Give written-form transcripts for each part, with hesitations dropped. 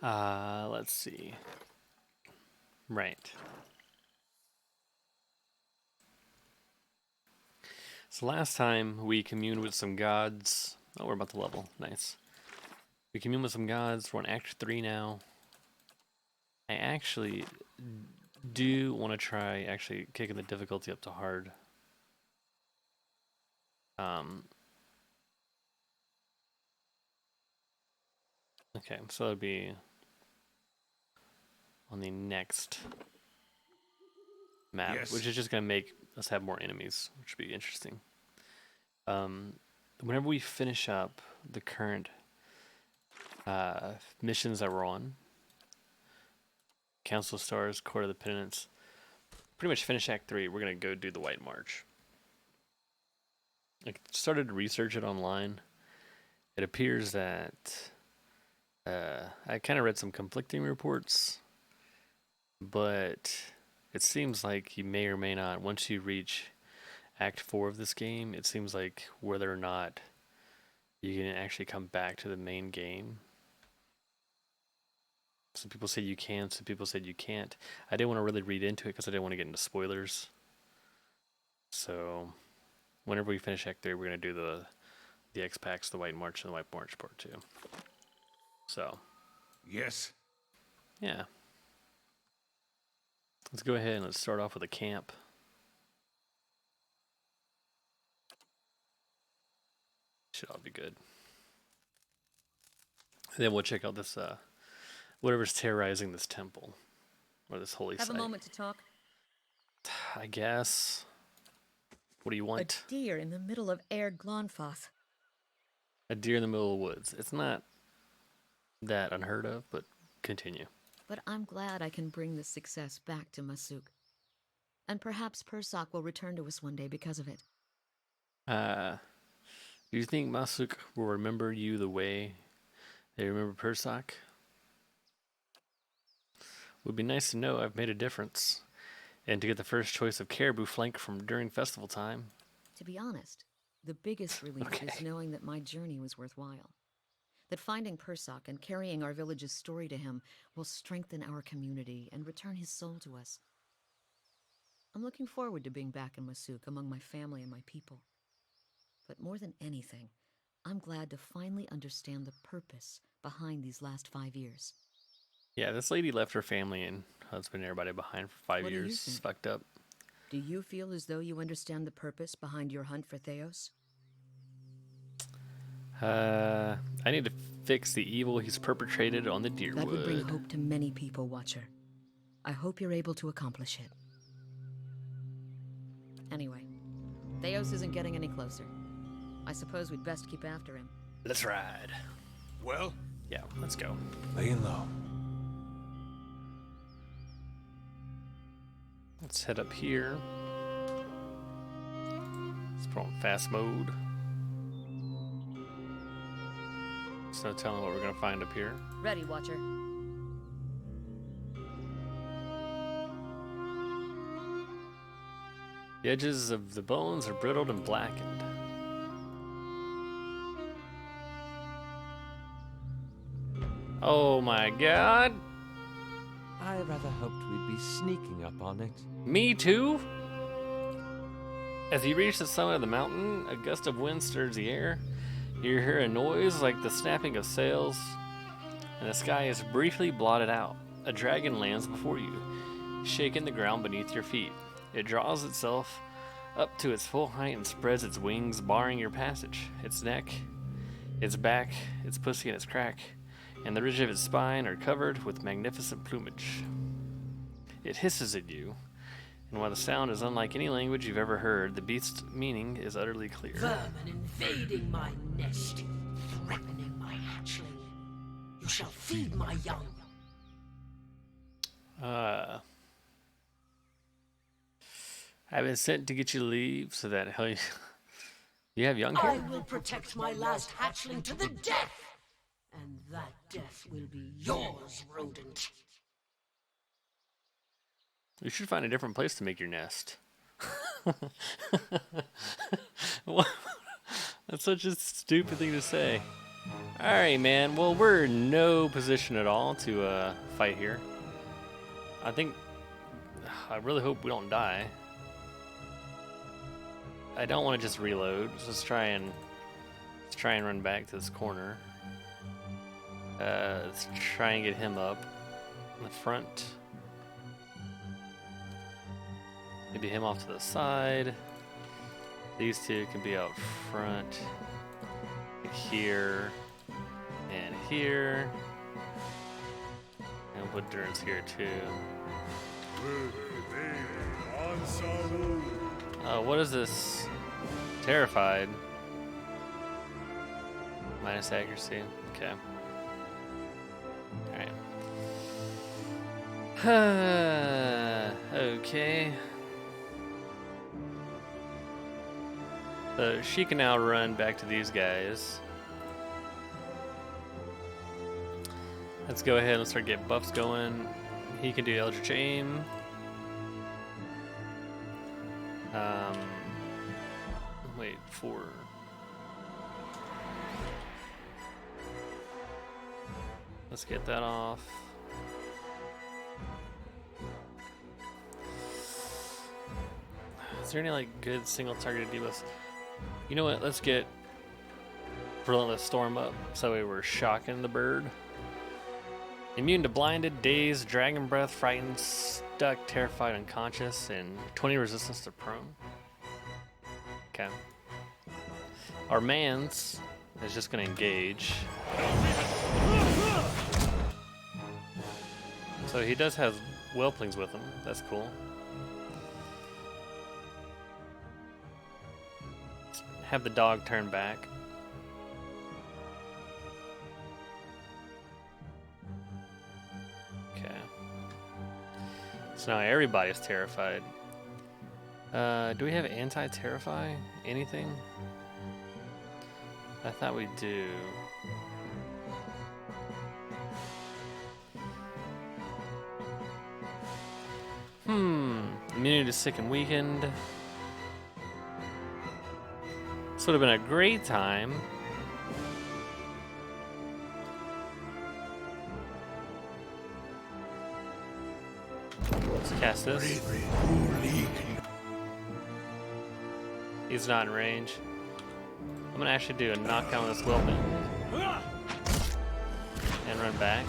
Let's see. Right. So last time we communed with some gods. Oh, we're about to level. Nice. We communed with some gods. We're on Act 3 now. I actually do want to try actually kicking the difficulty up to hard. Okay, so that'll be on the next map, Yes. which is just going to make us have more enemies, which would be interesting. Whenever we finish up the current missions that we're on, Council of Stars, Court of the Penitents, pretty much finish Act 3, we're going to go do the White March. I started to research it online. It appears that I kind of read some conflicting reports, but it seems like you may or may not, once you reach Act 4 of this game, it seems like whether or not you can actually come back to the main game. Some people said you can, some people said you can't. I didn't want to really read into it because I didn't want to get into spoilers. So, whenever we finish Act 3, we're going to do the X-Packs, the White March, and the White March Part 2. So. Yes. Yeah. Let's go ahead and let's start off with a camp. Should all be good. And then we'll check out this, whatever's terrorizing this temple. Or this holy site. Have a moment to talk. I guess. What do you want? A deer in the middle of Air Glonfoth. A deer in the middle of the woods. It's not that unheard of, but continue. But I'm glad I can bring this success back to Masuk. And perhaps Persak will return to us one day because of it. Do you think Masuk will remember you the way they remember Persak? Would be nice to know I've made a difference. And to get the first choice of caribou flank from during festival time. To be honest, the biggest relief is knowing that my journey was worthwhile. That finding Persak and carrying our village's story to him will strengthen our community and return his soul to us. I'm looking forward to being back in Masuk among my family and my people. But more than anything, I'm glad to finally understand the purpose behind these last 5 years. Yeah, this lady left her family and husband and everybody behind for 5 What do you years. think? It's fucked up. Do you feel as though you understand the purpose behind your hunt for Theos? I need to fix the evil he's perpetrated on the Deerwood. That would bring hope to many people, Watcher. I hope you're able to accomplish it. Anyway, Theos isn't getting any closer. I suppose we'd best keep after him. Let's ride. Well? Yeah, let's go. Laying low. Let's head up here. Let's put on fast mode. There's no telling what we're gonna find up here. Ready, Watcher. The edges of the bones are brittled and blackened. Oh my god! I rather hoped we'd be sneaking up on it. Me too? As you reach the summit of the mountain, a gust of wind stirs the air. You hear a noise like the snapping of sails, and the sky is briefly blotted out. A dragon lands before you, shaking the ground beneath your feet. It draws itself up to its full height and spreads its wings, barring your passage. Its neck, its back, its pussy, and its crack, and the ridge of its spine are covered with magnificent plumage. It hisses at you, and while the sound is unlike any language you've ever heard, the beast's meaning is utterly clear. Vermin invading my nest, threatening my hatchling. You shall feed my young. I've been sent to get you to leave so that hell you have young I here? will protect my last hatchling to the death, and that death will be yours, rodent. You should find a different place to make your nest. What? That's such a stupid thing to say. Alright, man. Well, we're in no position at all to fight here. I really hope we don't die. I don't want to just reload. Let's try and run back to this corner. Let's try and get him up in the front. Maybe him off to the side. These two can be out front. Here and here. And put Durance here too. What is this? Terrified. Minus accuracy. Okay. Alright. Okay. So she can now run back to these guys. Let's go ahead and start getting buffs going. He can do Eldritch Aim. Wait, 4. Let's get that off. Is there any like good single targeted debuffs? You know what? Let's get Relentless Storm up so we were shocking the bird. Immune to blinded, dazed, dragon breath, frightened, stuck, terrified, unconscious, and 20 resistance to prone. Okay. Our man's is just gonna engage. So he does have whelplings with him. That's cool. Have the dog turn back. Okay. So now everybody's terrified. Do we have anti-terrify? Anything? I thought we do. Immunity to sick and weakened. This would have been a great time. Let's cast this. He's not in range. I'm gonna actually do a knockdown with this whelping and run back.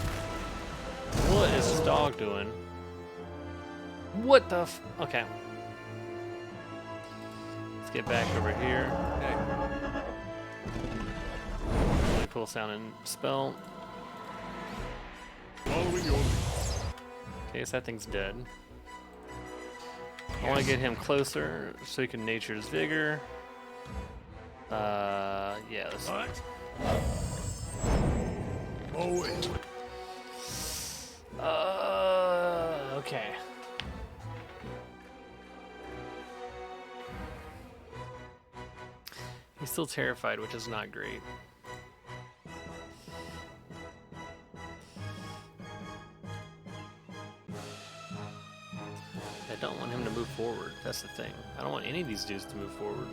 What is this dog doing? What the f? Okay. Let's get back over here. Really cool sounding spell. Okay, so that thing's dead. I want to get him closer so he can Nature's Vigor. Yeah, let's... Okay. He's still terrified, which is not great. I don't want him to move forward. That's the thing. I don't want any of these dudes to move forward.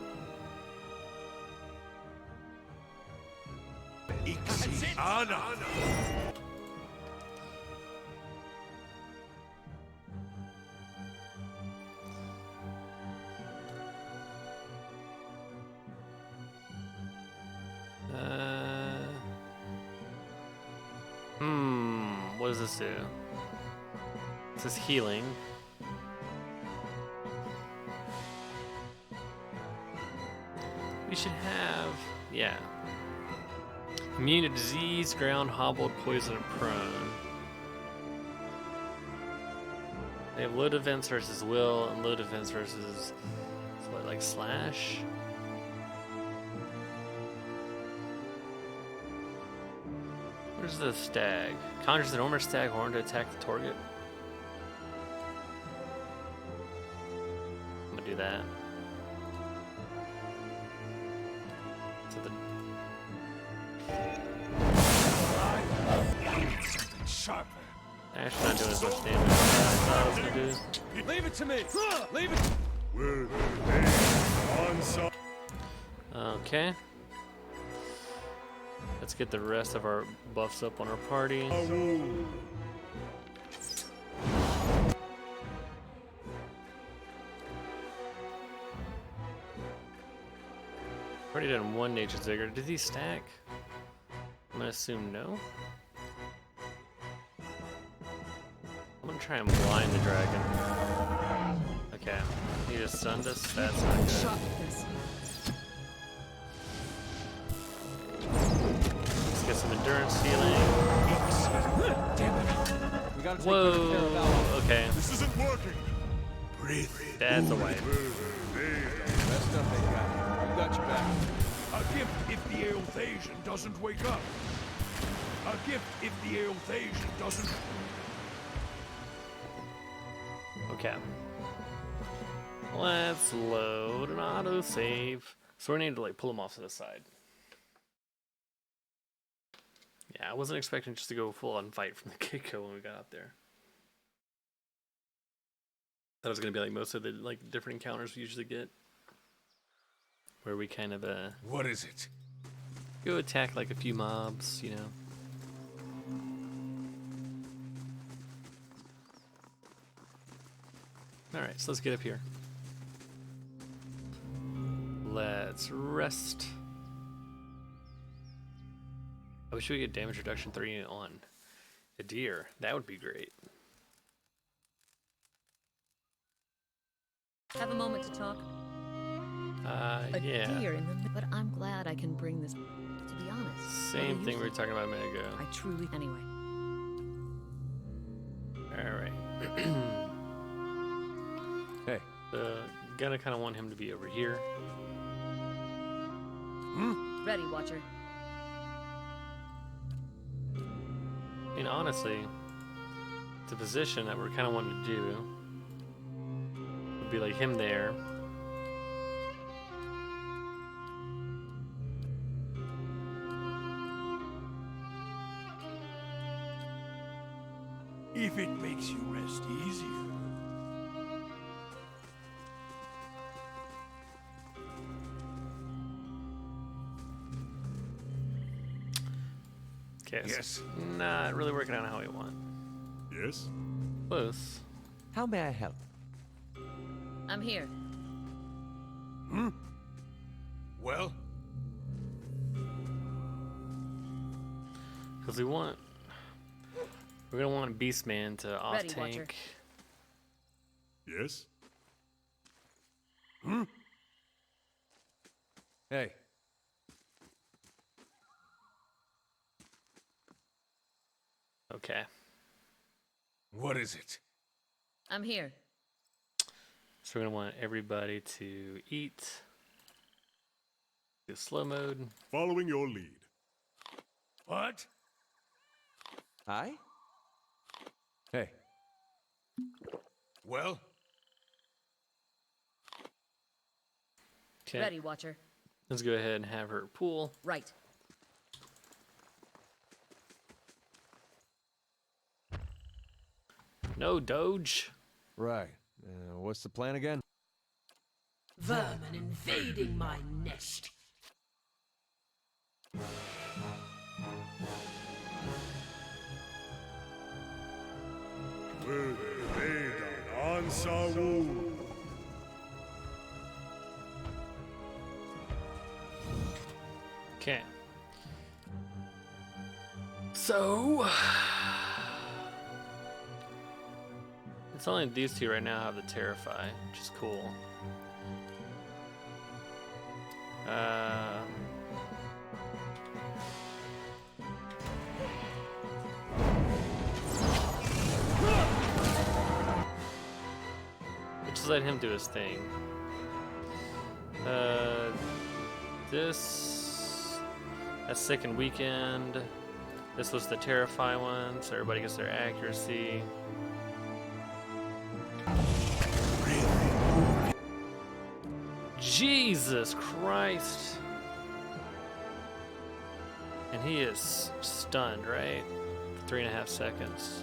What does this do? This is healing. We should have, yeah. Immune to disease, ground, hobbled, poison, and prone. They have low defense versus will, and low defense versus, what, like slash? Where's the stag? Conjures an enormous stag horn to attack the target. I'm gonna do that. So the actually not doing as much damage as I thought it was gonna do. Leave it to me! Leave it! Okay. Let's get the rest of our buffs up on our party. Already done one nature vigor. Did he stack? I'm gonna assume no. I'm gonna try and blind the dragon. Okay, he just stunned us. That's not good. Shot this. Let's get some endurance healing. Damn it. We gotta take Whoa. good care of Ballad. Okay, This isn't working. Breathe. that's a wipe. Best stuff they got here. We got your back. A gift if the Ealthasian doesn't wake up. A gift if the Ealthasian doesn't... Okay. Let's load an autosave. So we need to like pull him off to the side. Yeah, I wasn't expecting just to go full on fight from the get-go when we got out there. That was gonna be like most of the like different encounters we usually get, where we kind of What is it? go attack like a few mobs, you know. All right, so let's get up here. Let's rest. I wish we could get damage reduction 3 on a deer. That would be great. Have a moment to talk. A Yeah. deer in the but I'm glad I can bring this. To be honest, Same what do thing you we were think? talking about a minute ago. I truly anyway. All right. Hey, Gonna kind of want him to be over here. Ready, Watcher. I mean, honestly, the position that we're kind of wanting to do would be like him there. If it makes you rest easier. Okay, so Yes. not really working out how we want. Yes? Close. how may I help? I'm here. Well? Because we're gonna want Beastman to off Ready, Watcher. tank. Yes? Hey, Okay. What is it? I'm here. So we're gonna want everybody to eat. Do slow mode. Following your lead. What? hi? Hey, Well? Okay. Ready, Watcher. Let's go ahead and have her pool. Right. No Doge. right. What's the plan again? Vermin invading my nest. Okay. So it's only these two right now have the Terrify, which is cool. Just let him do his thing. This a second weekend. This was the Terrify one, so everybody gets their accuracy. Jesus Christ! And he is stunned, right? For 3.5 seconds.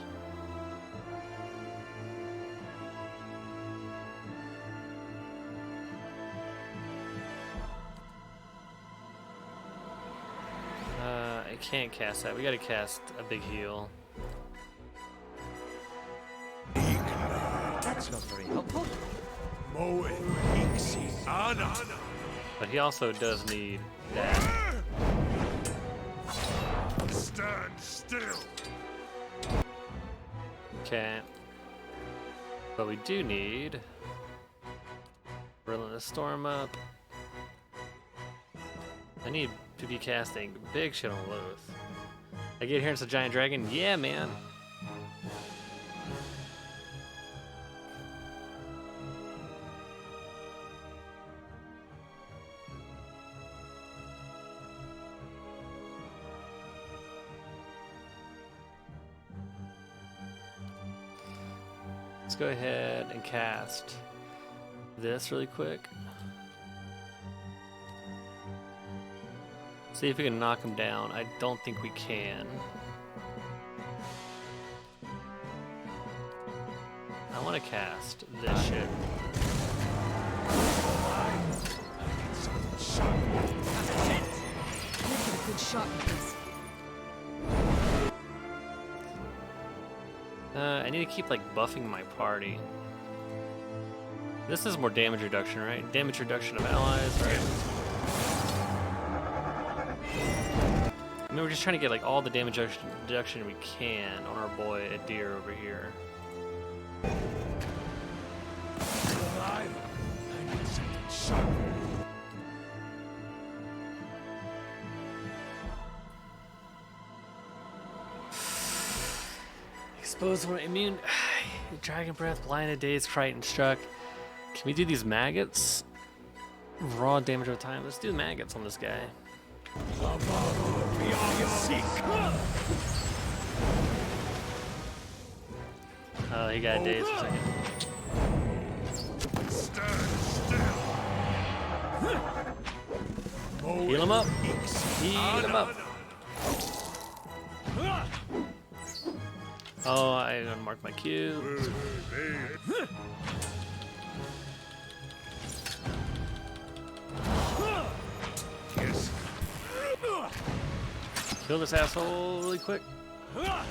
I can't cast that. We gotta cast a big heal. That's not very helpful. Moe Ixi Ana. But he also does need that. Stand still. Okay. But we do need Relentless Storm up. I need to be casting big shit on Loth. I get here and it's a giant dragon? Yeah, man. Let's go ahead and cast this really quick. See if we can knock him down. I don't think we can. I want to cast this shit. Make a good shot with this. I need to keep like buffing my party. This is more damage reduction, right? Damage reduction of allies, right? I mean, we're just trying to get like all the damage reduction we can on our boy Adir over here. Alive. I need something sharp. Exposed when immune. Dragon Breath, Blinded, Dazed, Frightened, Struck. Can we do these maggots? Raw damage over time. Let's do the maggots on this guy. Oh, he got dazed for a second. Stand still. Heal him up. Heal him up. Oh, I didn't mark my Q. Yes. Kill this asshole really quick. Make a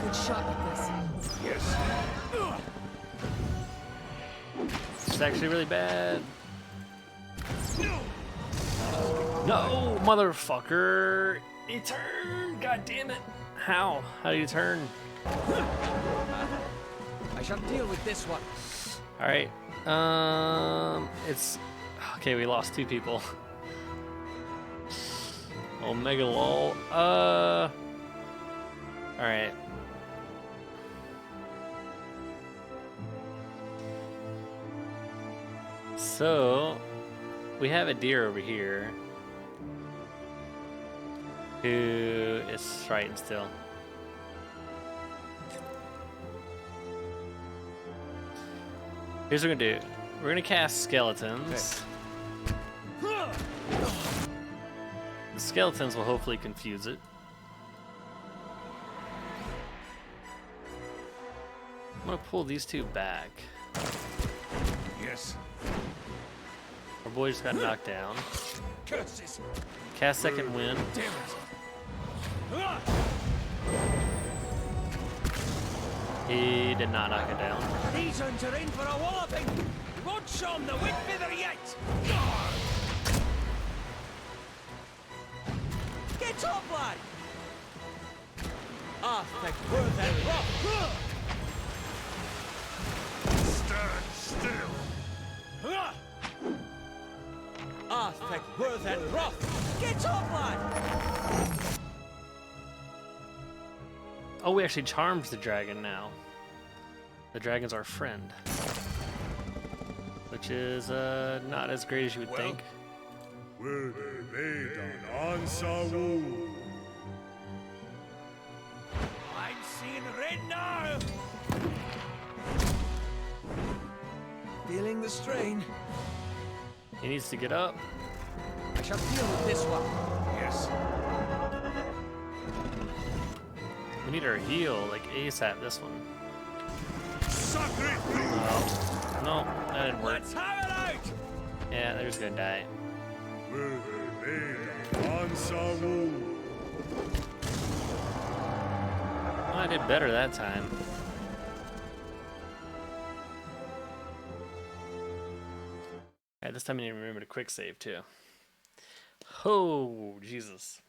good shot with this. Yes. It's actually really bad. No, motherfucker. He turned. God damn it. How? How do you turn? I shall deal with this one. All right. It's okay. We lost 2 people. Omega lol. All right. So we have a deer over here who is frightened still. Here's what we're gonna do. We're gonna cast skeletons. The skeletons will hopefully confuse it. I'm gonna pull these 2 back. Yes. Our boy just got knocked down. Curses. Cast second wind. Damn it. He did not knock it down. These uns are in for a walloping. We won't show 'em the wind feather yet. Get up, lad. Ah, thank worth and rock. Stand still. Ah, thank worth and rock. Get up, lad. Oh, we actually charmed the dragon now. The dragon's our friend. Which is not as great as you would think. Will they made an answer woo? I'm seeing red now. Feeling the strain. He needs to get up. I shall deal with this one. Yes. We need our heal, like ASAP this one. Sacrifice. Oh, no, that didn't work. Let's have it out. Yeah, they're just gonna die. Oh, I did better that time. Yeah, this time I didn't remember to quick save too. Oh, Jesus.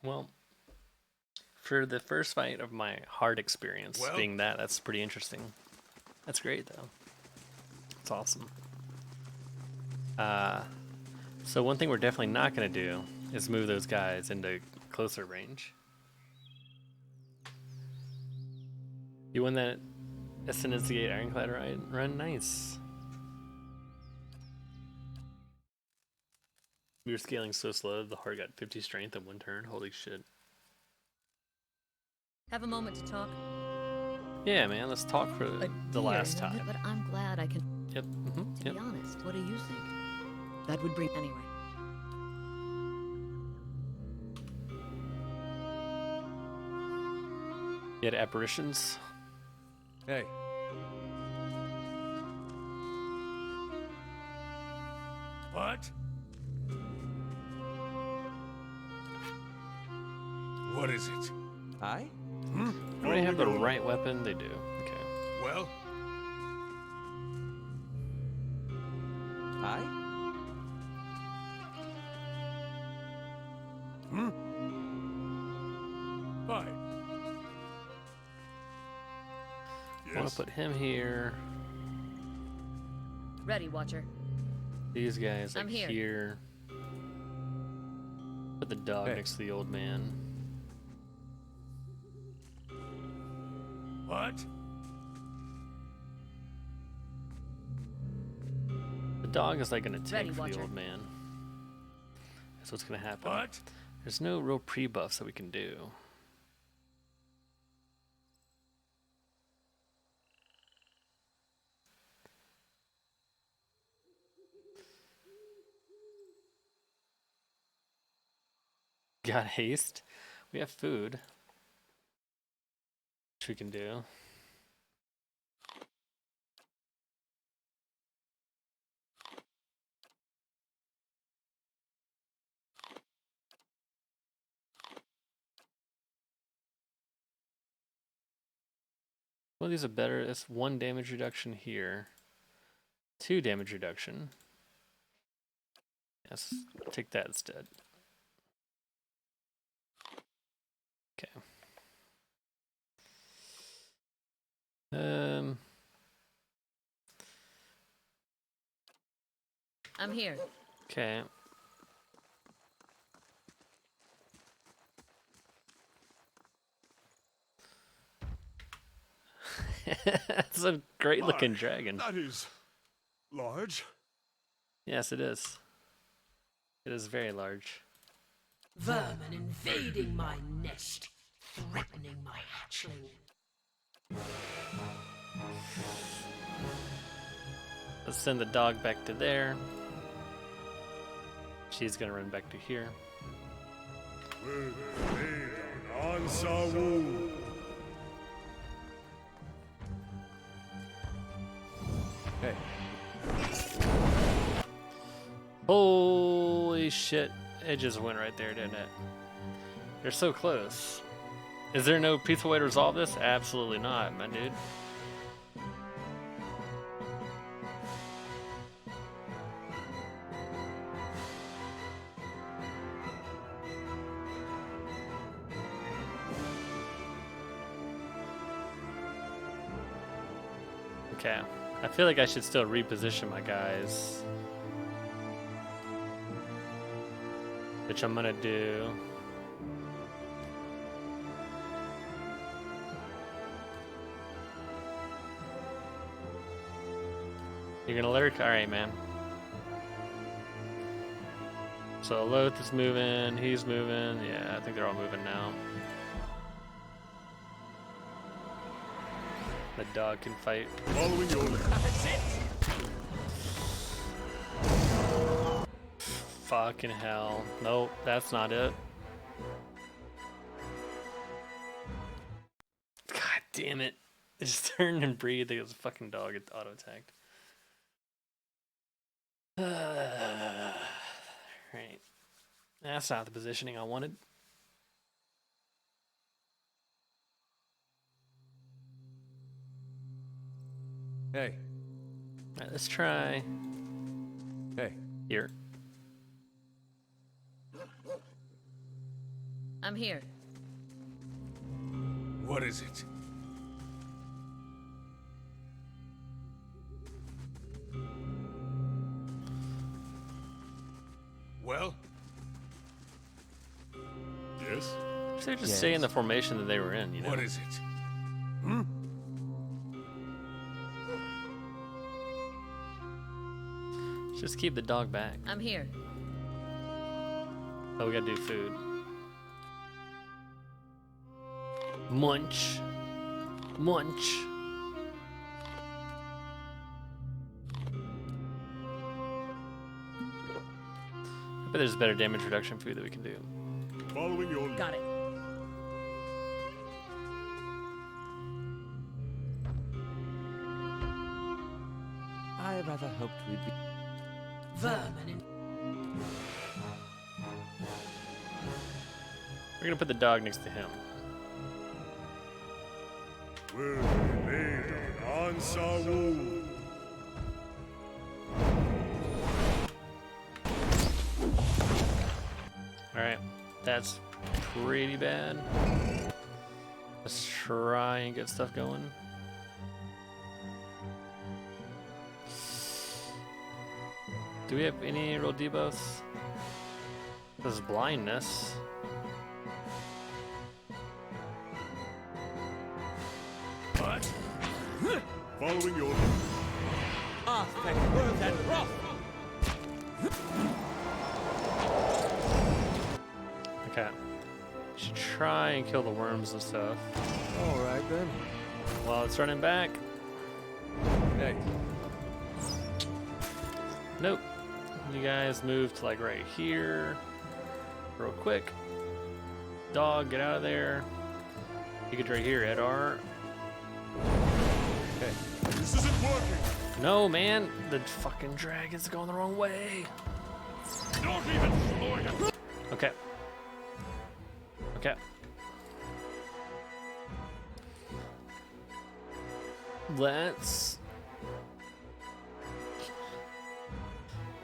Well, for the first fight of my hard experience being that's pretty interesting. That's great though. It's awesome. So one thing we're definitely not going to do is move those guys into closer range. You won that Ascendant Ironclad run? Nice. We were scaling so slow, the heart got 50 strength in one turn. Holy shit. Have a moment to talk? Yeah, man, let's talk for the last time. But I'm glad I can... Yep. To be honest, what do you think? That would bring... Anyway. You had apparitions? Hey. What? What is it? I? Do they have the right weapon? They do. Okay. Well? I? Fine. I want to put him here. Ready, Watcher. These guys I'm here. here. Put the dog next to the old man. What? The dog is like gonna Ready, tank for the Watcher. old man. That's what's gonna happen. What? There's no real pre-buffs that we can do. Got haste. We have food, which we can do. Well, these are better. It's 1 damage reduction here. 2 damage reduction. Yes, take that instead. Okay. I'm here. Okay. It's a great looking dragon. That is large. Yes, it is. It is very large. Vermin invading my nest, threatening my hatchling. Let's send the dog back to there. She's gonna run back to here. Hey. Holy shit. It just went right there, didn't it? They're so close. Is there no peaceful way to resolve this? Absolutely not, my dude. Okay. I feel like I should still reposition my guys. Which I'm gonna do. You're gonna let her? Alright, man. So Loth is moving, he's moving. Yeah, I think they're all moving now. The dog can fight. Following your lead. That's it. Fucking hell. Nope, that's not it. God damn it. It just turned and breathed. It was a fucking dog. It auto-attacked. That's not the positioning I wanted. Hey. Alright, let's try Hey. here. I'm here. What is it? Well? Yes? They just stay in the formation that they were in, you know? What is it? Just keep the dog back. I'm here. Oh, we gotta do food. Munch. Munch. I bet there's better damage reduction food that we can do. Following your... Got it. I rather hoped we'd be... Vermin. We're gonna put the dog next to him. Will be made on Ansawu. Alright, that's pretty bad. Let's try and get stuff going. Do we have any real debuffs? This is blindness. What? Following your... Ah, thank word and wrath! Okay. Should try and kill the worms and stuff. Alright then. While it's running back. Hey. Nope. You guys move to like right here. Real quick. Dog, get out of there. You get right here, Edar. Hey. This isn't working. No, man. The fucking dragon's going the wrong way. Not even slow. Okay. Okay. Let's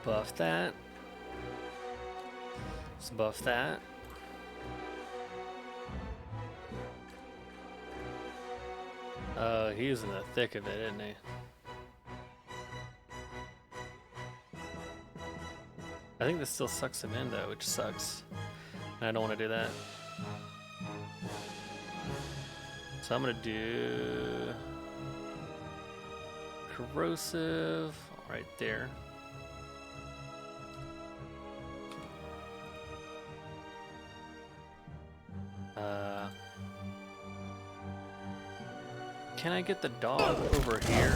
buff that. Let's buff that. He's in the thick of it, isn't he? I think this still sucks him in though, which sucks. And I don't want to do that. So I'm gonna do corrosive right there. Can I get the dog over here?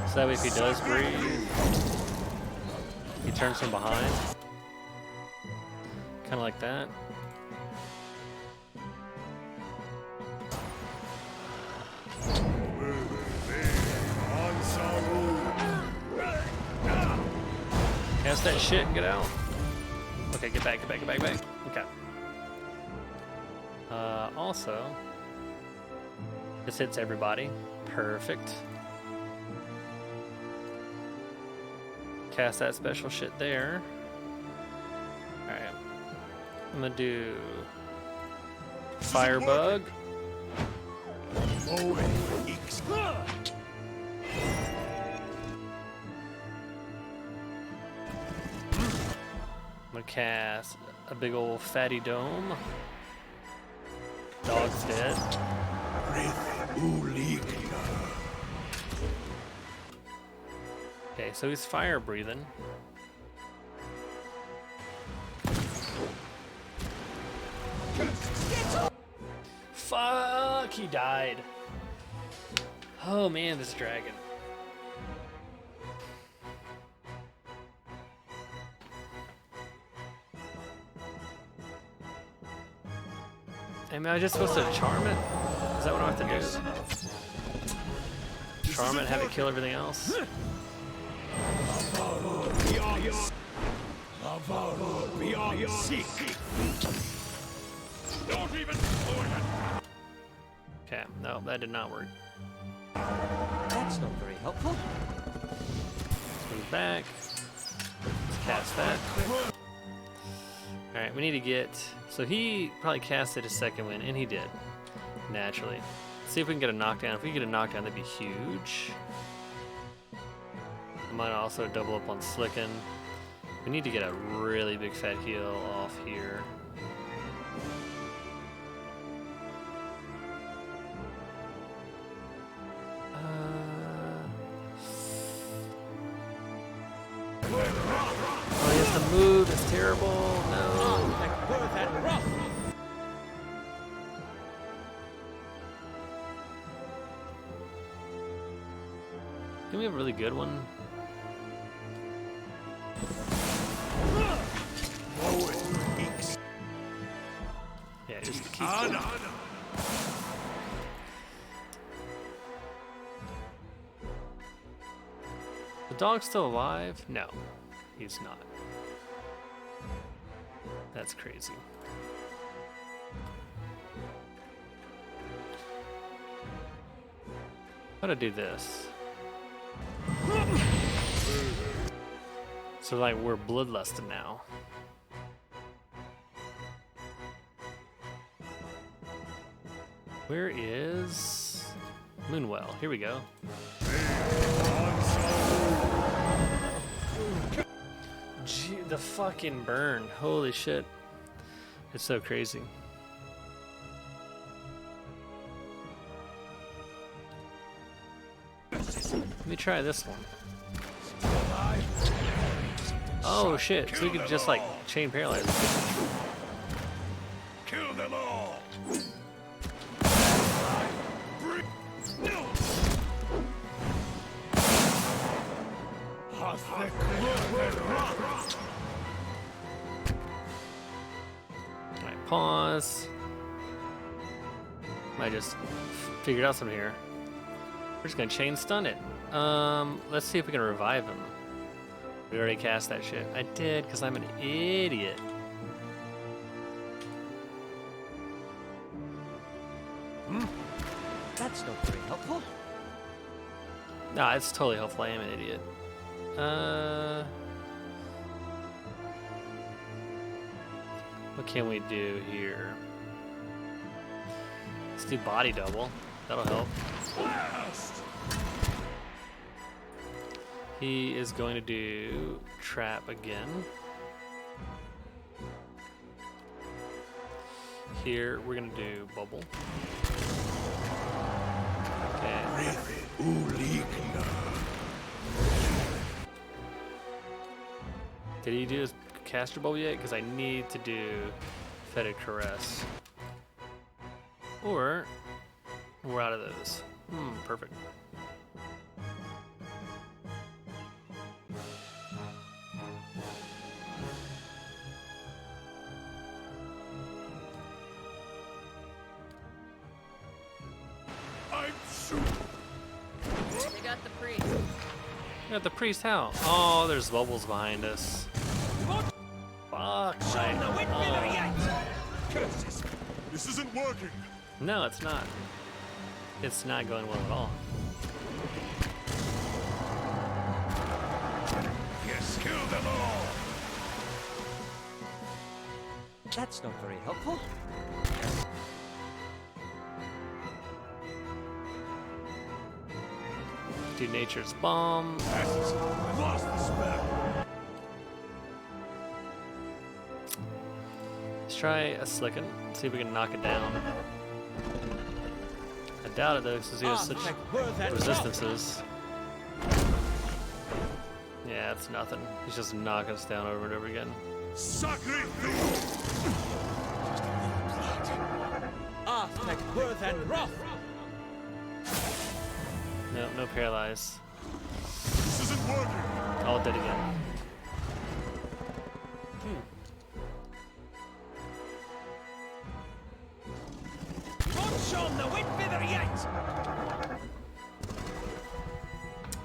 So that way if he does breathe, he turns from behind. Kind of like that. Cast that shit and get out. Okay, get back, get back, get back, get back. Okay. Also, this hits everybody. Perfect. Cast that special shit there. Alright. I'm gonna do Firebug. I'm gonna cast a big old fatty dome. Dog's dead. Okay, so he's fire breathing. Fuck, he died. Oh man, this dragon. Am I just supposed to charm it? Is that what I have to do? Charm it and have it kill everything else? We are sick. Don't even spoil it. Okay, no, that did not work. That's not very helpful. Let's move back. Let's cast that. Alright, we need to get... So he probably casted his second wind, and he did. Naturally. Let's see if we can get a knockdown. If we can get a knockdown, that'd be huge. I might also double up on Slicken. We need to get a really big fat heal off here. Oh, he has to move. It's terrible. No. Can we have a really good one? Yeah, just keep going. The dog's still alive? No, he's not. That's crazy. How to do this? So like we're bloodlusted now. Where is Moonwell? Here we go. Gee, the fucking burn. Holy shit. It's so crazy. Let me try this one. Oh shit, so we could just like chain paralyze. Kill them all. Alright, pause. Might just figured out something here. We're just gonna chain stun it. Let's see if we can revive him. We already cast that shit. I did, because I'm an idiot. That's not very helpful. Nah, it's totally helpful. I am an idiot. What can we do here? Let's do body double. That'll help. He is going to do trap again. Here, we're going to do bubble. Okay. Did he do his caster bubble yet? Because I need to do Fetid Caress. Or, we're out of those. Perfect. They got the priest. Got the priest how? Oh, there's bubbles behind us. Fuck. Right. Curses. This isn't working. No, it's not. It's not going well at all. Yes, kill them all. That's not very helpful. Do Nature's Bomb. I've lost the spell. Let's try a Slicken. See if we can knock it down. I doubt it though, because he has such resistances. Yeah, it's nothing. He's just knocking us down over and over again. Sacred No, no paralyze. This isn't working. All dead again.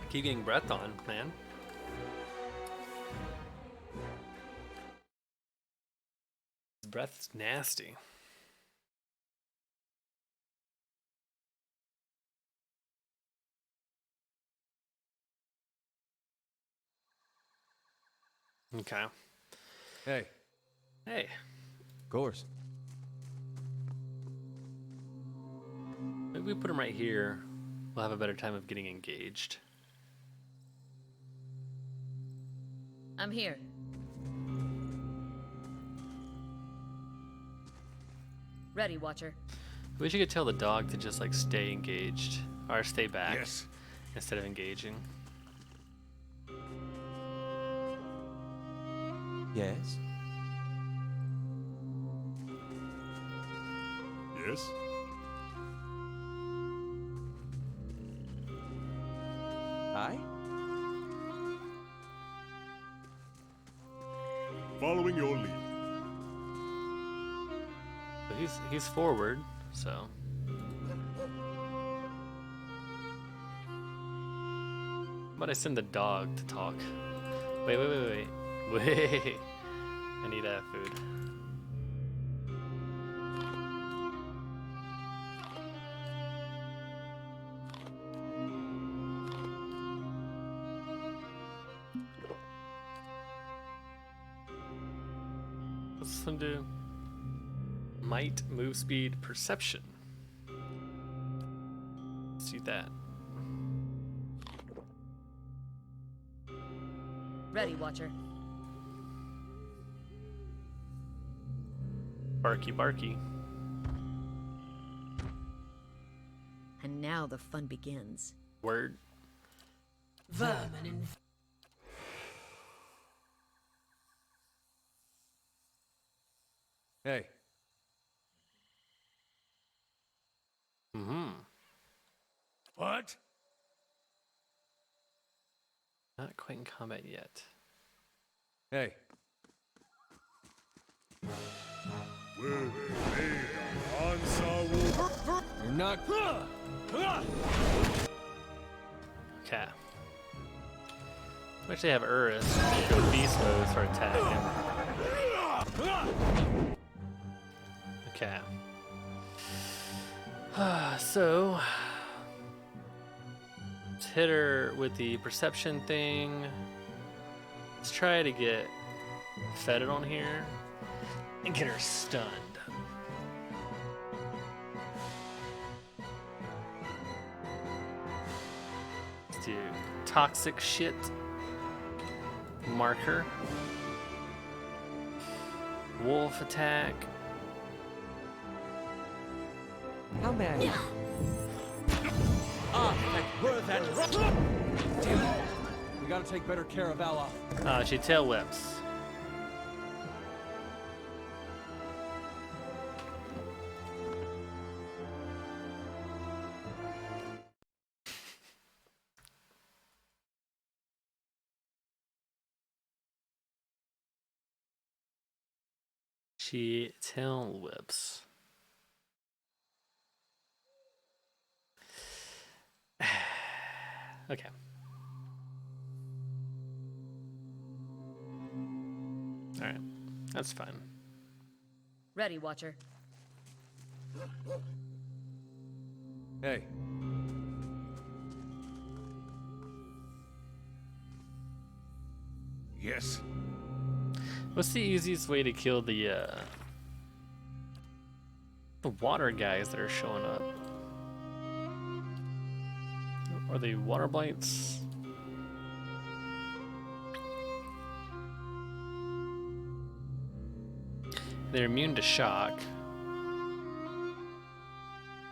Keep getting breath on, man. breath's nasty. Okay. Hey. Hey. Of course. Maybe we put him right here. We'll have a better time of getting engaged. I'm here. Ready, Watcher. I wish you could tell the dog to just like stay engaged or stay back Yes. instead of engaging. Yes? Yes? Aye? Following your lead. But he's forward, so. But I send the dog to talk. Wait. Wait. I need food. What's this one do? Might, move speed, perception. Let's do that. Ready, Watcher. Barky. And now the fun begins. Word. Vermin in Hey. Mm-hmm. What? Not quite in combat yet. Hey. Will made Ansar You're not. Okay. We actually have Urist go beast mode for attacking. Okay. So let's hit her with the perception thing. Let's try to get Fetid on here and get her stunned. Let's do toxic shit. Marker. Wolf attack. How may I? Damn it. We gotta take better care of Ella. She tail whips. She tail whips. Okay. Alright. That's fine. Ready, Watcher. Hey. Yes. What's the easiest way to kill the water guys that are showing up? Are they water blights? They're immune to shock.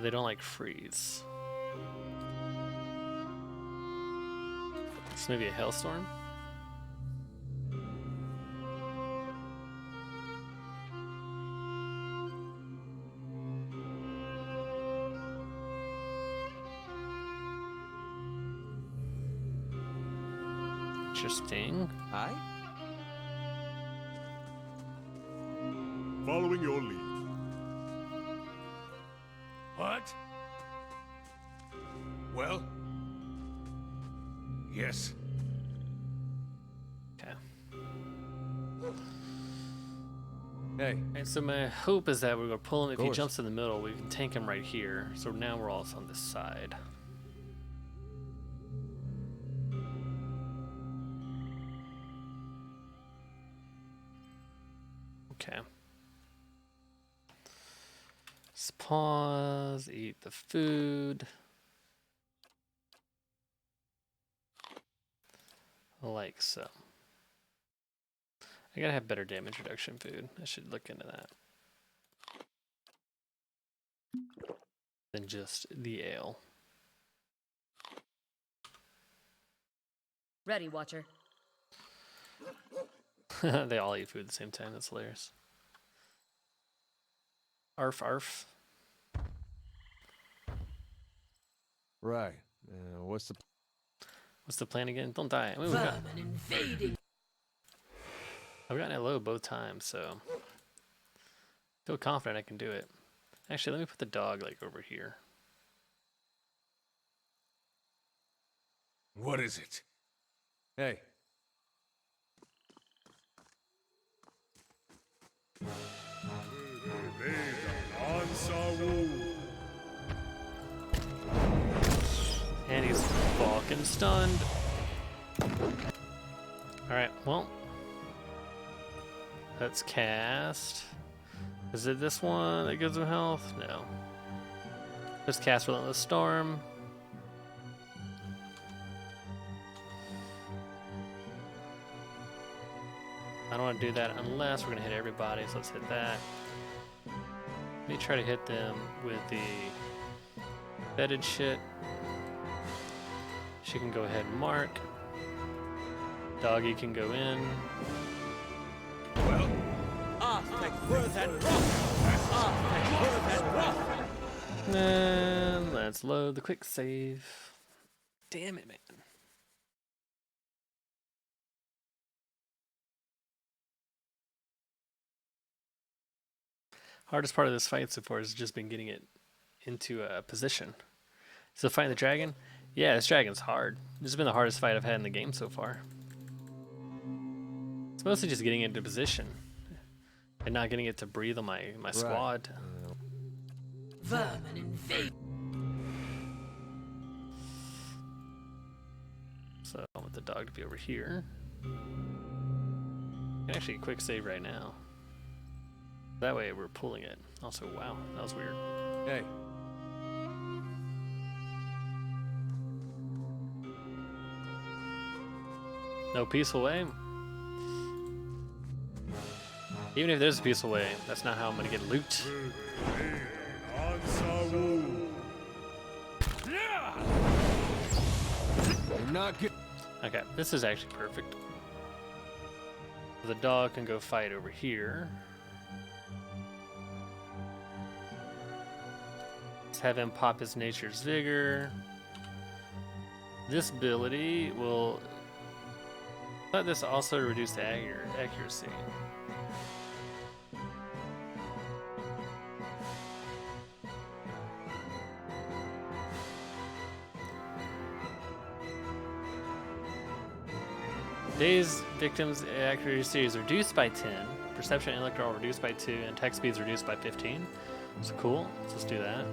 They don't like freeze. So maybe a hailstorm? Interesting. Aye? Following your lead. What? Well? Yes. Okay. Hey, Alright, so my hope is that we're gonna pull him. If he Course. jumps in the middle, we can tank him right here. So now we're all on this side. Okay. Let's pause, eat the food. Like so. I gotta have better damage reduction food. I should look into that. Than just the ale. Ready, Watcher. They all eat food at the same time. That's hilarious. Arf, arf. right. What's the plan again? Don't die. I mean, Vermin invading. I've gotten it low both times, so feel confident I can do it. Actually, let me put the dog like over here. What is it? Hey, And he's fucking stunned. Alright, well. Let's cast. Is it this one that gives him health? No. Just cast Relentless Storm. I don't want to do that unless we're going to hit everybody, so let's hit that. Let me try to hit them with the bedded shit. She can go ahead and mark. Doggy can go in. And let's load the quick save. Damn it, man. Hardest part of this fight so far has just been getting it into a position. So fighting the dragon? Yeah, this dragon's hard. This has been the hardest fight I've had in the game so far. It's mostly just getting it into position. And not getting it to breathe on my squad. Vermin invade. So I want the dog to be over here. Actually, quick save right now. That way we're pulling it. Also, wow, that was weird. hey. No peaceful way? Even if there's a peaceful way, that's not how I'm gonna get loot. You're not good. Okay, this is actually perfect. The dog can go fight over here. Let's have him pop his Nature's Vigor. This ability will... I thought this also reduced the accuracy. Dazed victims' accuracy is reduced by 10. Perception and intellect are all reduced by 2, and attack speed is reduced by 15. So cool. Let's just do that.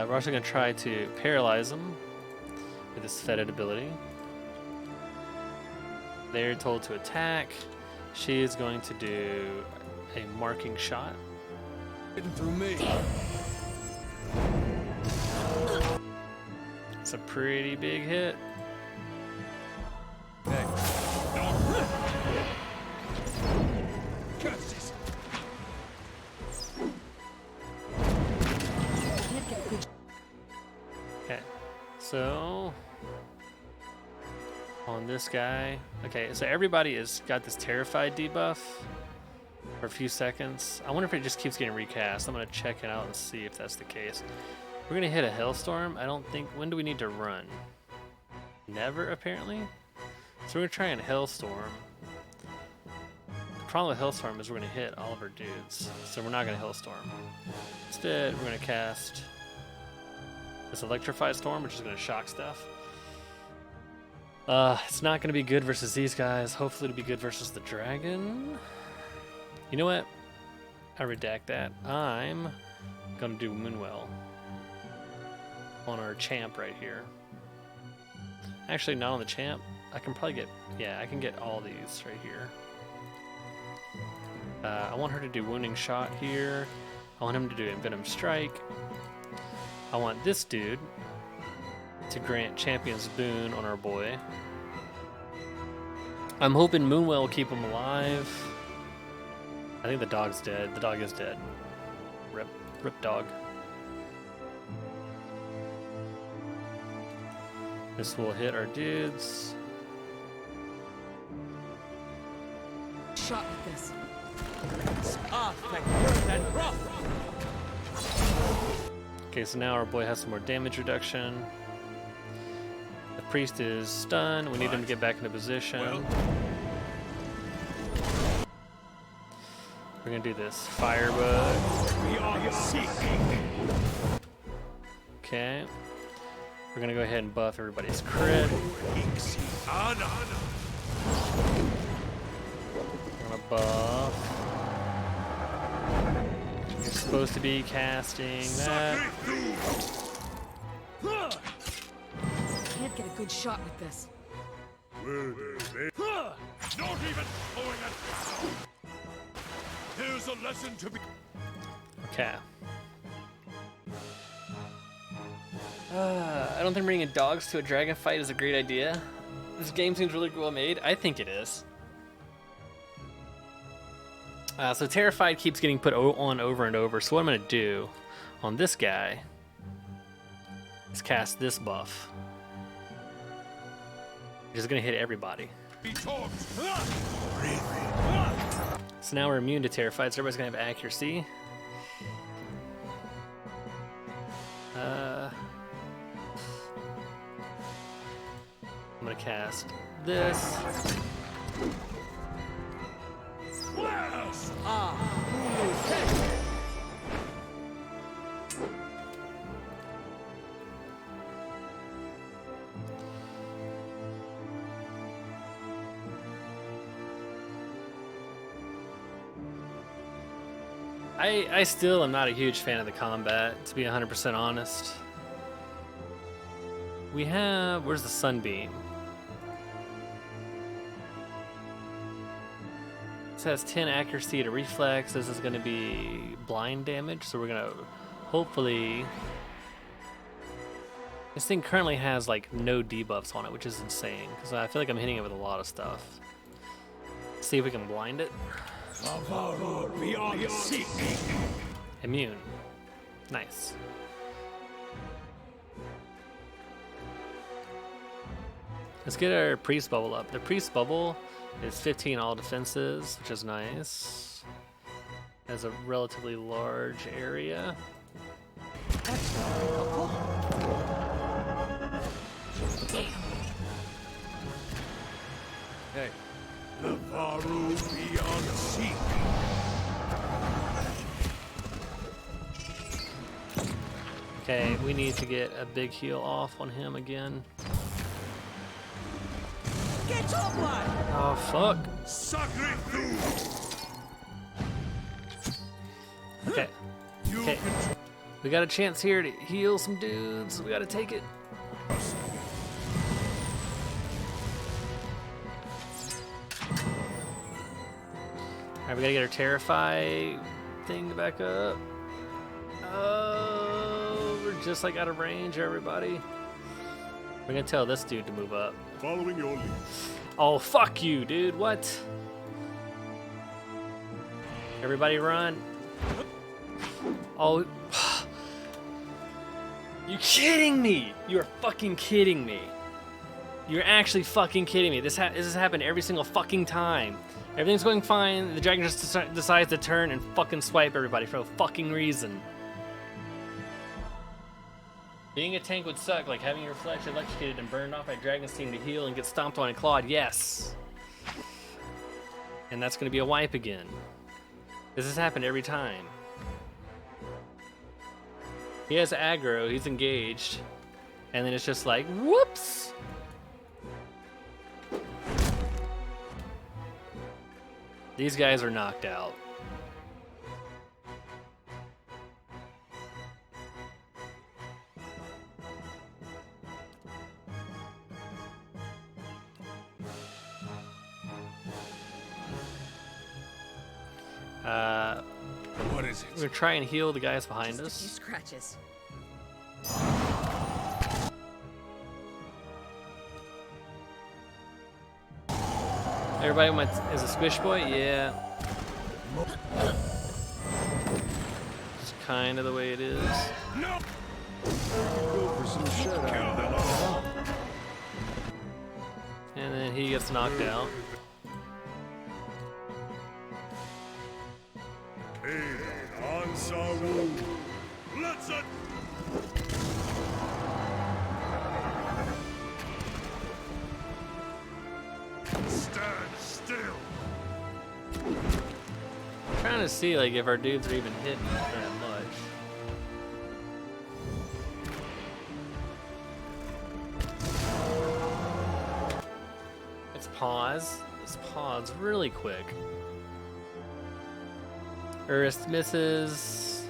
We're also going to try to paralyze them with this fetid ability. They're told to attack. She is going to do a marking shot. Getting through me. It's a pretty big hit. Hey, Curses! Okay, so on this guy. Okay, so everybody has got this terrified debuff for a few seconds. I wonder if it just keeps getting recast. I'm gonna check it out and see if that's the case. We're gonna hit a hailstorm. I don't think. When do we need to run? Never, apparently. So we're gonna try and hailstorm. The problem with hailstorm is we're gonna hit all of our dudes, so we're not gonna hailstorm. Instead, we're gonna cast this electrify storm, which is gonna shock stuff. It's not gonna be good versus these guys. Hopefully, it'll be good versus the dragon. You know what? I redact that. I'm gonna do Moonwell on our champ right here. Actually, not on the champ. I can probably get, yeah, I can get all these right here. I want her to do Wounding Shot here. I want him to do Envenom Strike. I want this dude to grant Champion's Boon on our boy. I'm hoping Moonwell will keep him alive. I think the dog's dead. The dog is dead. Rip. Rip dog. This will hit our dudes. Shot with this. Okay, so now our boy has some more damage reduction. The priest is stunned. We need him to get back into position. We're gonna do this firebug. Okay. We're gonna go ahead and buff everybody's crit. We're gonna buff. You're supposed to be casting that. Can't get a good shot with this. Not even going at Here's a lesson to be. Okay. I don't think bringing dogs to a dragon fight is a great idea. This game seems really well made. I think it is. So Terrified keeps getting put on over and over. So what I'm going to do on this guy is cast this buff. Which is going to hit everybody. So now we're immune to Terrified, so everybody's going to have accuracy. I'm going to cast this. I still am not a huge fan of the combat, to be 100% honest. We have, where's the Sunbeam? This has 10 accuracy to reflex. This is going to be blind damage, so we're going to hopefully... This thing currently has like no debuffs on it, which is insane, because I feel like I'm hitting it with a lot of stuff. Let's see if we can blind it. Immune. Nice. Let's get our priest bubble up. The priest bubble is 15 all defenses, which is nice. Has a relatively large area. That's not very helpful. Damn. Hey, The Varu beyond seek. Okay, we need to get a big heal off on him again. Get top line. Oh, fuck. Okay. Okay. We got a chance here to heal some dudes. We gotta take it. Alright, we gotta get our Terrify thing back up. Oh, we're just like out of range, everybody. We're gonna tell this dude to move up. Following your lead. Oh, fuck you, dude. What? Everybody run. Oh. You kidding me? You're fucking kidding me. You're actually fucking kidding me. This has happened every single fucking time. Everything's going fine. The dragon just decides to turn and fucking swipe everybody for no fucking reason. Being a tank would suck, like having your flesh electrocuted and burned off by dragon's team to heal and get stomped on and clawed, yes. And that's gonna be a wipe again. This has happened every time. He has aggro, he's engaged, and then it's just like, whoops! These guys are knocked out. What is We're gonna try and heal the guys behind Just a few us. scratches. Everybody is a squish boy? Yeah. It's kind of the way it is. No! Go for some Kill shutout. them all! And then he gets knocked out. Ansaru! Let's it! Stand still! I'm trying to see like if our dudes are even hitting that much. Let's pause. Let's pause really quick. Urist misses.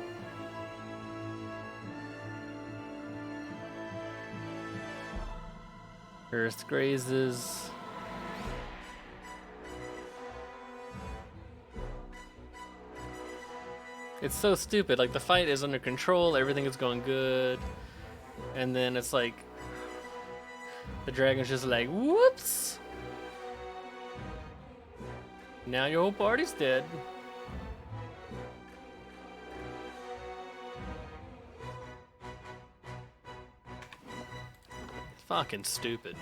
Urist grazes. It's so stupid. Like the fight is under control, everything is going good, and then it's like the dragon's just like, whoops! Now your whole party's dead. Fucking stupid.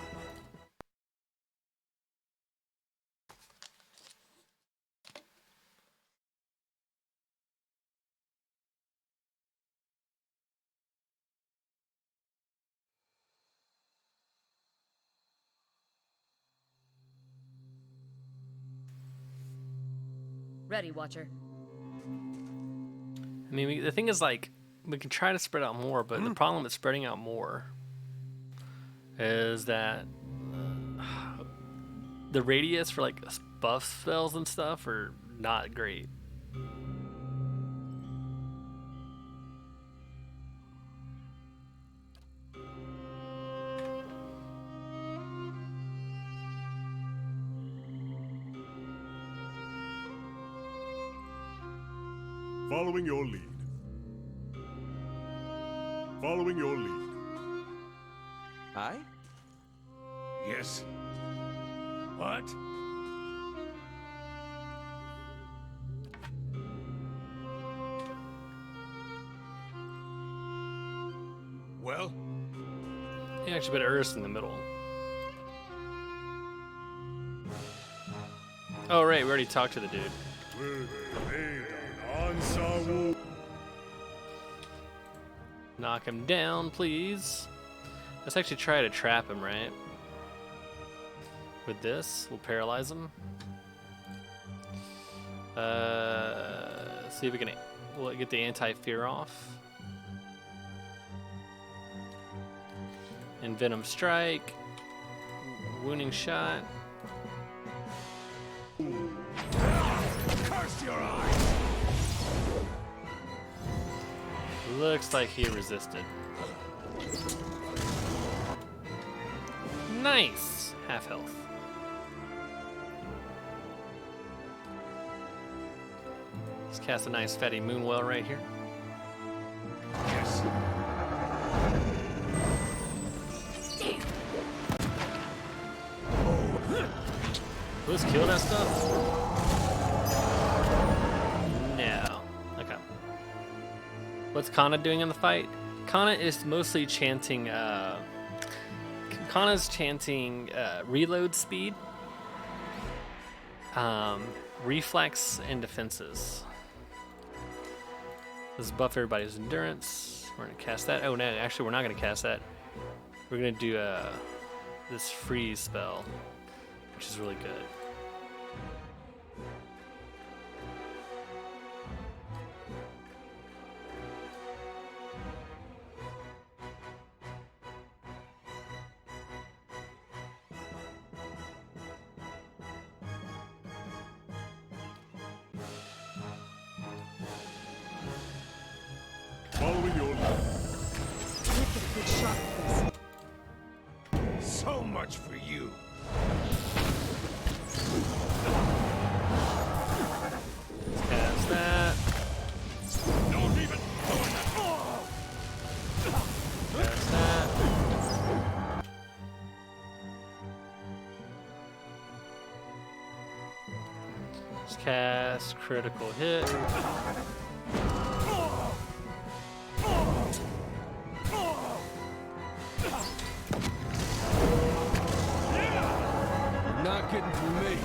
Ready, Watcher. I mean, the thing is, like, we can try to spread out more, but the problem with spreading out more is that the radius for, like, buff spells and stuff are not great. Following your lead. Following your lead. Aye? Yes. What? Well? You actually put Urist in the middle. Oh, right, we already talked to the dude. Knock him down, please. Let's actually try to trap him, right? With this, we'll paralyze him. See if we can we'll get the anti-fear off. And Venom Strike. Wounding shot. Curse your eyes! Looks like he resisted. Nice! Half health. Let's cast a nice fatty Moonwell right here. Yes. Let's kill that stuff. No. Okay. What's Kana doing in the fight? Kana is mostly chanting. Kana's chanting reload speed, reflex, and defenses. This buff everybody's endurance. We're gonna cast that. Oh no, actually we're not gonna cast that. We're gonna do this freeze spell, which is really good. Following your lead. Let's get a good shot, please. So much for you. Let's cast Just cast critical hit. You're not getting through me.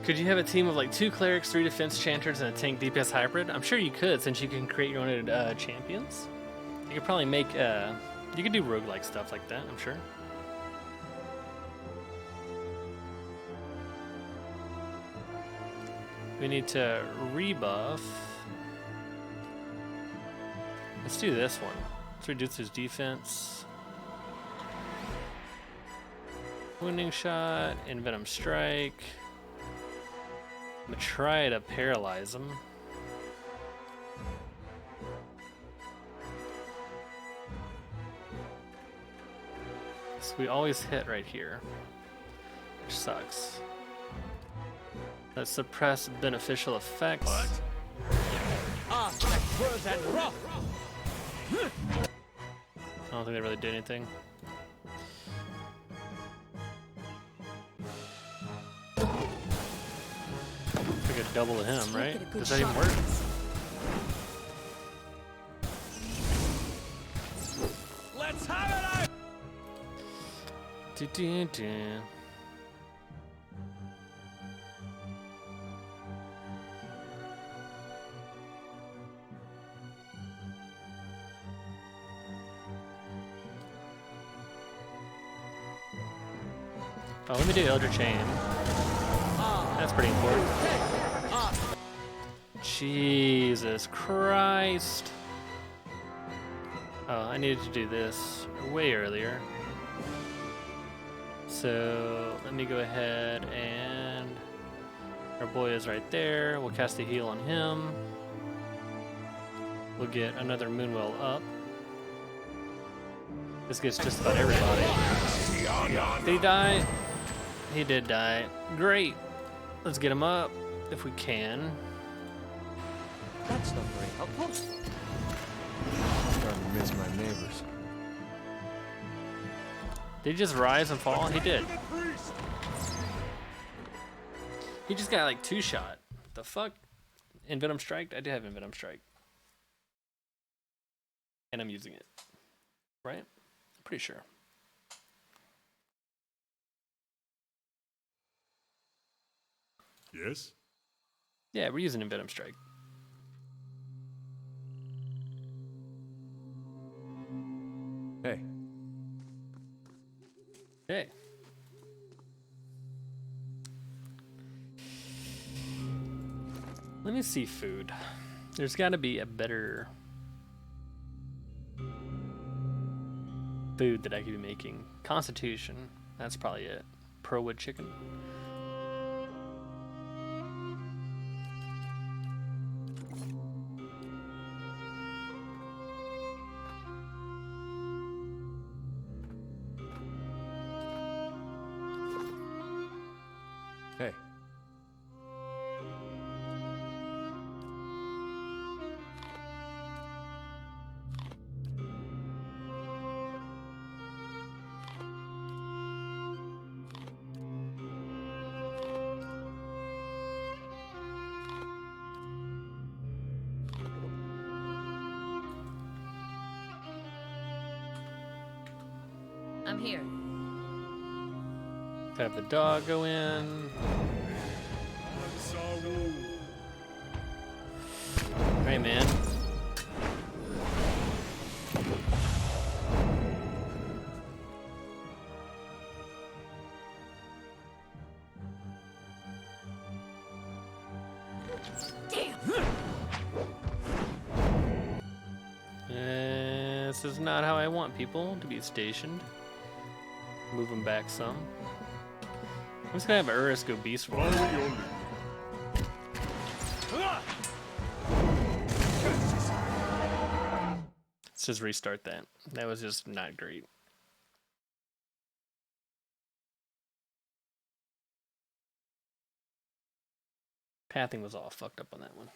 Could you have a team of like 2 clerics, 3 defense chanters, and a tank DPS hybrid? I'm sure you could, since you can create your own champions. You could probably make, you could do roguelike stuff like that, I'm sure. We need to rebuff. Let's do this one. Let's reduce his defense. Wounding shot, Envenom strike. I'm gonna try to paralyze him. So we always hit right here, which sucks. Let's suppress beneficial effects. What? Ah, where's that rough? I don't think they really did anything. I could double to him, right? Make it a good Does that even shot. work? Let's have it! Do-do-do. Oh, let me do Elder Chain. That's pretty important. Jesus Christ. Oh, I needed to do this way earlier. So let me go ahead and our boy is right there. We'll cast the heal on him. We'll get another Moonwell up. This gets just about everybody. Did he die? He did die. Great. Let's get him up if we can. That's not very helpful. Starting to miss my neighbors. Did he just rise and fall? He did. He just got like 2-shot. The fuck? Envenom Strike? I do have Envenom Strike. And I'm using it. Right? I'm pretty sure. Yes? Yeah, we're using Envenom Strike. Hey, Hey. Let me see food. There's got to be a better food that I could be making. Constitution. That's probably it. Pearlwood chicken. hey. I'm here. Have the dog go in. Hey, man. This is not how I want people to be stationed. Move them back some. I'm just gonna have Urist go beast roll. Let's just restart that. That was just not great. Pathing was all fucked up on that one.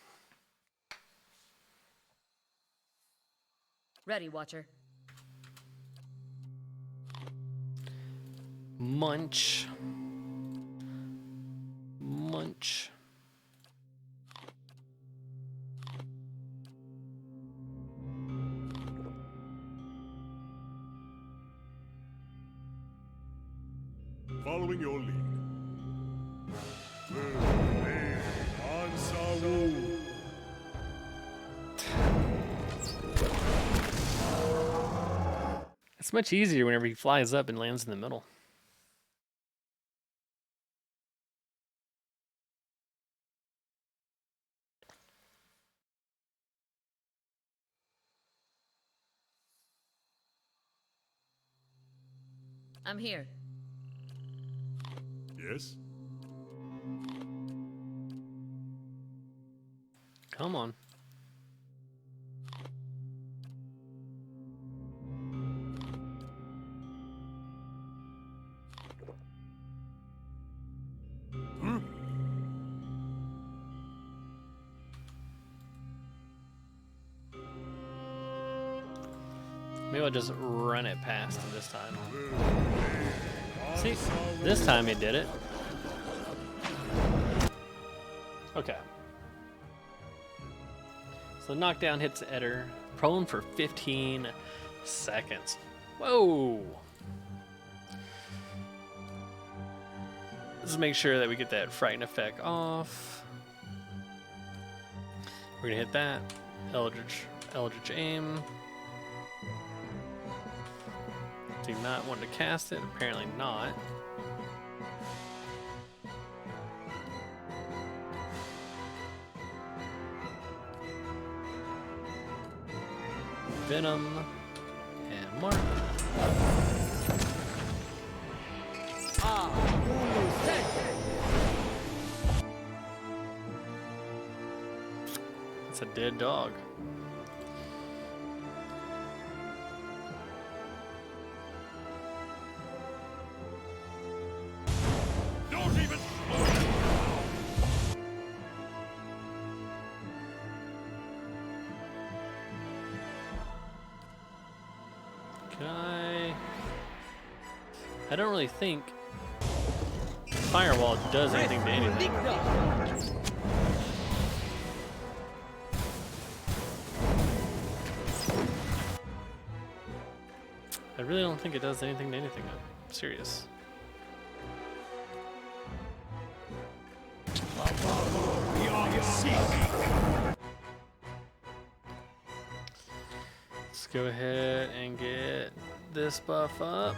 Ready, Watcher. Munch. Munch. Following your lead. It's much easier whenever he flies up and lands in the middle. I'm here. Yes? Come on. Maybe I'll just run it past him this time. See, this time he did it. Okay. So knockdown hits Eder. Prone for 15 seconds. Whoa! Let's make sure that we get that frighten effect off. We're gonna hit that. Eldritch aim. Do not want to cast it, apparently not. Venom and Mark. It's a dead dog. Don't even Can I don't really think Firewall does anything to anything. I really don't think it does anything to anything. I'm serious. we are seeking. Let's go ahead and get this buff up.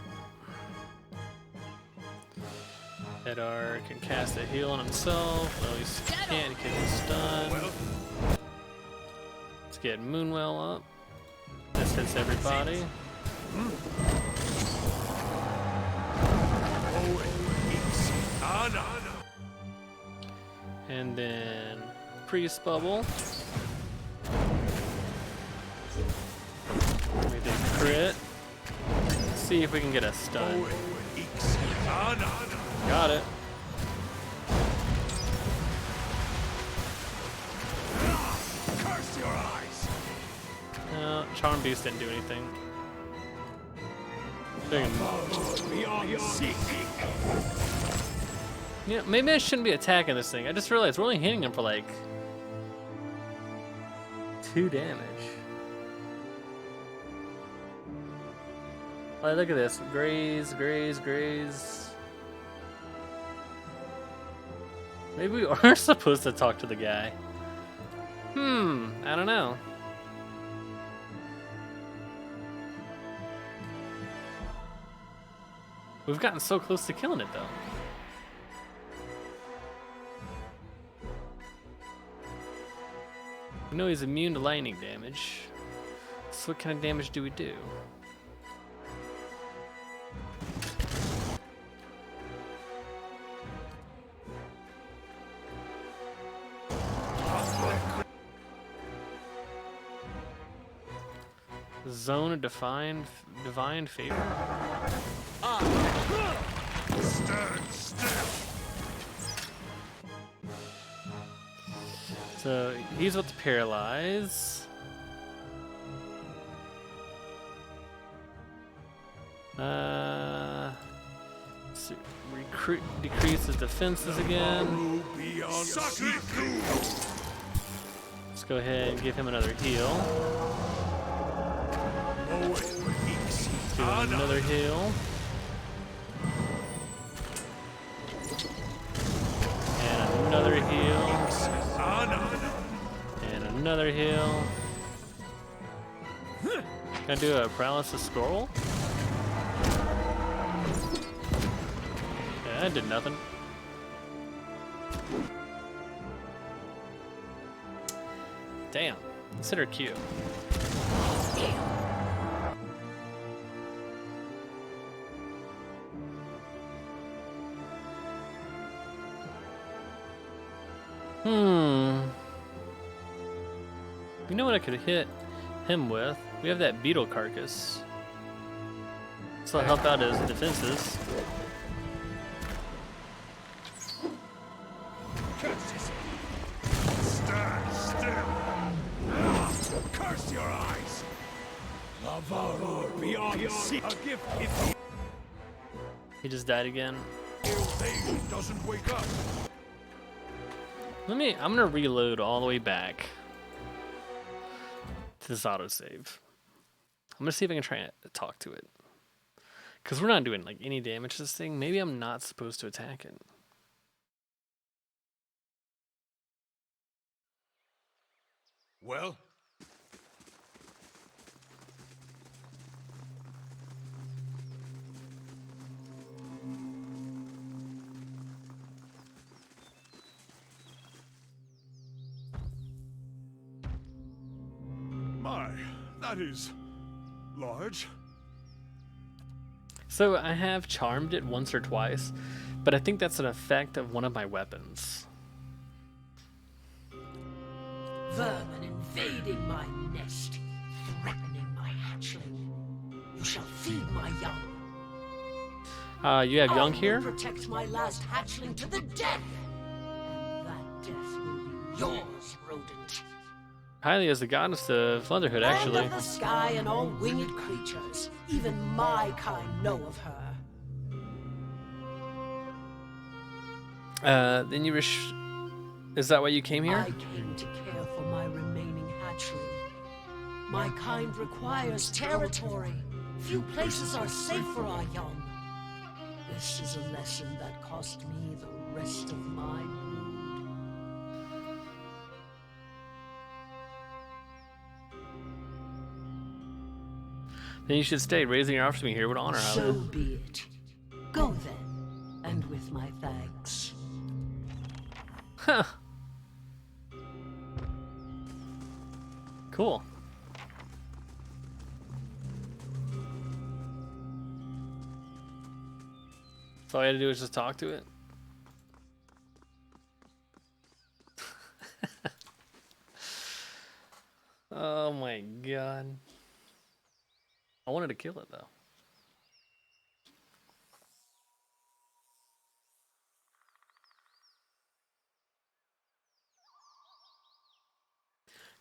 Edar can cast a heal on himself. Well, he can't because he's stunned. Let's get Moonwell up. This hits everybody. And then Priest Bubble. We did crit. Let's see if we can get a stun. Got it. Curse your eyes. No, Charm Beast didn't do anything. We are seeking. Yeah, maybe I shouldn't be attacking this thing. I just realized we're only hitting him for like 2 damage. Oh, look at this. Graze, graze, graze. Maybe we are supposed to talk to the guy. I don't know. We've gotten so close to killing it, though. We know he's immune to lightning damage. So what kind of damage do we do? Zone of divine favor. Stand still. So he's about to paralyze. Let's see. Decrease his defenses again. Let's go ahead and give him another heal. Do another heal. And another heal. And another heal. Can I do a paralysis scroll? Yeah, that did nothing. Damn. Consider Q. You know what I could hit him with? We have that beetle carcass. So I'll help out his defenses. Stand still. Curse your eyes. Lavarur beyond sea. A gift if He just died again. the evasion doesn't wake up. I'm gonna reload all the way back to this autosave. I'm gonna see if I can try and talk to it. Cause we're not doing like any damage to this thing. Maybe I'm not supposed to attack it. Well? My, that is large. So I have charmed it once or twice, but I think that's an effect of one of my weapons. Vermin invading my nest, threatening my hatchling. You shall feed my young. You have young I here? will protect my last hatchling to the death. And that death will be yours, rodent. Hylia is the goddess of motherhood, Land actually. of the sky and all winged creatures. Even my kind know of her. Then you is that why you came here? I came to care for my remaining hatchling. My kind requires territory. Few places are safe for our young. This is a lesson that cost me the rest of my brood. Then you should stay. Raising your offspring here would honor So Hylia. be it. Go then, and with my thanks. Huh. Cool. So all I had to do is just talk to it. Oh my god. I wanted to kill it though.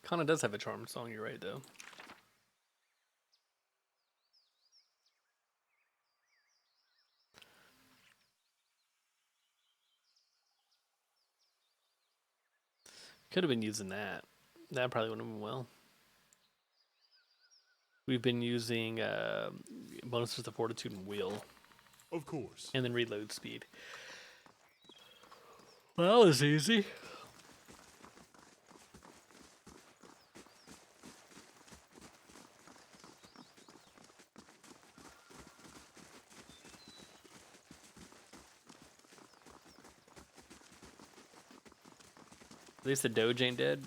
Kana does have a charmed song, you're right though. Could have been using that. That probably would have been well. We've been using bonuses to fortitude and will, Of course. and then reload speed. Well, that was easy. At least the Doge ain't dead.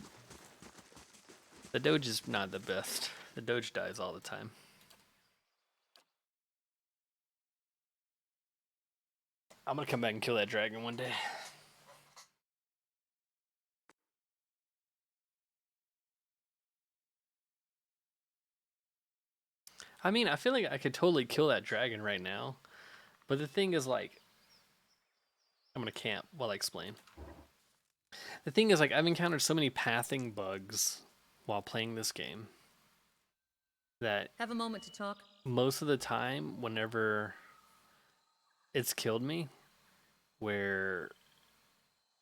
The Doge is not the best. The Doge dies all the time. I'm gonna come back and kill that dragon one day. I mean, I feel like I could totally kill that dragon right now. But the thing is, like, I'm gonna camp while I explain. The thing is, like, I've encountered so many pathing bugs while playing this game that Have a moment to talk? most of the time, whenever it's killed me, where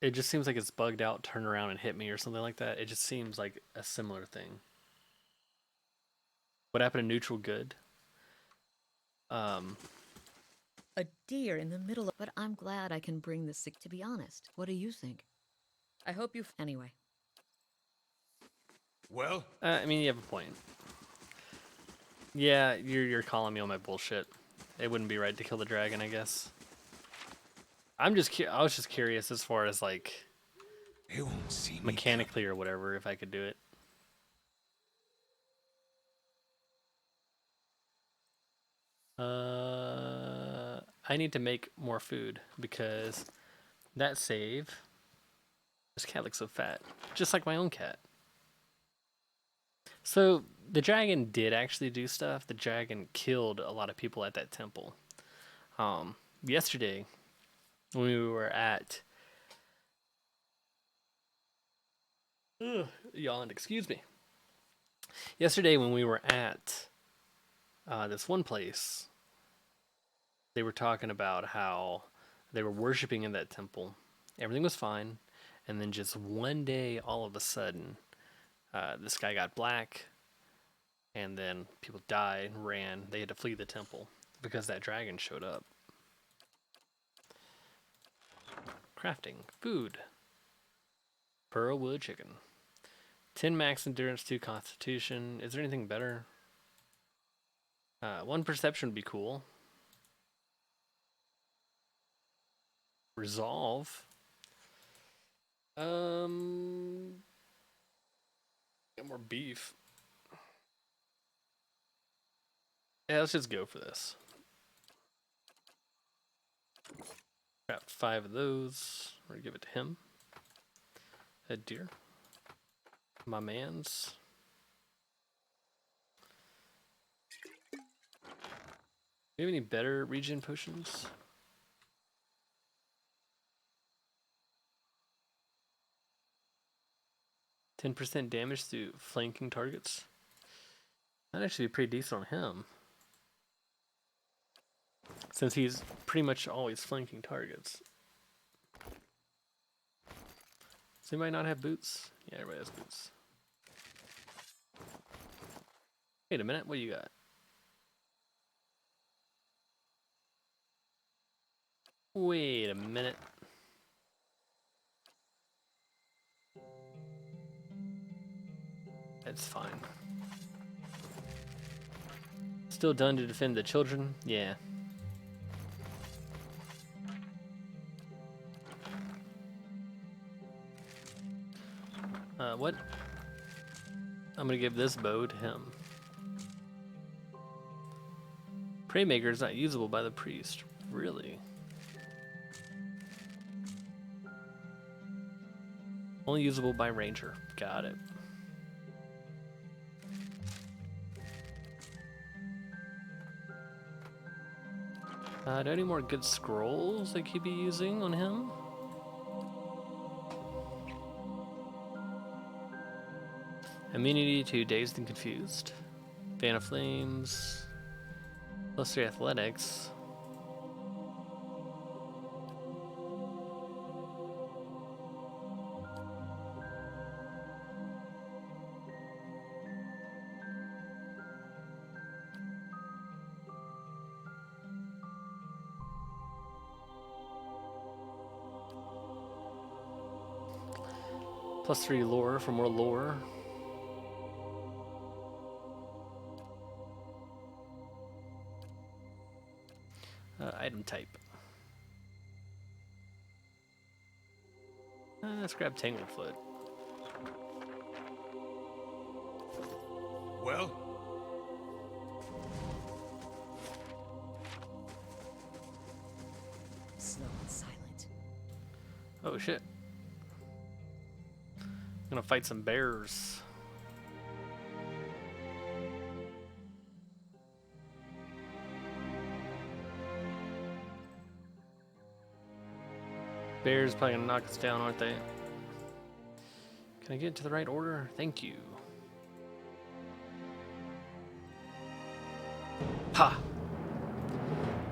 it just seems like it's bugged out, turn around and hit me or something like that. It just seems like a similar thing. What happened to neutral good? Um, A deer in the middle of. But I'm glad I can bring this sick. To be honest, what do you think? I hope you. Anyway. Well, I mean, you have a point. Yeah, you're calling me on my bullshit. It wouldn't be right to kill the dragon, I guess. I was just curious as far as like they won't see me. mechanically or whatever if I could do it. I need to make more food because that save. This cat looks so fat, just like my own cat. So the dragon did actually do stuff. The dragon killed a lot of people at that temple. Yesterday, when we were at yawned, excuse me. Yesterday when we were at this one place, they were talking about how they were worshiping in that temple. Everything was fine, and then just one day, all of a sudden, this guy got black, and then people died and ran. They had to flee the temple because that dragon showed up. Crafting food. Pearl wood chicken. 10 max endurance, 2 constitution. Is there anything better? 1 perception would be cool. Resolve. Get more beef. Yeah, let's just go for this. Craft 5 of those. We're gonna give it to him. A deer. My man's. Do you have any better regen potions? %10 damage to flanking targets. That'd actually be pretty decent on him, since he's pretty much always flanking targets. Does anybody not have boots? Yeah, everybody has boots. Wait a minute, what do you got? Wait a minute. That's fine. Still done to defend the children? Yeah. What? I'm gonna give this bow to him. Praymaker is not usable by the priest. Really? Only usable by ranger. Got it. Do I have any more good scrolls I could be using on him? Immunity to Dazed and Confused. Fan of Flames. +3 athletics. +3 lore for more lore. Item type. Let's grab Tanglefoot. Well, Slow and silent. Oh shit. I'm gonna fight some bears. Bears probably gonna knock us down, aren't they? Can I get into the right order? Thank you. Ha!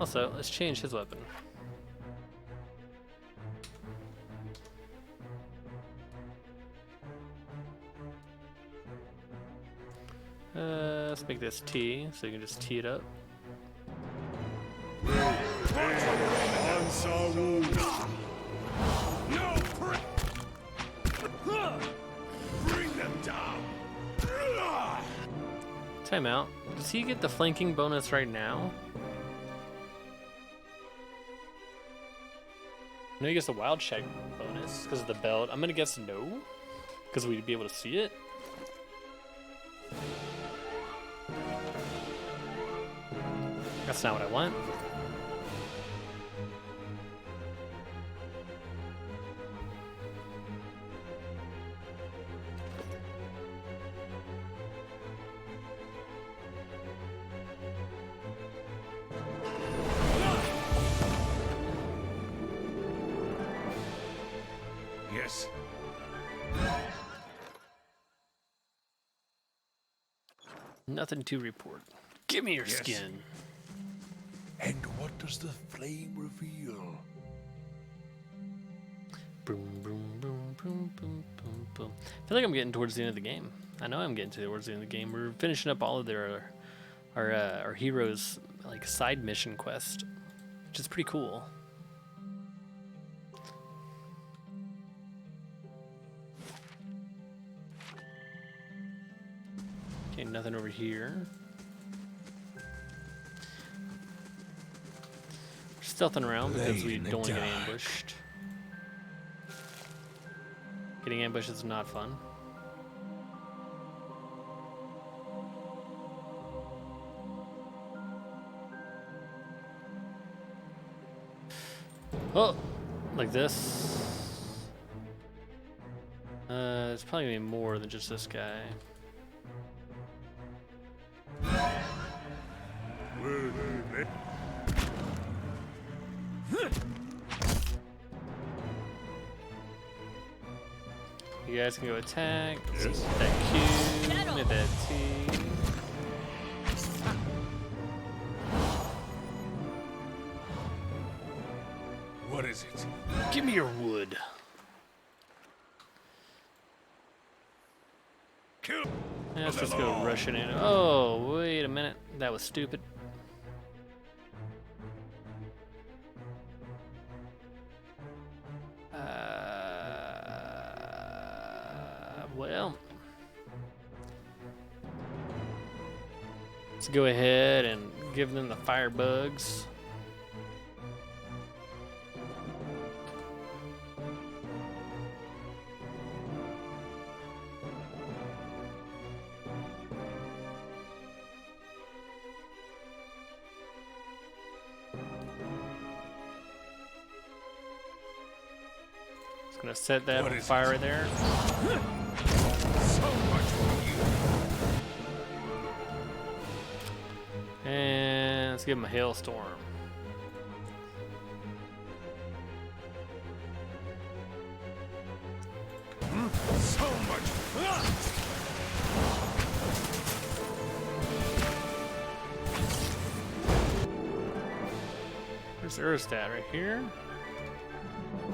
Also, let's change his weapon. Let's make this T, so you can just tee it up. No, bring them down. Time out. Does he get the flanking bonus right now? No, he gets the wild check bonus because of the belt. I'm gonna guess no, because we'd be able to see it. That's not what I want. Yes. Nothing to report. Give me your Yes. skin. And what does the flame reveal? Boom, boom, boom, boom, boom, boom, boom. I feel like I'm getting towards the end of the game. I know I'm getting towards the end of the game. We're finishing up all of our heroes' like side mission quest, which is pretty cool. Okay, nothing over here. We're stealthing around because we Blade in the don't want to get dark. ambushed. Getting ambushed is not fun. Oh, like this. It's probably gonna be more than just this guy. You guys can go attack. Yes. That Q, with that T. What is it? Give me your wood. Kill. Yeah, let's just go rushing in. Oh, wait a minute. That was stupid. Well, let's go ahead and give them the fire bugs. Just gonna set that What on is fire it? right there. So much for And let's give him a hailstorm. you. So much. Where's Urist at? Right here?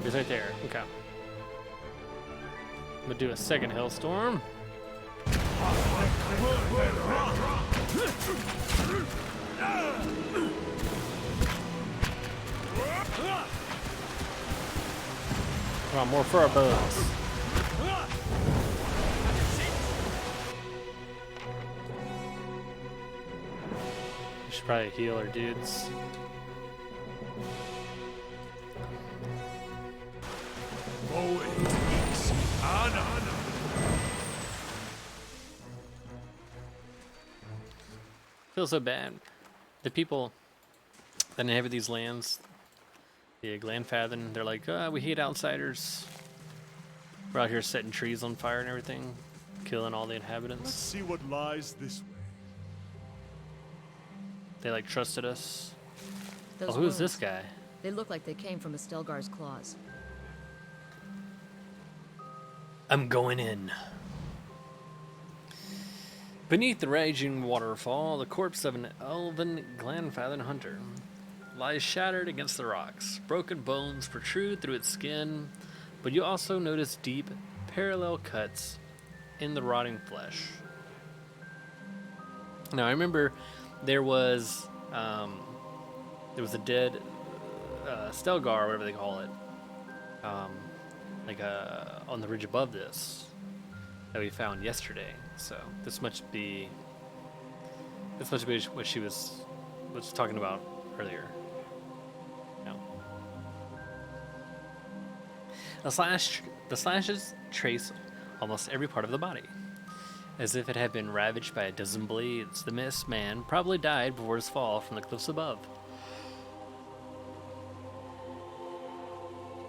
He's right there. Okay. I'm gonna do a second hailstorm. Come on, more for our bugs. We should probably heal our dudes. Feel so bad. The people that inhabit these lands, the Glanfathen, they're like, we hate outsiders. We're out here setting trees on fire and everything, killing all the Let's inhabitants. see what lies this way. They like trusted us. Those Oh, who's this wounds, guy? They look like they came from Estelgar's claws. I'm going in. Beneath the raging waterfall, the corpse of an elven Glanfathen hunter lies shattered against the rocks. Broken bones protrude through its skin, but you also notice deep, parallel cuts in the rotting flesh. Now I remember there was a dead Stelgar, or whatever they call it, um, on the ridge above this that we found yesterday. So this must be what she was talking about earlier. No. The slashes trace almost every part of the body. As if it had been ravaged by a dozen blades, the missed man probably died before his fall from the cliffs above.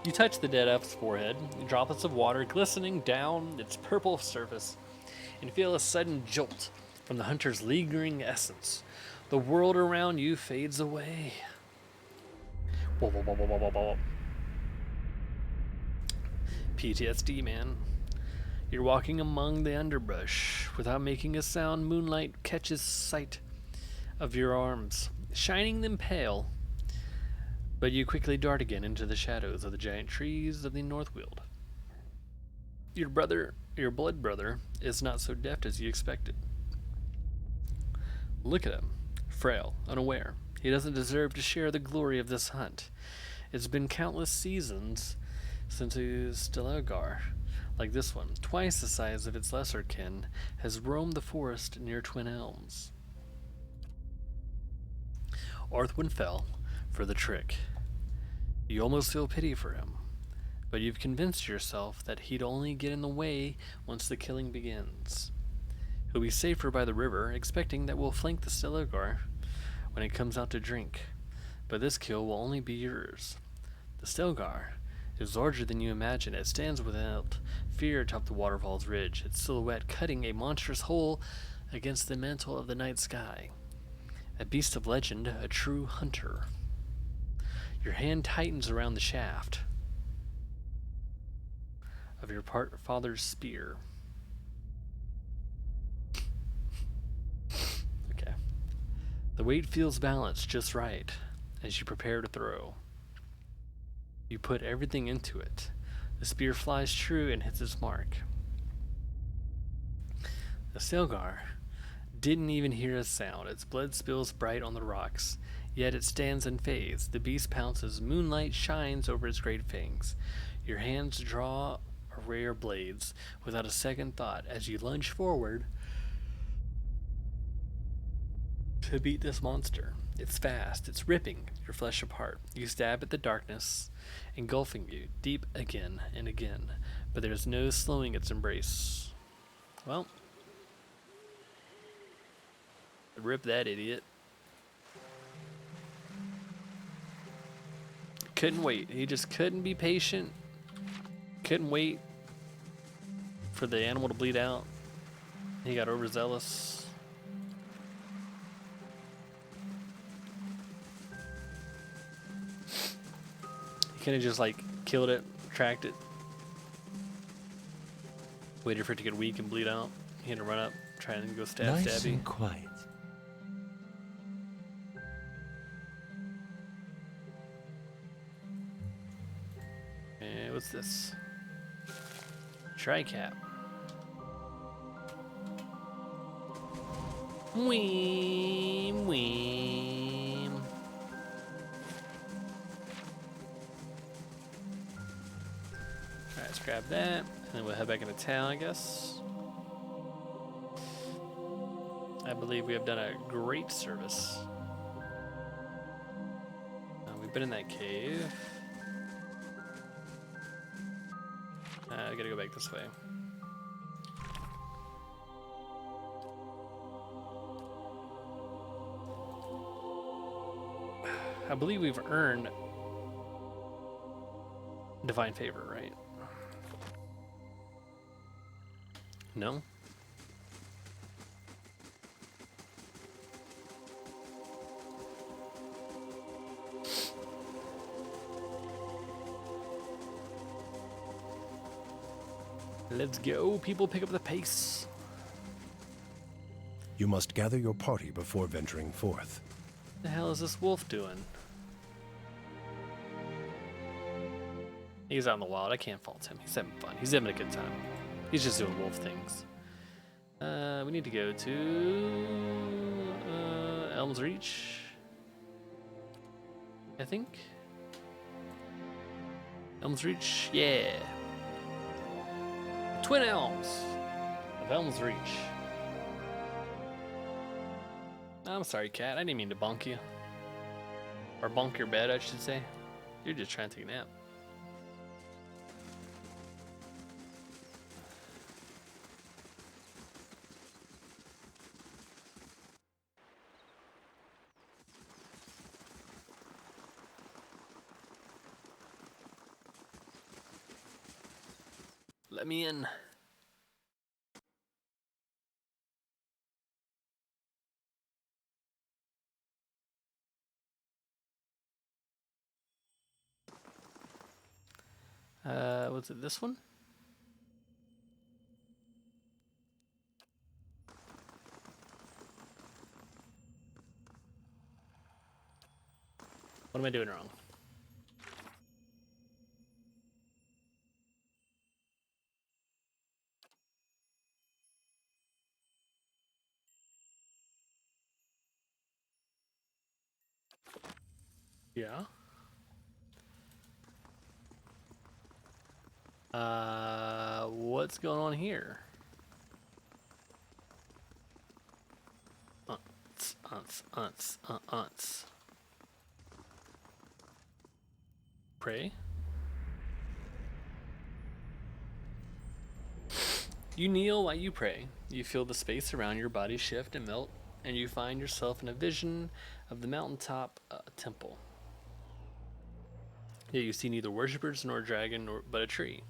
You touch the dead elf's forehead, droplets of water glistening down its purple surface, and feel a sudden jolt from the hunter's lingering essence. The world around you fades away. Whoa, whoa, whoa, whoa, whoa, whoa, whoa. PTSD, man. You're walking among the underbrush. Without making a sound, moonlight catches sight of your arms, shining them pale. But you quickly dart again into the shadows of the giant trees of the Northweald. Your blood brother, is not so deft as you expected. Look at him, frail, unaware. He doesn't deserve to share the glory of this hunt. It's been countless seasons since his Stelgar, like this one, twice the size of its lesser kin, has roamed the forest near Twin Elms. Orthwin fell for the trick. You almost feel pity for him, but you've convinced yourself that he'd only get in the way once the killing begins. He'll be safer by the river, expecting that we'll flank the Stelgar when it comes out to drink, but this kill will only be yours. The Stelgar is larger than you imagine. It stands without fear atop the waterfall's ridge, its silhouette cutting a monstrous hole against the mantle of the night sky. A beast of legend, a true hunter. Your hand tightens around the shaft of your father's spear. Okay. The weight feels balanced just right as you prepare to throw. You put everything into it. The spear flies true and hits its mark. The Stelgar didn't even hear a sound. Its blood spills bright on the rocks, yet it stands unfazed. The beast pounces. Moonlight shines over its great fangs. Your hands draw rare blades without a second thought as you lunge forward to beat this monster. It's fast. It's ripping your flesh apart. You stab at the darkness, engulfing you deep again and again, but there's no slowing its embrace. Well, rip that idiot. Couldn't wait. He just couldn't be patient. Couldn't wait for the animal to bleed out. He got overzealous. He could have just like killed it, tracked it, waited for it to get weak and bleed out. He had to run up, try and go Nice stabby. and quiet. What's this? Tricap. Weem, weem. Alright, let's grab that, and then we'll head back into town, I guess. I believe we have done a great service. We've been in that cave. I gotta go back this way. I believe we've earned divine favor, right? No? Let's go. People, pick up the pace. You must gather your party before venturing forth. The hell is this wolf doing? He's out in the wild. I can't fault him. He's having fun. He's having a good time. He's just doing wolf things. We need to go to Elm's Reach, I think. Elm's Reach, yeah. Twin Elms of Elm's Reach. I'm sorry, cat. I didn't mean to bonk you. Or bonk your bed, I should say. You're just trying to take a nap. Let me in. Was it this one? What am I doing wrong? Yeah. What's going on here? Pray. You kneel while you pray. You feel the space around your body shift and melt, and you find yourself in a vision of the mountaintop temple. Here you see neither worshippers nor dragon, but a tree.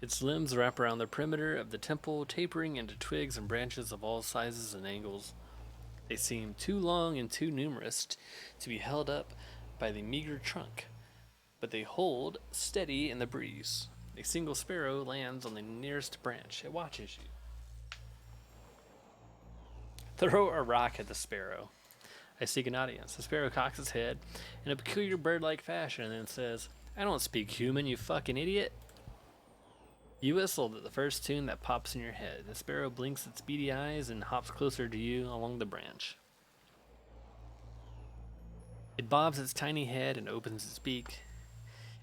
Its limbs wrap around the perimeter of the temple, tapering into twigs and branches of all sizes and angles. They seem too long and too numerous to be held up by the meager trunk, but they hold steady in the breeze. A single sparrow lands on the nearest branch. It watches you. Throw a rock at the sparrow. I seek an audience. The sparrow cocks its head in a peculiar bird-like fashion and then says, "I don't speak human, you fucking idiot." You whistled at the first tune that pops in your head. The sparrow blinks its beady eyes and hops closer to you along the branch. It bobs its tiny head and opens its beak,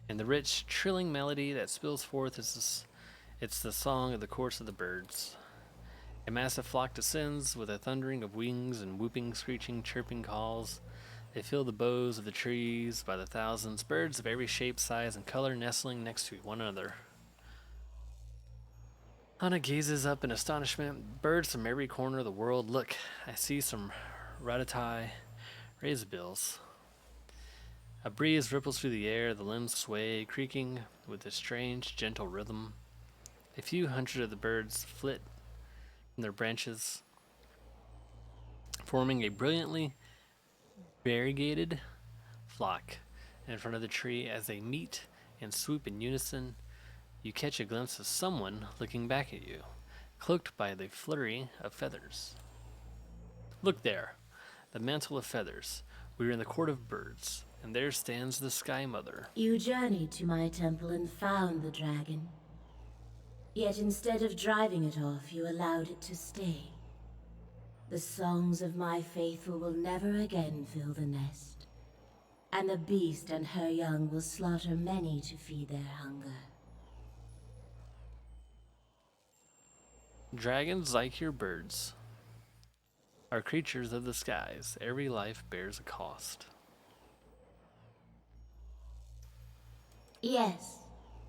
and the rich, trilling melody that spills forth it's the song of the chorus of the birds. A massive flock descends with a thundering of wings and whooping, screeching, chirping calls. They fill the boughs of the trees by the thousands, birds of every shape, size, and color nestling next to one another. Anna gazes up in astonishment. Birds from every corner of the world. Look, I see some rat-a-tie razorbills. A breeze ripples through the air, the limbs sway, creaking with a strange, gentle rhythm. A few hundred of the birds flit from their branches, forming a brilliantly variegated flock in front of the tree. As they meet and swoop in unison, you catch a glimpse of someone looking back at you, cloaked by the flurry of feathers. Look there, the mantle of feathers. We are in the court of birds, and there stands the Sky Mother. You journeyed to my temple and found the dragon. Yet instead of driving it off, you allowed it to stay. The songs of my faithful will never again fill the nest, and the beast and her young will slaughter many to feed their hunger. Dragons, like your birds, are creatures of the skies. Every life bears a cost. Yes,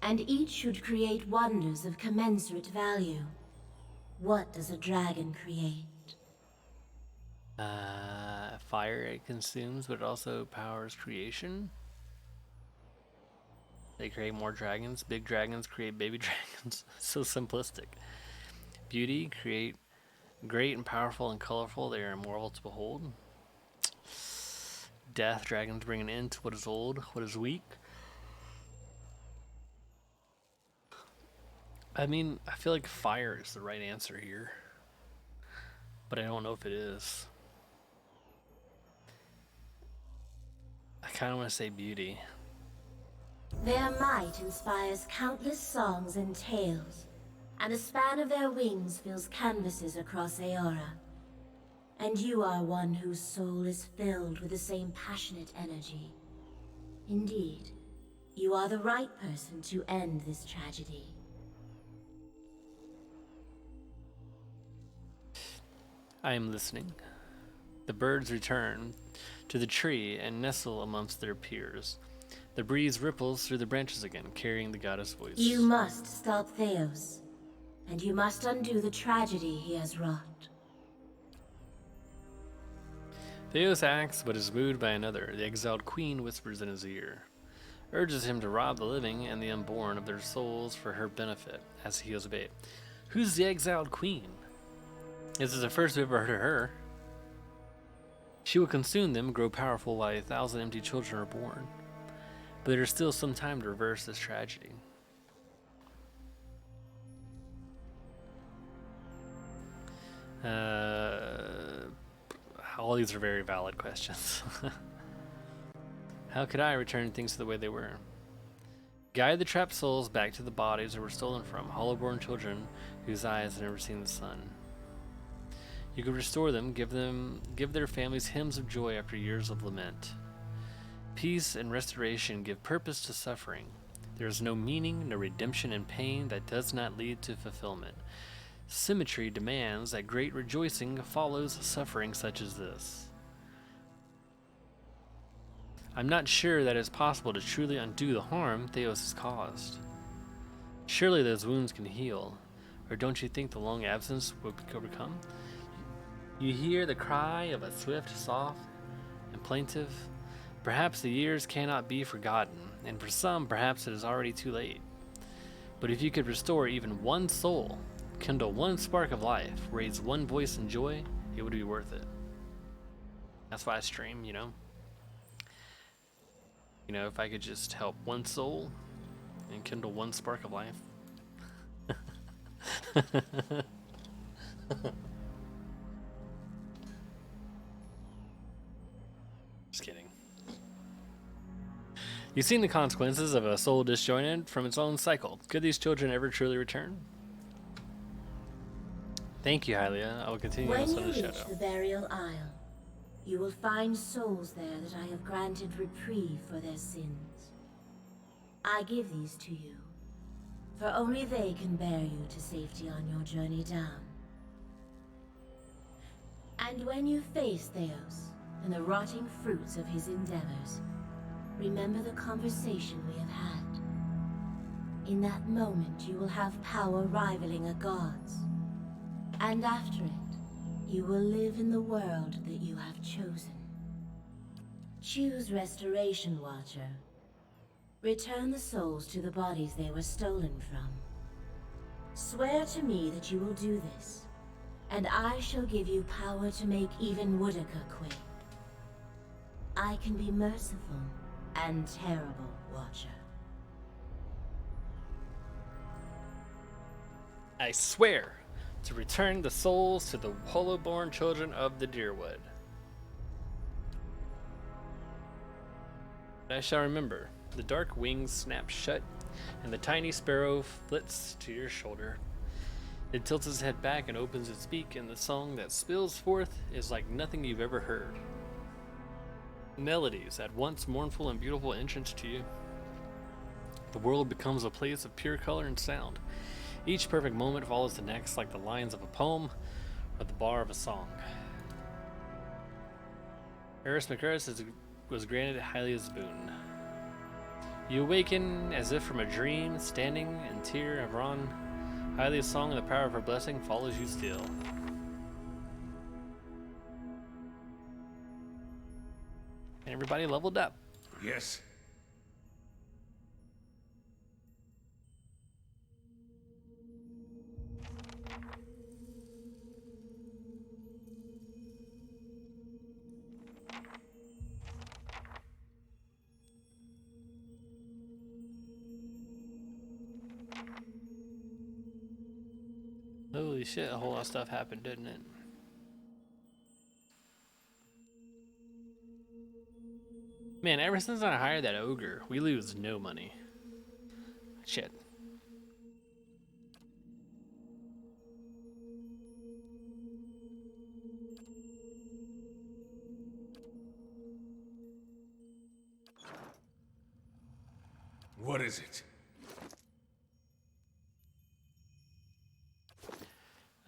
and each should create wonders of commensurate value. What does a dragon create? Fire it consumes, but it also powers creation. They create more dragons. Big dragons create baby dragons. So simplistic. Beauty, create great and powerful and colorful. They are immortal to behold. Death, dragons bring an end to what is old, what is weak. I mean, I feel like fire is the right answer here, but I don't know if it is. I kind of want to say beauty. Their might inspires countless songs and tales, and the span of their wings fills canvases across Aora. And you are one whose soul is filled with the same passionate energy. Indeed, you are the right person to end this tragedy. I am listening. The birds return to the tree and nestle amongst their peers. The breeze ripples through the branches again, carrying the goddess' voice. You must stop Theos, and you must undo the tragedy he has wrought. Theos acts, but is moved by another. The exiled queen whispers in his ear, urges him to rob the living and the unborn of their souls for her benefit, as he is obeyed. Who's the exiled queen? This is the first we've ever heard of her. She will consume them, grow powerful while 1,000 empty children are born. But there is still some time to reverse this tragedy. All these are very valid questions. How could I return things to the way they were? Guide the trapped souls back to the bodies that were stolen from, hollow-born children whose eyes had never seen the sun. You could restore them, give their families hymns of joy after years of lament. Peace and restoration give purpose to suffering. There is no meaning, no redemption in pain that does not lead to fulfillment. Symmetry demands that great rejoicing follows suffering such as this. I'm not sure that it's possible to truly undo the harm Theos has caused. Surely those wounds can heal, or don't you think the long absence would overcome? You hear the cry of a swift, soft, and plaintive. Perhaps the years cannot be forgotten, and for some, perhaps it is already too late. But if you could restore even one soul, kindle one spark of life, raise one voice in joy, it would be worth it. That's why I stream, you know. You know, if I could just help one soul and kindle one spark of life. Just kidding. You've seen the consequences of a soul disjointed from its own cycle. Could these children ever truly return? Thank you, Hylia. I will continue When on you Sun of reach Shadow. the burial isle, you will find souls there that I have granted reprieve for their sins. I give these to you, for only they can bear you to safety on your journey down. And when you face Theos and the rotting fruits of his endeavors, remember the conversation we have had. In that moment, you will have power rivaling a god's. And after it, you will live in the world that you have chosen. Choose Restoration, Watcher. Return the souls to the bodies they were stolen from. Swear to me that you will do this, and I shall give you power to make even Woodica quake. I can be merciful and terrible, Watcher. I swear to return the souls to the hollow-born children of the Deerwood. I shall remember. The dark wings snap shut, and the tiny sparrow flits to your shoulder. It tilts its head back and opens its beak, and the song that spills forth is like nothing you've ever heard. Melodies, at once mournful and beautiful, entrance to you. The world becomes a place of pure color and sound. Each perfect moment follows the next, like the lines of a poem or the bar of a song. Urist McUrist was granted Hylia's boon. You awaken as if from a dream, standing in Tyr of Ron. Hylia's song and the power of her blessing follows you still. And everybody leveled up. Yes. Holy shit, a whole lot of stuff happened, didn't it? Man, ever since I hired that ogre, we lose no money. Shit. What is it?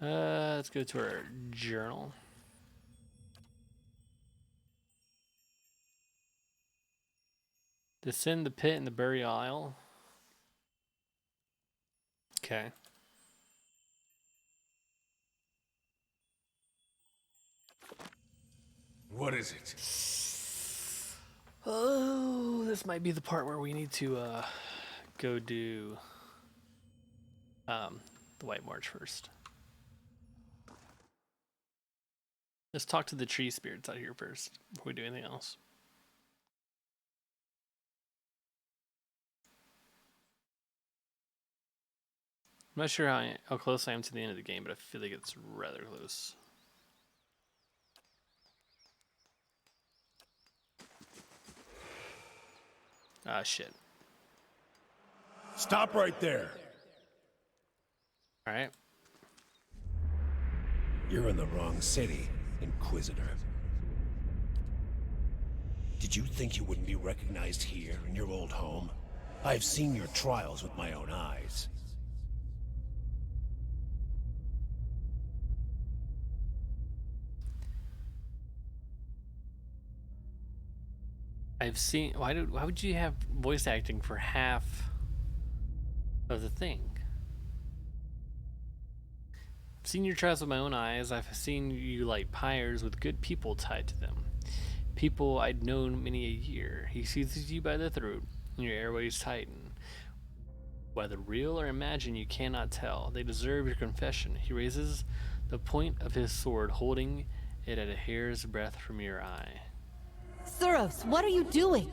Let's go to our journal. Descend the pit in the burial aisle. Okay. What is it? Oh, this might be the part where we need to go do the White March first. Let's talk to the tree spirits out here first before we do anything else. I'm not sure how close I am to the end of the game, but I feel like it's rather close. Ah, shit. Stop right there. All right. You're in the wrong city, Inquisitor. Did you think you wouldn't be recognized here in your old home? I've seen your trials with my own eyes. I've seen. Why would you have voice acting for half of the thing? I've seen your trials with my own eyes. I've seen you light pyres with good people tied to them. People I'd known many a year. He seizes you by the throat, and your airways tighten. Whether real or imagined, you cannot tell. They deserve your confession. He raises the point of his sword, holding it at a hair's breadth from your eye. Suros, what are you doing?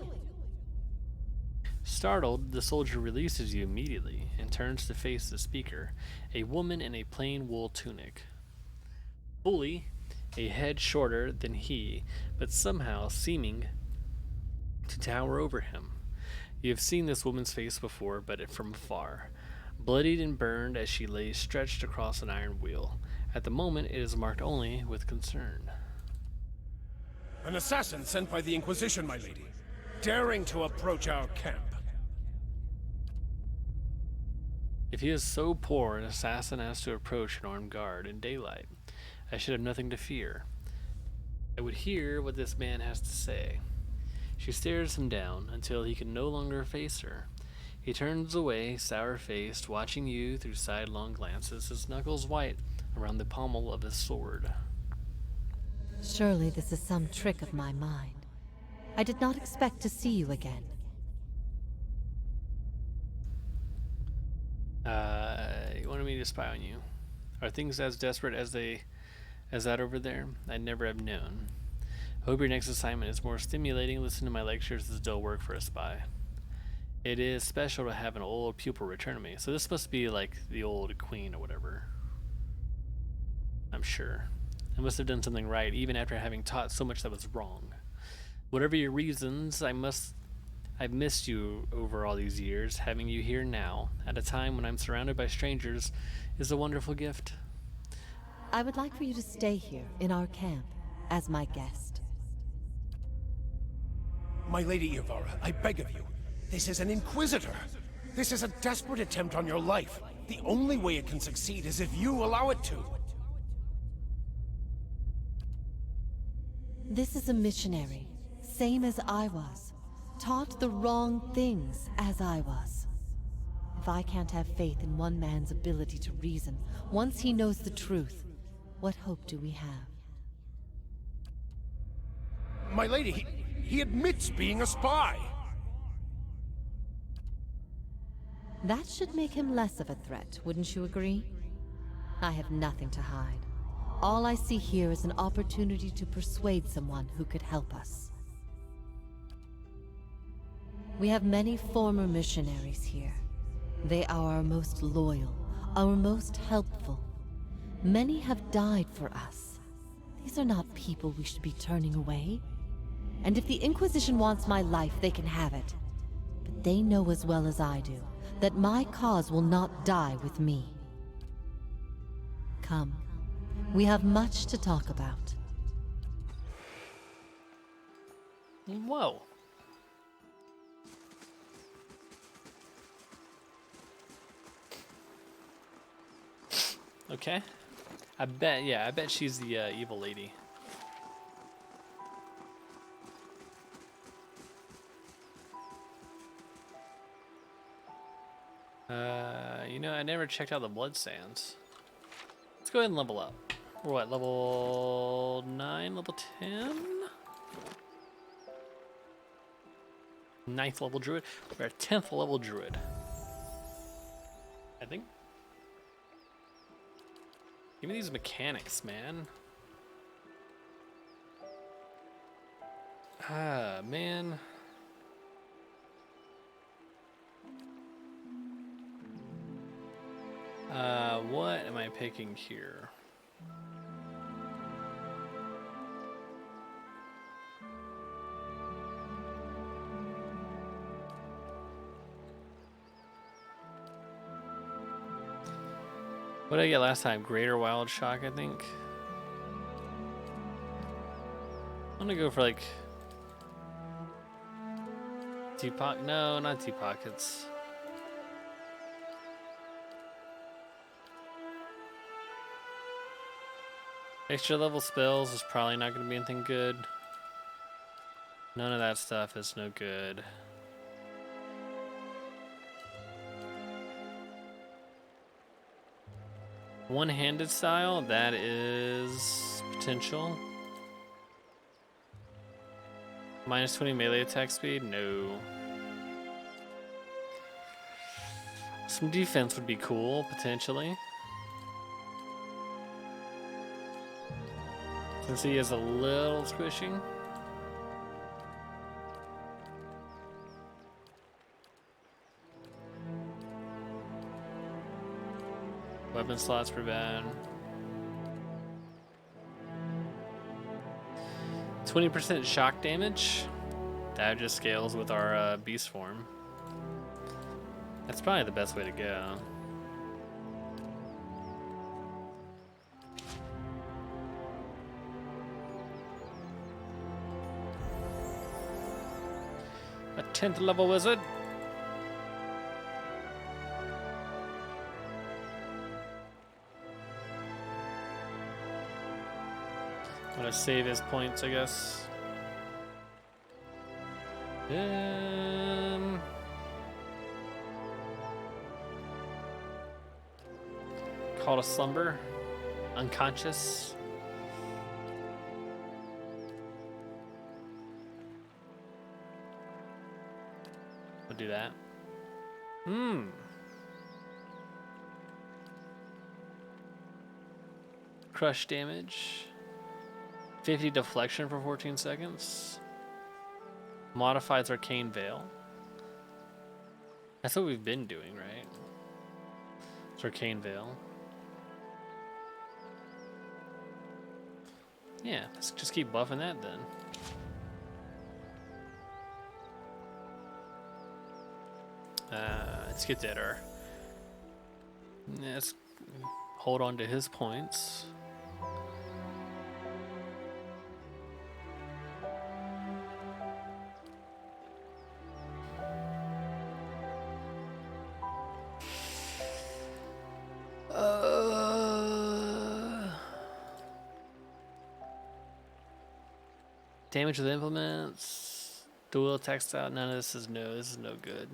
Startled, the soldier releases you immediately and turns to face the speaker, a woman in a plain wool tunic. Fully, a head shorter than he, but somehow seeming to tower over him. You have seen this woman's face before, but from afar, bloodied and burned as she lay stretched across an iron wheel. At the moment, it is marked only with concern. An assassin sent by the Inquisition, my lady, daring to approach our camp. If he is so poor an assassin has to approach an armed guard in daylight, I should have nothing to fear. I would hear what this man has to say. She stares him down until he can no longer face her. He turns away, sour-faced, watching you through sidelong glances, his knuckles white around the pommel of his sword. Surely this is some trick of my mind. I did not expect to see you again. You wanted me to spy on you. Are things as desperate as that over there? I'd never have known. I hope your next assignment is more stimulating. Listen to my lectures is dull work for a spy. It is special to have an old pupil return to me. So this must be like the old queen or whatever. I'm sure. I must have done something right, even after having taught so much that was wrong. Whatever your reasons, I've missed you over all these years. Having you here now, at a time when I'm surrounded by strangers, is a wonderful gift. I would like for you to stay here, in our camp, as my guest. My Lady Ivara, I beg of you. This is an Inquisitor. This is a desperate attempt on your life. The only way it can succeed is if you allow it to. This is a missionary, same as I was. Taught the wrong things as I was. If I can't have faith in one man's ability to reason, once he knows the truth, what hope do we have? My lady, he admits being a spy. That should make him less of a threat, wouldn't you agree? I have nothing to hide. All I see here is an opportunity to persuade someone who could help us. We have many former missionaries here. They are our most loyal, our most helpful. Many have died for us. These are not people we should be turning away. And if the Inquisition wants my life, they can have it. But they know as well as I do that my cause will not die with me. Come. We have much to talk about. Whoa. Okay. I bet she's the evil lady. You know, I never checked out the blood sands. Let's go ahead and level up. We're what, level 9, level 10? 9th level druid. We're a 10th level druid. I think. Give me these mechanics, man. Ah, man. What am I picking here? What did I get last time? Greater Wild Shock, I think. I'm gonna go for like deep pocket. No, not deep pockets. Extra level spells is probably not gonna be anything good. None of that stuff is no good. One-handed style, that is potential. Minus 20 melee attack speed, no. Some defense would be cool, potentially. Since he is a little squishy. Weapon slots pretty bad. 20% shock damage. That just scales with our beast form. That's probably the best way to go. A 10th level wizard. I'm gonna save his points, I guess. Call to slumber. Unconscious. We'll do that. Crush damage. 50 deflection for 14 seconds. Modifies Arcane Veil. That's what we've been doing, right? It's Arcane Veil. Yeah, let's just keep buffing that then. Let's get that let's hold on to his points. Damage with implements. Dual attack style. None of this is no. This is no good.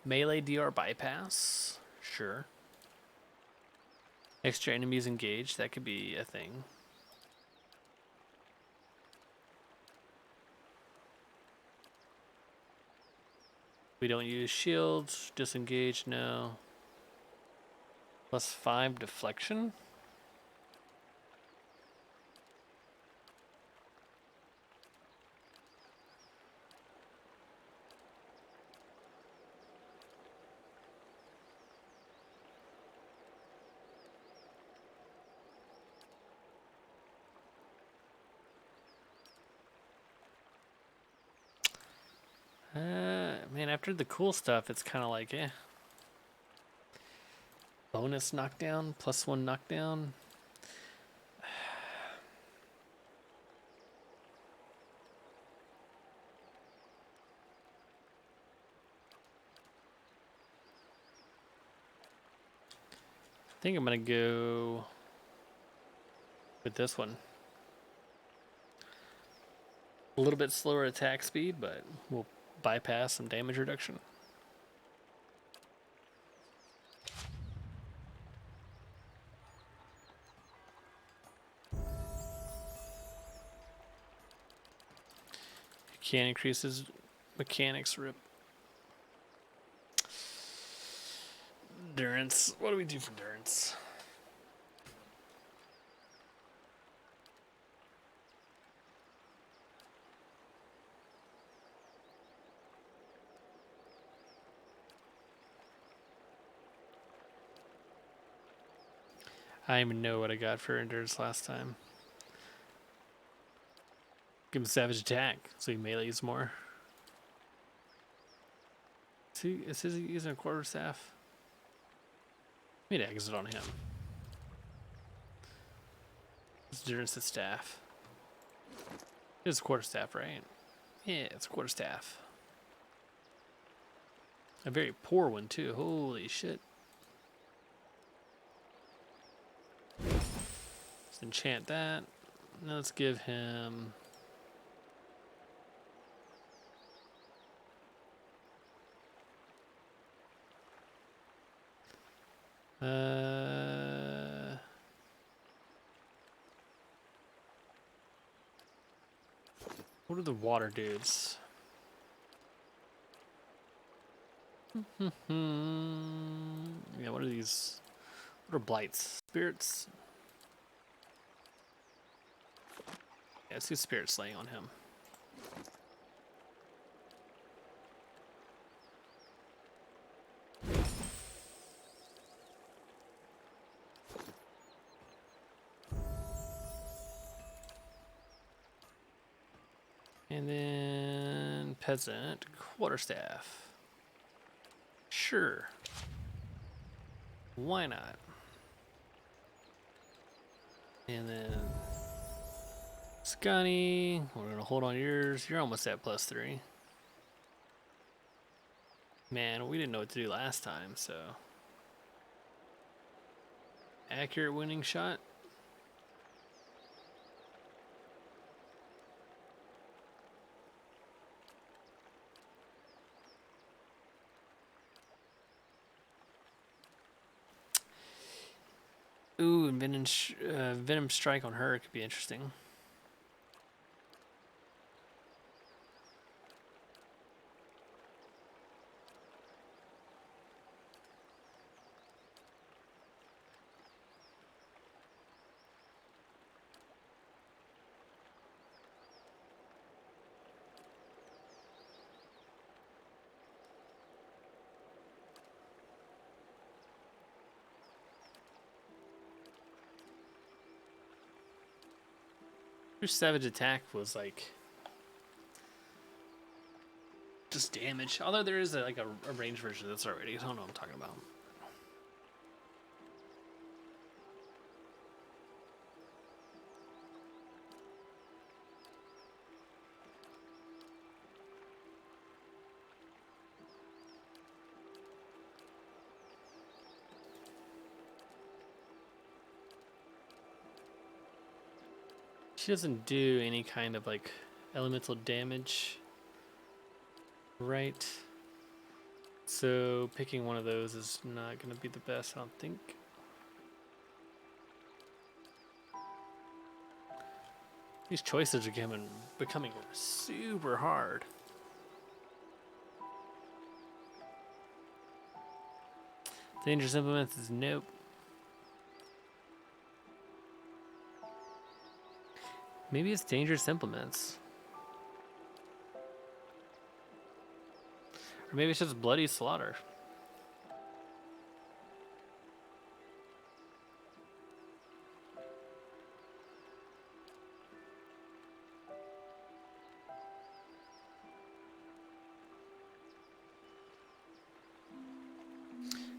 Melee DR bypass. Sure. Extra enemies engaged. That could be a thing. We don't use shields. Disengage. No. +5 deflection. Man, after the cool stuff, it's kind of like, eh. Bonus knockdown, +1 knockdown. think I'm gonna go with this one. A little bit slower attack speed, but we'll bypass some damage reduction. Can't increase his mechanics rip. Endurance. What do we do for endurance? I don't even know what I got for endurance last time. Give him savage attack, so he melees more. Is he using a quarterstaff? Need to exit on him. It's endurance at staff. It's a quarterstaff, right? Yeah, it's a quarterstaff. A very poor one too. Holy shit. Let's enchant that. Now let's give him what are the water dudes? Yeah, what are these? What are blights? Spirits? Yeah, let's do spirit slaying on him. And then peasant quarterstaff. Sure. Why not? And then Scotty, we're gonna hold on yours. You're almost at +3. Man, we didn't know what to do last time, so accurate winning shot. Ooh, and Venom Strike on her could be interesting. Your savage attack was like just damage. Although there is a ranged version that's already. I don't know what I'm talking about. She doesn't do any kind of like elemental damage, right? So picking one of those is not going to be the best, I don't think. These choices are becoming super hard. Dangerous implements is nope. Maybe it's dangerous implements. Or maybe it's just bloody slaughter.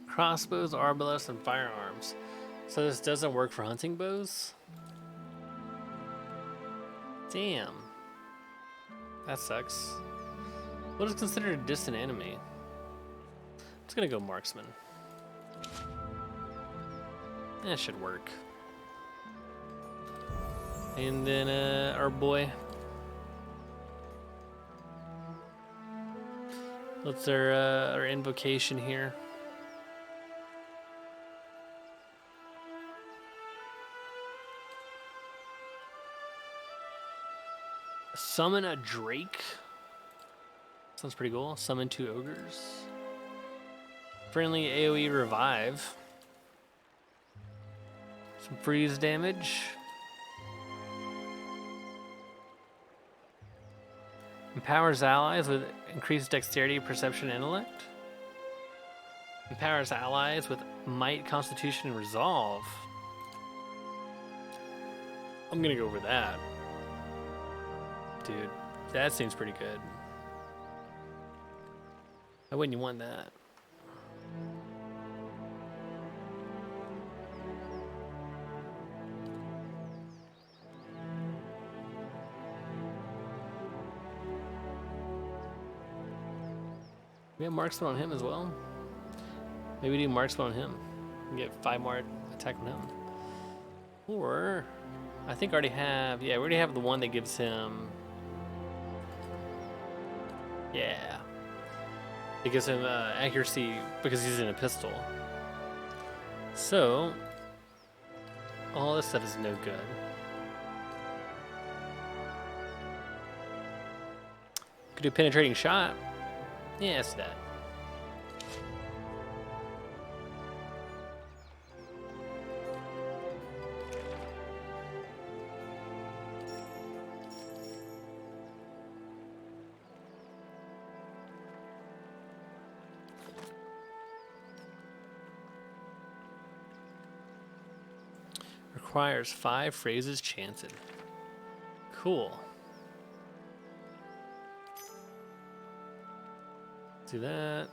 Crossbows, arbalests, and firearms. So this doesn't work for hunting bows? Damn. That sucks. What is considered a distant enemy? I'm just gonna go marksman. That should work. And then our boy. What's our invocation here? Summon a drake. Sounds pretty cool. Summon 2 ogres. Friendly AoE revive. Some freeze damage. Empowers allies with increased dexterity, perception, and intellect. Empowers allies with might, constitution, and resolve. I'm gonna go over that. Dude, that seems pretty good. Why wouldn't you want that? We have marksman on him as well. Maybe we do marksman on him and get 5 more attack on him. Or I think I already have. Yeah, we already have the one that gives him. Yeah. It gives him accuracy because he's in a pistol. So all this stuff is no good. Could do penetrating shot. Yeah, it's that. Requires 5 phrases chanted. Cool. Do that.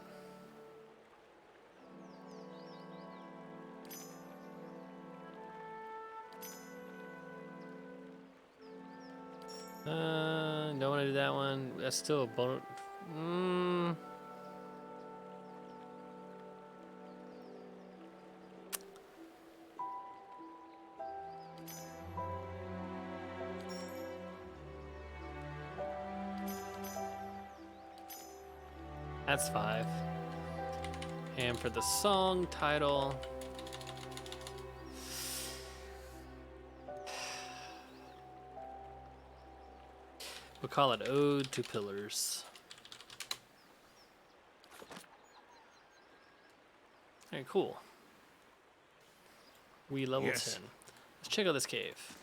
Don't want to do that one. That's still a bonus. That's 5. And for the song title, we'll call it Ode to Pillars. Alright, cool. We level 10. Let's check out this cave.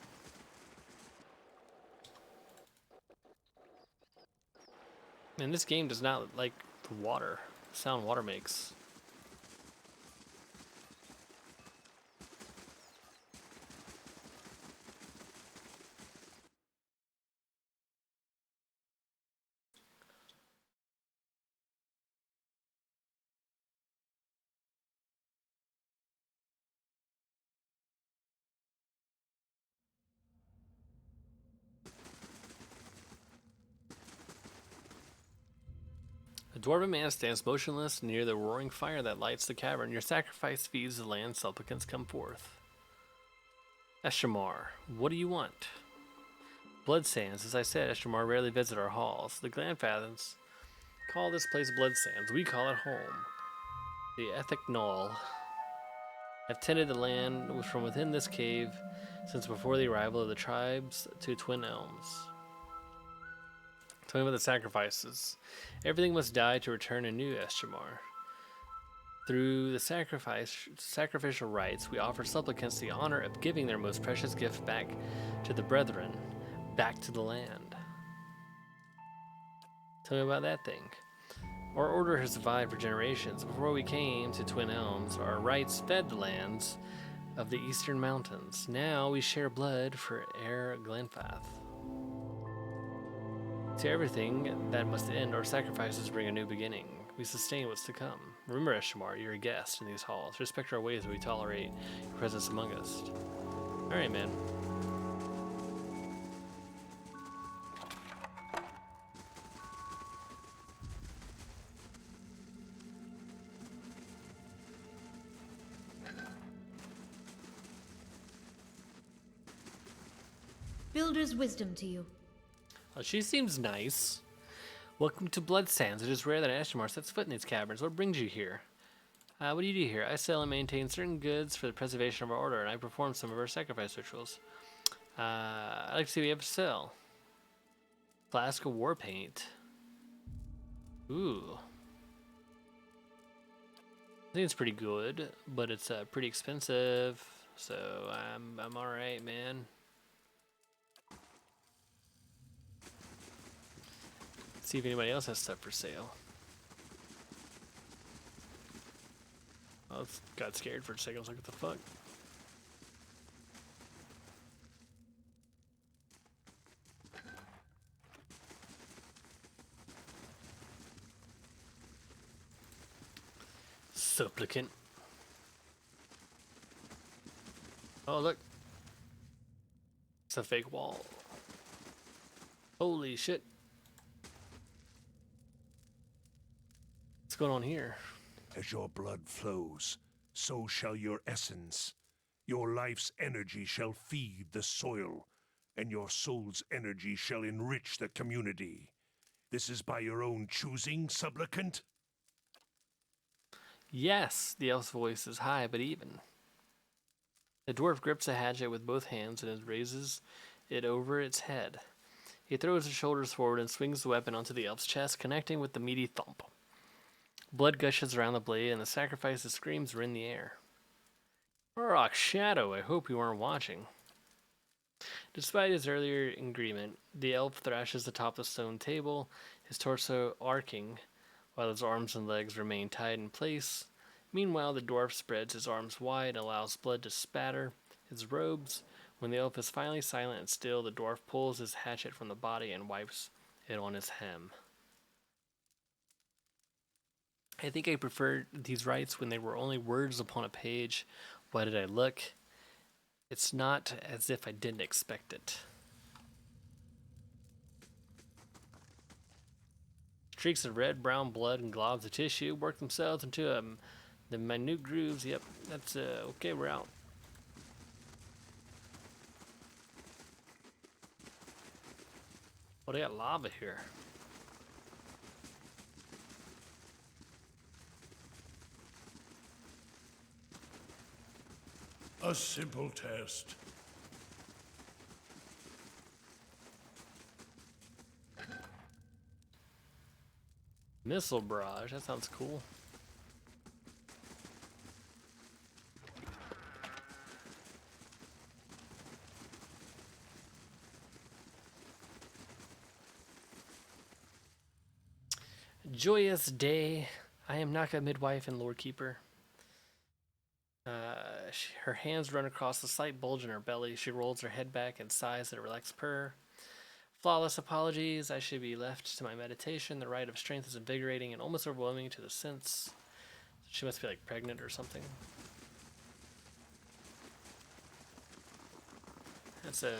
Man, this game does not like the water. The sound water makes. A dwarven man stands motionless near the roaring fire that lights the cavern. Your sacrifice feeds the land, supplicants come forth. Eshamar, what do you want? Blood Sands. As I said, Eshamar rarely visit our halls. The Glanfathans call this place Blood Sands. We call it home. The Ethic Knoll have tended the land from within this cave since before the arrival of the tribes to Twin Elms. Tell me about the sacrifices. Everything must die to return a new Eshamar. Through the sacrificial rites, we offer supplicants the honor of giving their most precious gift back to the brethren, back to the land. Tell me about that thing. Our order has survived for generations. Before we came to Twin Elms, our rites fed the lands of the eastern mountains. Now we share blood for Air Glenfath. To everything that must end, our sacrifices bring a new beginning. We sustain what's to come. Remember, Eshamar, you're a guest in these halls. Respect our ways as we tolerate your presence among us. Alright, man. Builder's wisdom to you. Well, she seems nice. Welcome to Blood Sands. It is rare that Ashmar sets foot in these caverns. What brings you here? What do you do here? I sell and maintain certain goods for the preservation of our order, and I perform some of our sacrifice rituals. I'd like to see what you have to sell. Flask of war paint. Ooh. I think it's pretty good, but it's pretty expensive, so I'm all right, man. Let's see if anybody else has stuff for sale. I got scared for a second. I was like, what the fuck? Supplicant. Oh, look. It's a fake wall. Holy shit. What's going on here? As your blood flows, so shall your essence. Your life's energy shall feed the soil, and your soul's energy shall enrich the community. This is by your own choosing, supplicant? Yes, the elf's voice is high but even. The dwarf grips a hatchet with both hands and raises it over its head. He throws his shoulders forward and swings the weapon onto the elf's chest, connecting with the meaty thump. Blood gushes around the blade, and the sacrifice's screams rend the air. Rock Shadow, I hope you weren't watching. Despite his earlier agreement, the elf thrashes atop the stone table, his torso arcing, while his arms and legs remain tied in place. Meanwhile, the dwarf spreads his arms wide and allows blood to spatter his robes. When the elf is finally silent and still, the dwarf pulls his hatchet from the body and wipes it on his hem. I think I preferred these rites when they were only words upon a page. Why did I look? It's not as if I didn't expect it. Streaks of red, brown blood and globs of tissue work themselves into the minute grooves. Yep, that's okay, we're out. Oh, they got lava here. A simple test. Missile barrage, that sounds cool. Joyous day. I am Naka, midwife and lord keeper. Her hands run across the slight bulge in her belly. She rolls her head back and sighs at a relaxed purr. Flawless apologies. I should be left to my meditation. The rite of strength is invigorating and almost overwhelming to the sense. She must be like pregnant or something. That's a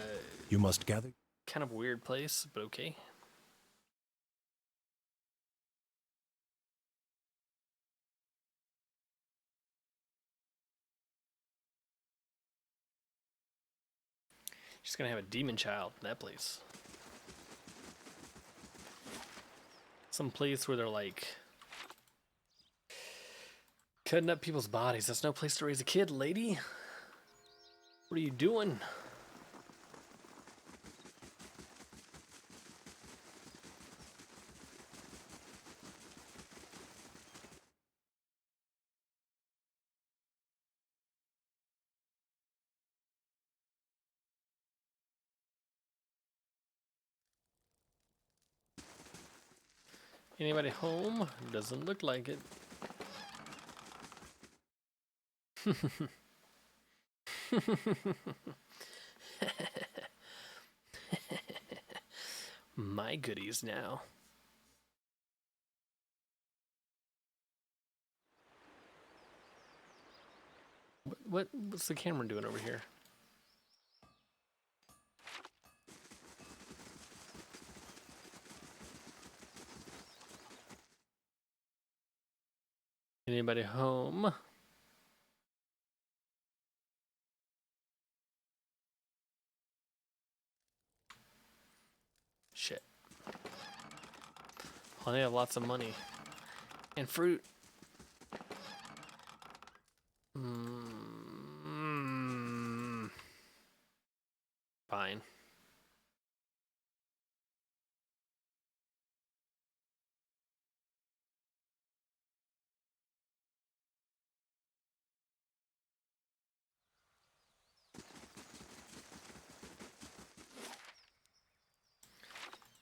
You must gather. kind of weird place, but okay. She's gonna have a demon child in that place. Some place where they're like cutting up people's bodies. That's no place to raise a kid, lady. What are you doing? Anybody home? Doesn't look like it. My goodies now. What's the camera doing over here? Anybody home? Oh, they have lots of money. And fruit. Fine.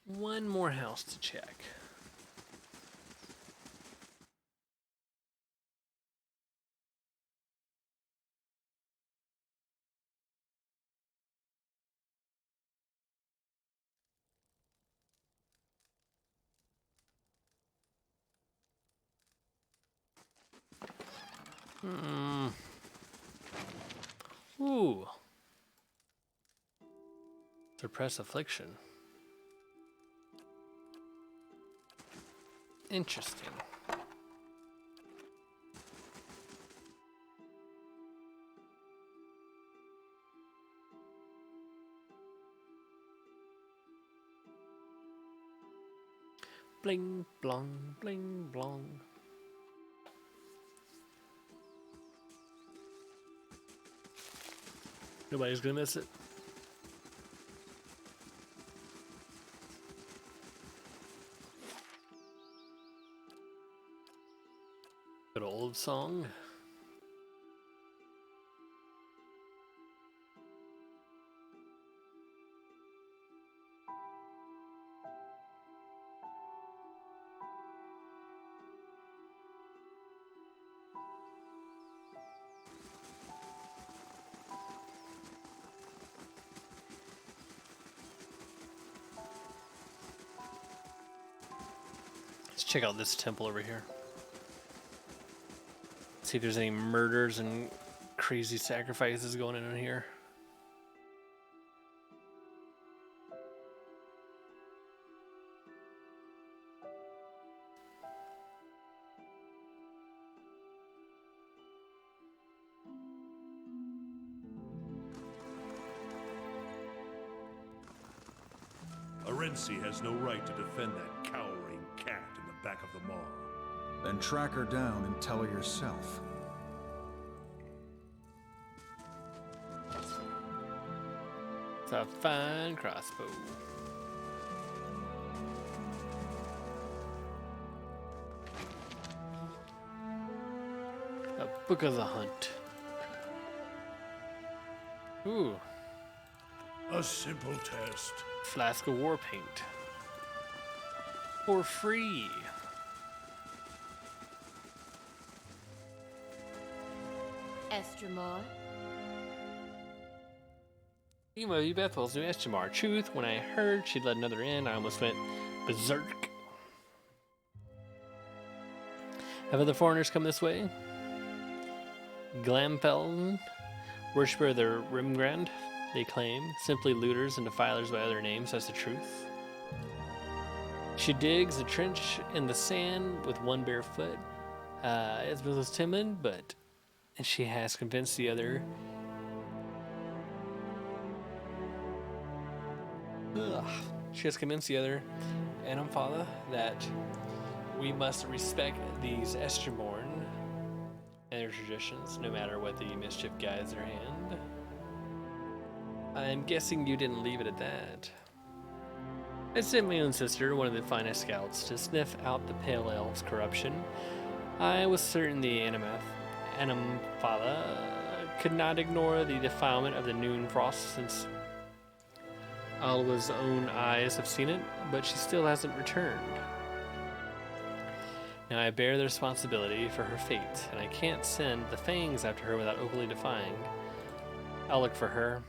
One more house to check. Ooh. Suppress affliction. Interesting. Bling, blong, bling, blong. Nobody's gonna miss it. Good old song. Let's check out this temple over here. See if there's any murders and crazy sacrifices going on in here. Arensi has no right to defend that cowering cat in the back of the mall. Then track her down and tell her yourself. It's a fine crossbow. A book of the hunt. Ooh. A simple test. Flask of war paint. For free. Estremor. Emo Bethwell's new Estimar. Truth, when I heard she'd let another in, I almost went berserk. Have other foreigners come this way? Glamfelden, worshipper of the Rimgrand, they claim. Simply looters and defilers by other names, that's the truth. She digs a trench in the sand with one bare foot. Isabel is timid, but she has convinced the other. She has convinced the other and father that we must respect these Esterborn and their traditions, no matter what the mischief guides their hand. I'm guessing you didn't leave it at that. I sent my own sister, one of the finest scouts, to sniff out the Pale Elves' corruption. I was certain the Anamfatha could not ignore the defilement of the noon frost, since Alwa's own eyes have seen it, but she still hasn't returned. Now I bear the responsibility for her fate, and I can't send the fangs after her without openly defying. I'll look for her.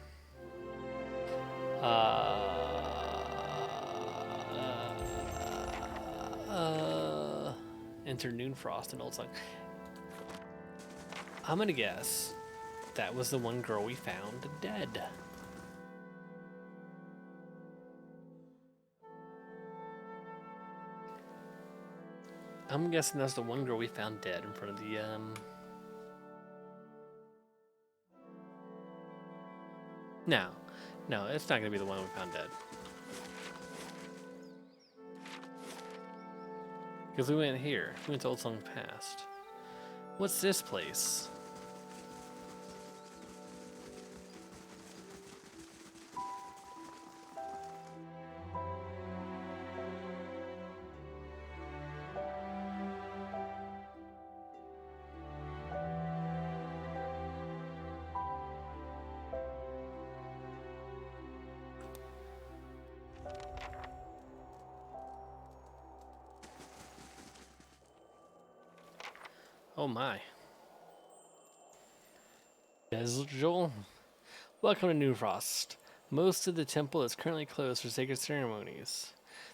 Enter Noonfrost, an old song. I'm gonna guess that was the one girl we found dead. I'm guessing that's the one girl we found dead in front of the, No, it's not gonna be the one we found dead. Because we went here. We went to Old Song Past. What's this place? Oh my. Joel. Welcome to New Frost. Most of the temple is currently closed for sacred ceremonies.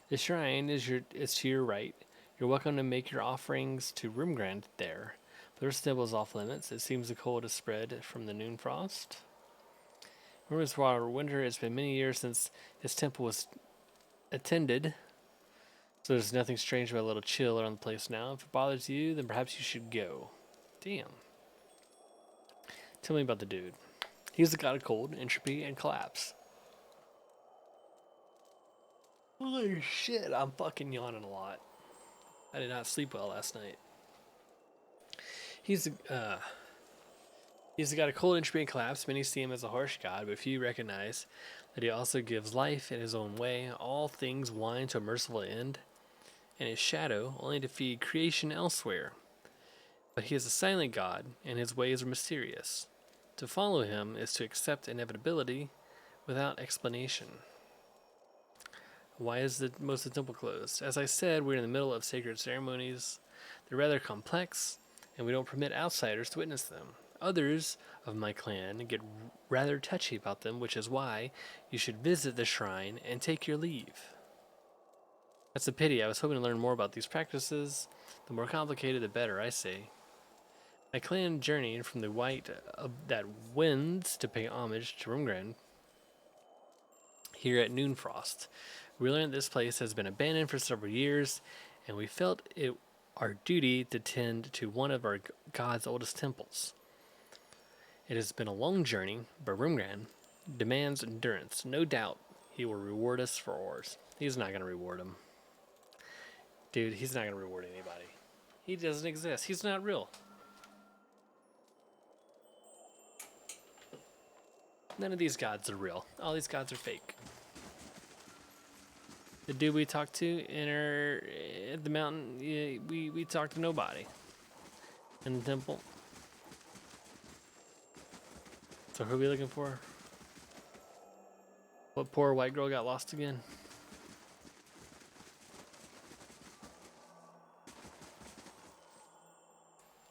The shrine is to your right. You're welcome to make your offerings to Rumgrand there. But the rest of the temple is off limits. It seems the cold has spread from the noon frost. Remember this winter, it's been many years since his temple was attended. So there's nothing strange about a little chill around the place now. If it bothers you, then perhaps you should go. Damn. Tell me about the dude. He's the god of cold, entropy, and collapse. Holy shit, I'm fucking yawning a lot. I did not sleep well last night. He's the god of cold, entropy, and collapse. Many see him as a harsh god, but few recognize that he also gives life in his own way. All things wind to a merciful end, and his shadow only to feed creation elsewhere. But he is a silent god, and his ways are mysterious. To follow him is to accept inevitability without explanation. Why is most of the temple closed? As I said, we're in the middle of sacred ceremonies. They're rather complex, and we don't permit outsiders to witness them. Others of my clan get rather touchy about them, which is why you should visit the shrine and take your leave. That's a pity. I was hoping to learn more about these practices. The more complicated, the better, I say. My clan journeyed from the white that winds to pay homage to Rumgrand here at Noonfrost. We learned this place has been abandoned for several years, and we felt it our duty to tend to one of our god's oldest temples. It has been a long journey, but Rumgrand demands endurance. No doubt he will reward us for ours. He's not going to reward him. Dude, he's not going to reward anybody. He doesn't exist. He's not real. None of these gods are real. All these gods are fake. The dude we talked to at the mountain, we talked to nobody. In the temple. So who are we looking for? What poor white girl got lost again?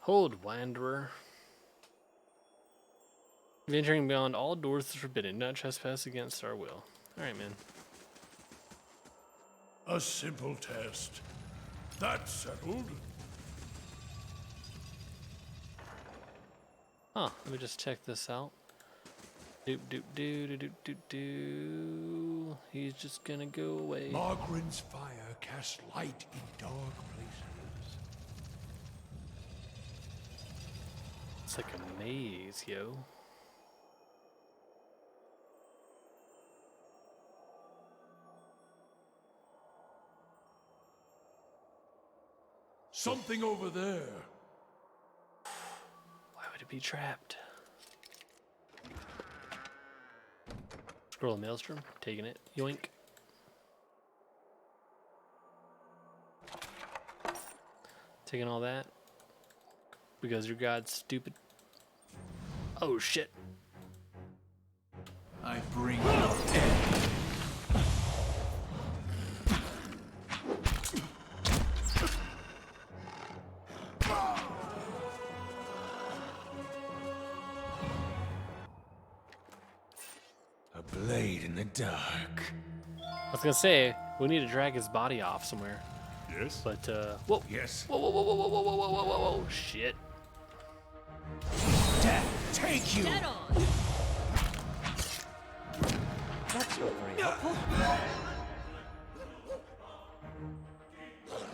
Hold, wanderer. Venturing beyond all doors is forbidden. Do not trespass against our will. Alright, man. A simple test. That's settled. Huh, let me just check this out. Doop doop doo doo doo doo doo. He's just gonna go away. Margaren's fire casts light in dark places. It's like a maze, yo. Something over there. Why would it be trapped? Scroll of Maelstrom, taking it. Yoink. Taking all that. Because your god's stupid. Oh shit. I bring you end. A blade in the dark. I was gonna say, we need to drag his body off somewhere. Yes? But, whoa. Yes. Whoa, whoa, whoa, whoa, whoa, whoa, whoa, whoa, whoa, whoa, shit. Death, take you! Dead on! That's not very helpful.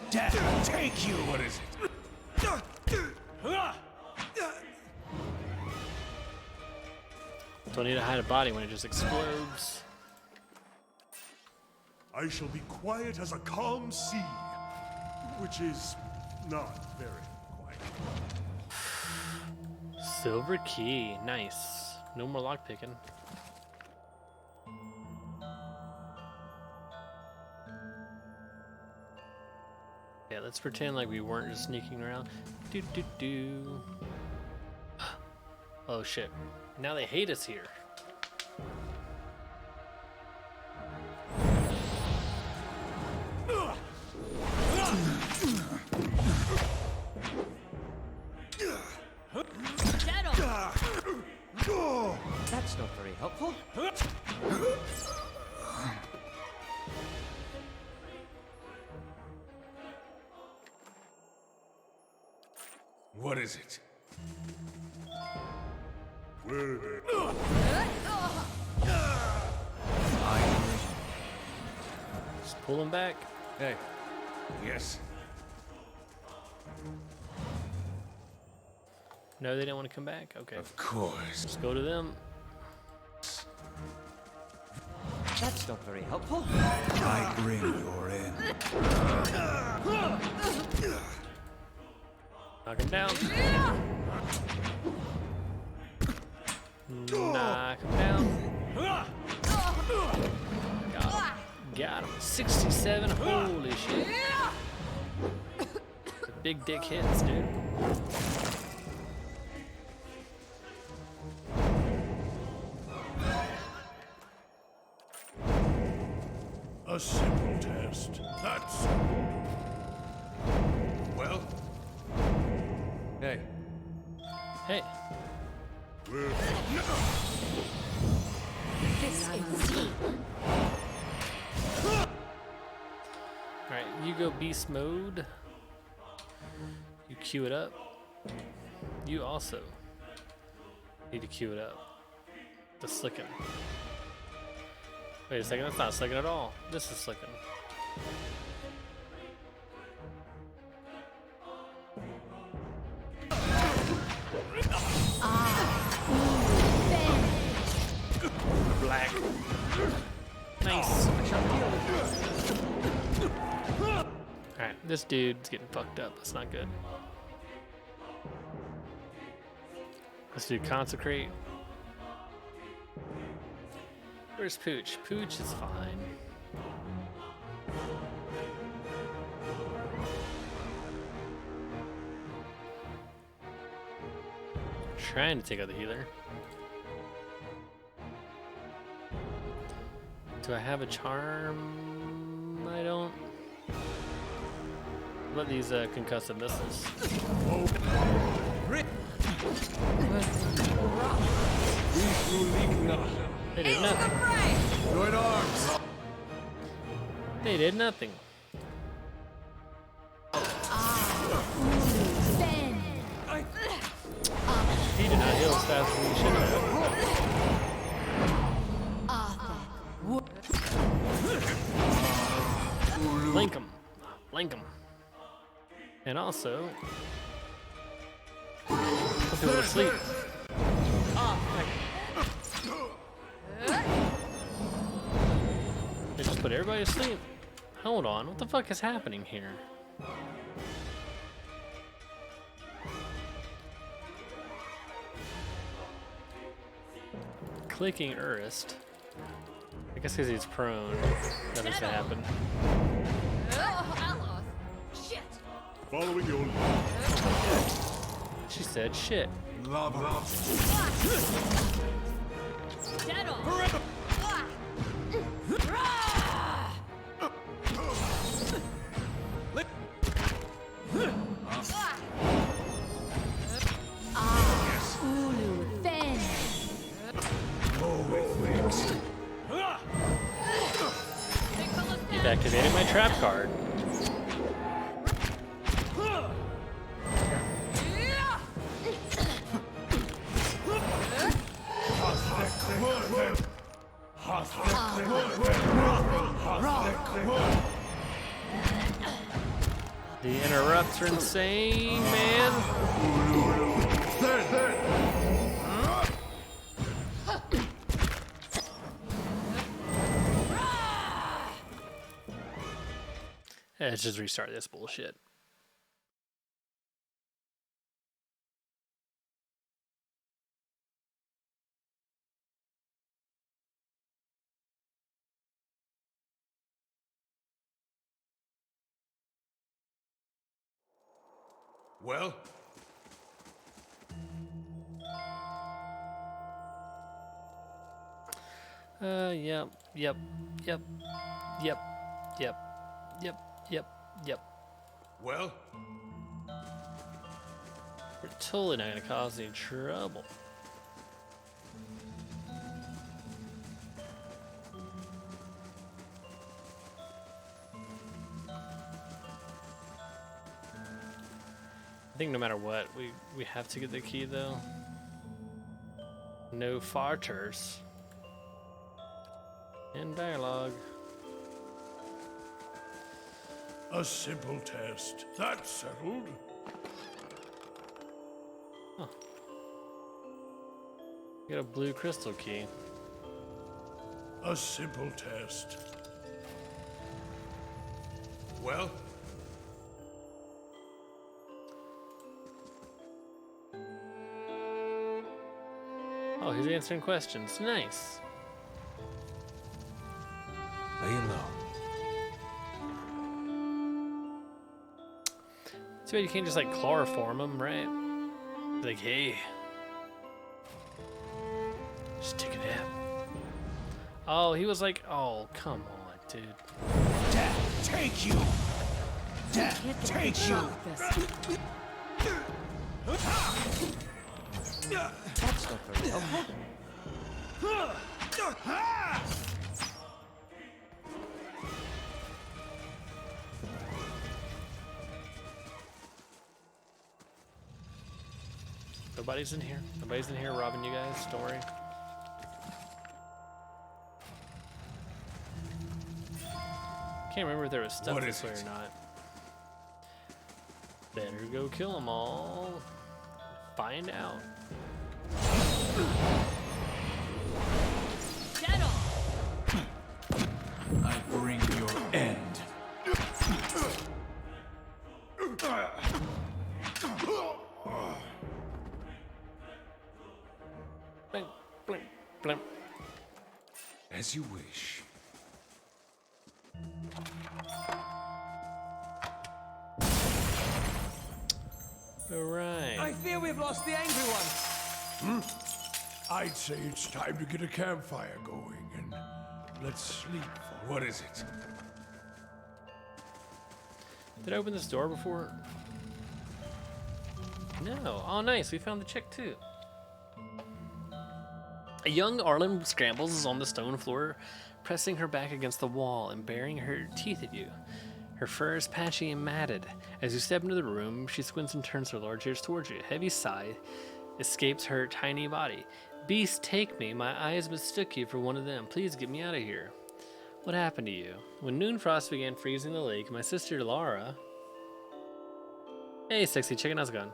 Death, take you! What is it? Don't need to hide a body when it just explodes. I shall be quiet as a calm sea. which is not very quiet. Silver key. Nice. No more lockpicking. Yeah, let's pretend like we weren't just sneaking around. Do do do. Oh shit. Now they hate us here. That's not very helpful. What is it? Where are they? Just pull them back. Hey. Yes. No, they didn't want to come back? Okay. Of course. Let's go to them. That's not very helpful. I bring you're in. Knock him down. Knock him down. Got him. Got him. 67. Holy shit. The big dick hits, dude. A simple test. That's Well? Hey. Hey. where. This is deep. Alright, you go beast mode. You queue it up. You also need to queue it up. The slicking. Wait a second, that's not slicking at all. This is slicking. Black. Nice. Alright, this dude's getting fucked up. That's not good. Let's do consecrate. Where's Pooch? Pooch is fine. Trying to take out the healer. Do I have a charm? I don't. What are these concussive missiles? They did nothing. Join arms. They did nothing. He did not heal as fast as he should have. Blink him. Blink him. And also, put people to sleep. They just put everybody to sleep. Hold on, what the fuck is happening here? Clicking Urist. I guess because he's prone. That has to happen. Following your lead. She said shit. Lava. You've activated my trap card. The interrupts are insane, man. Let's just restart this bullshit. Well? Yep, yep, yep, yep, yep, yep, yep, yep. Well? We're totally not gonna cause any trouble. I think no matter what, we have to get the key though. No farters. In dialogue. A simple test. That's settled. Oh. You got a blue crystal key. A simple test. Well? Oh, he's answering questions. Nice. Laying low. Too bad you can't just like chloroform him, right? Be like, hey. Just take a nap. Oh, he was like, oh, come on, dude. Death, take you! Death, take you! That's not very helpful. Nobody's in here. Nobody's in here robbing you guys. Don't worry. Can't remember if there was stuff this way or not. Better go kill them all. Find out. I bring your end. Blink, blink, blink. As you wish. All right. I fear we've lost the angry one. I'd say it's time to get a campfire going and let's sleep for... What is it? Did I open this door before? No. Oh, nice. We found the chick too. A young Arlen scrambles is on the stone floor, pressing her back against the wall and baring her teeth at you. Her fur is patchy and matted. As you step into the room, she squints and turns her large ears towards you. A heavy sigh escapes her tiny body. Beast, take me. My eyes mistook you for one of them. Please get me out of here. What happened to you? When Noonfrost began freezing the lake, my sister Lara... Hey, sexy chicken, how's it going?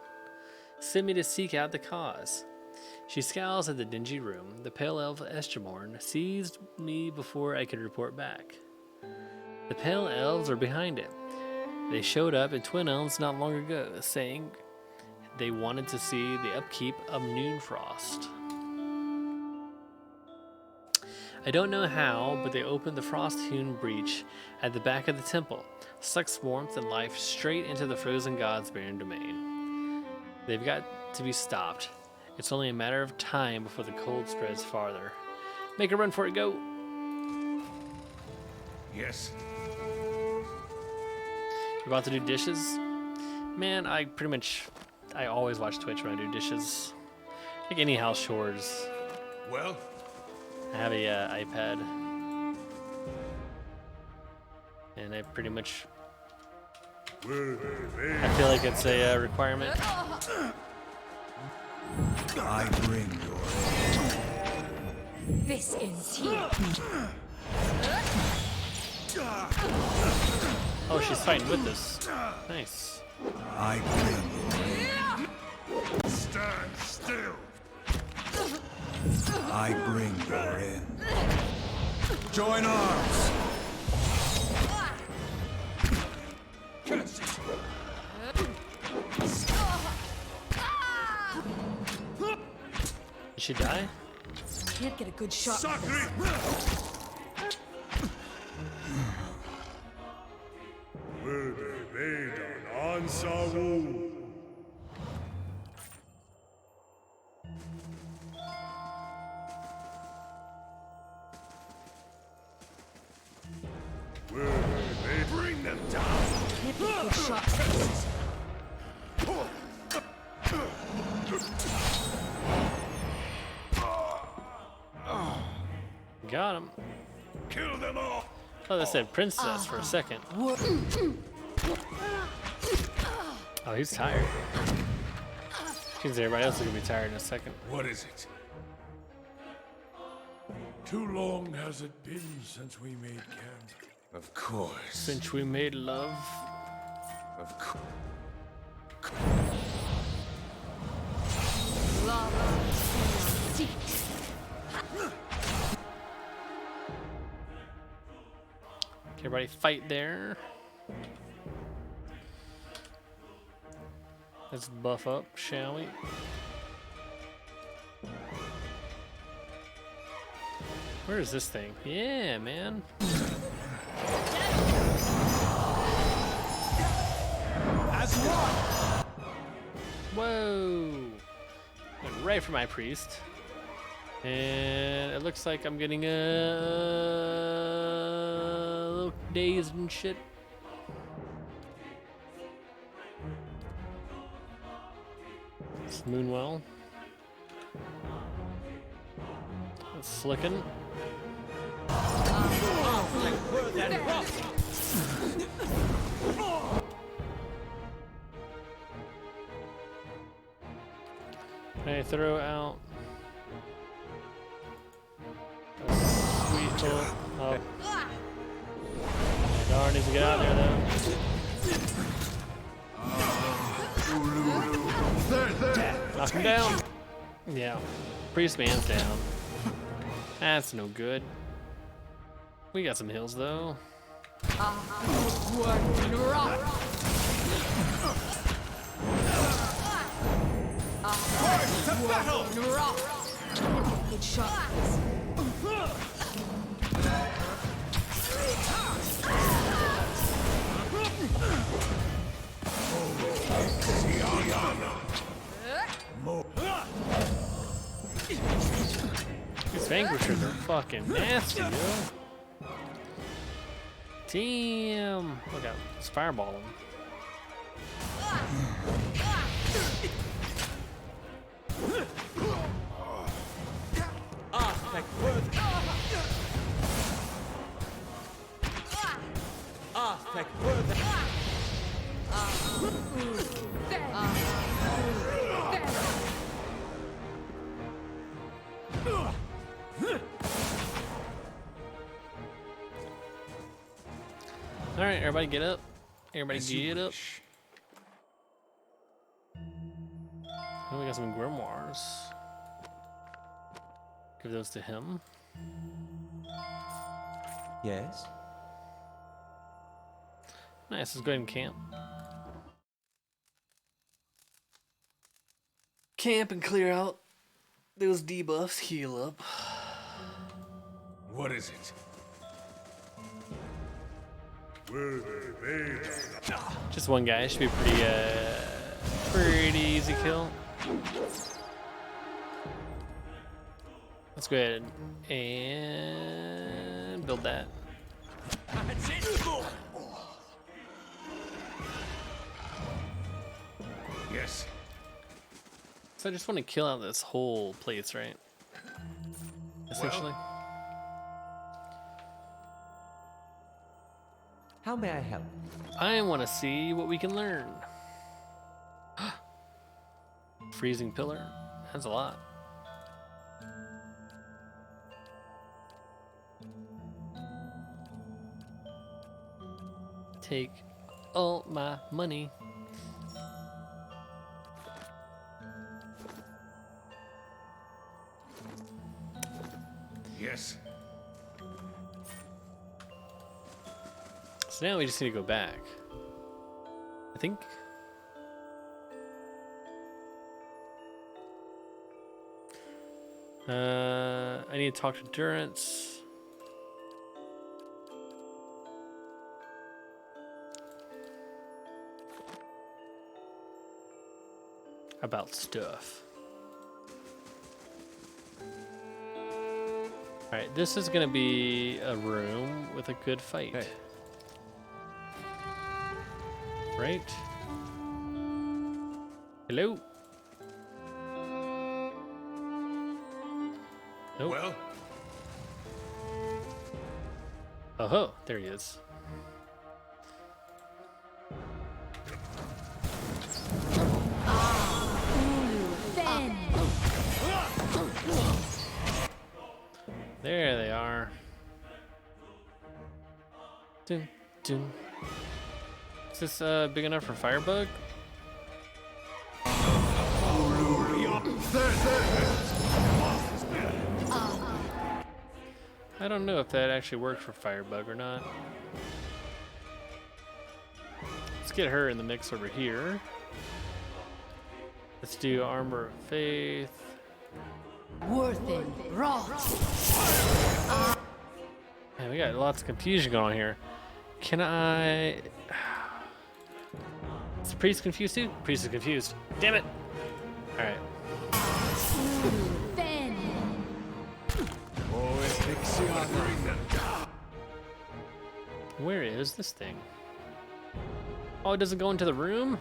Sent me to seek out the cause. She scowls at the dingy room. The pale elf Estermorn seized me before I could report back. The pale elves are behind it. They showed up at Twin Elms not long ago, saying they wanted to see the upkeep of Noonfrost. I don't know how, but they opened the frost-hewn breach at the back of the temple, sucks warmth and life straight into the frozen god's barren domain. They've got to be stopped. It's only a matter of time before the cold spreads farther. Make a run for it, go! Yes. You about to do dishes? Man, I always watch Twitch when I do dishes. Like any house chores. Well? I have a iPad. And I pretty much... I feel like it's a requirement. I bring your end. This ends here. Oh, she's fighting with us. Nice. I bring your end. Stand still! I bring your end. Join arms! Did she die? Can't get a good shot. Sakri! Bring them down. Can't get good shots. Got him. Kill them all. Oh, they said princess for a second. Oh, he's tired. Seems everybody else is gonna be tired in a second. What is it? Too long has it been since we made camp. Of course. Since we made love. Of course. Everybody fight there. Let's buff up, shall we? Where is this thing? Yeah, man. As one. Whoa! Went right for my priest. And it looks like I'm getting a little dazed and shit. It's Moonwell. That's Slicken. Can I throw out a sweet little... Oh. Darn, needs to get out of there though. Knock him down. Yeah. Priest man's down. That's no good. We got some heals though. Good shots. These vanquishers are fucking nasty, yo. Damn. Look out. Let's fireball them. Alright, everybody get up. Everybody get up. Oh, we got some grimoires. Give those to him. Yes? Nice, let's go ahead and camp. Camp and clear out those debuffs, heal up. What is it? Just one guy, should be pretty easy kill. Let's go ahead and build that. Yes. So I just want to kill out this whole place, right? Essentially. How may I help? I want to see what we can learn. Freezing pillar. That's a lot. Take all my money. Yes. So now we just need to go back. I think. I need to talk to Durance. About stuff. Alright, this is gonna be a room with a good fight. Hey. Right? Hello? Nope. Well, Oh, there he is. There they are. Dun, dun. Is this big enough for Firebug? I don't know if that actually works for Firebug or not. Let's get her in the mix over here. Let's do Armor of Faith. Worthen rot. Man, we got lots of confusion going on here. Can I... Is the priest confused too? Priest is confused. Damn it! Alright. Where is this thing? Oh, it doesn't go into the room?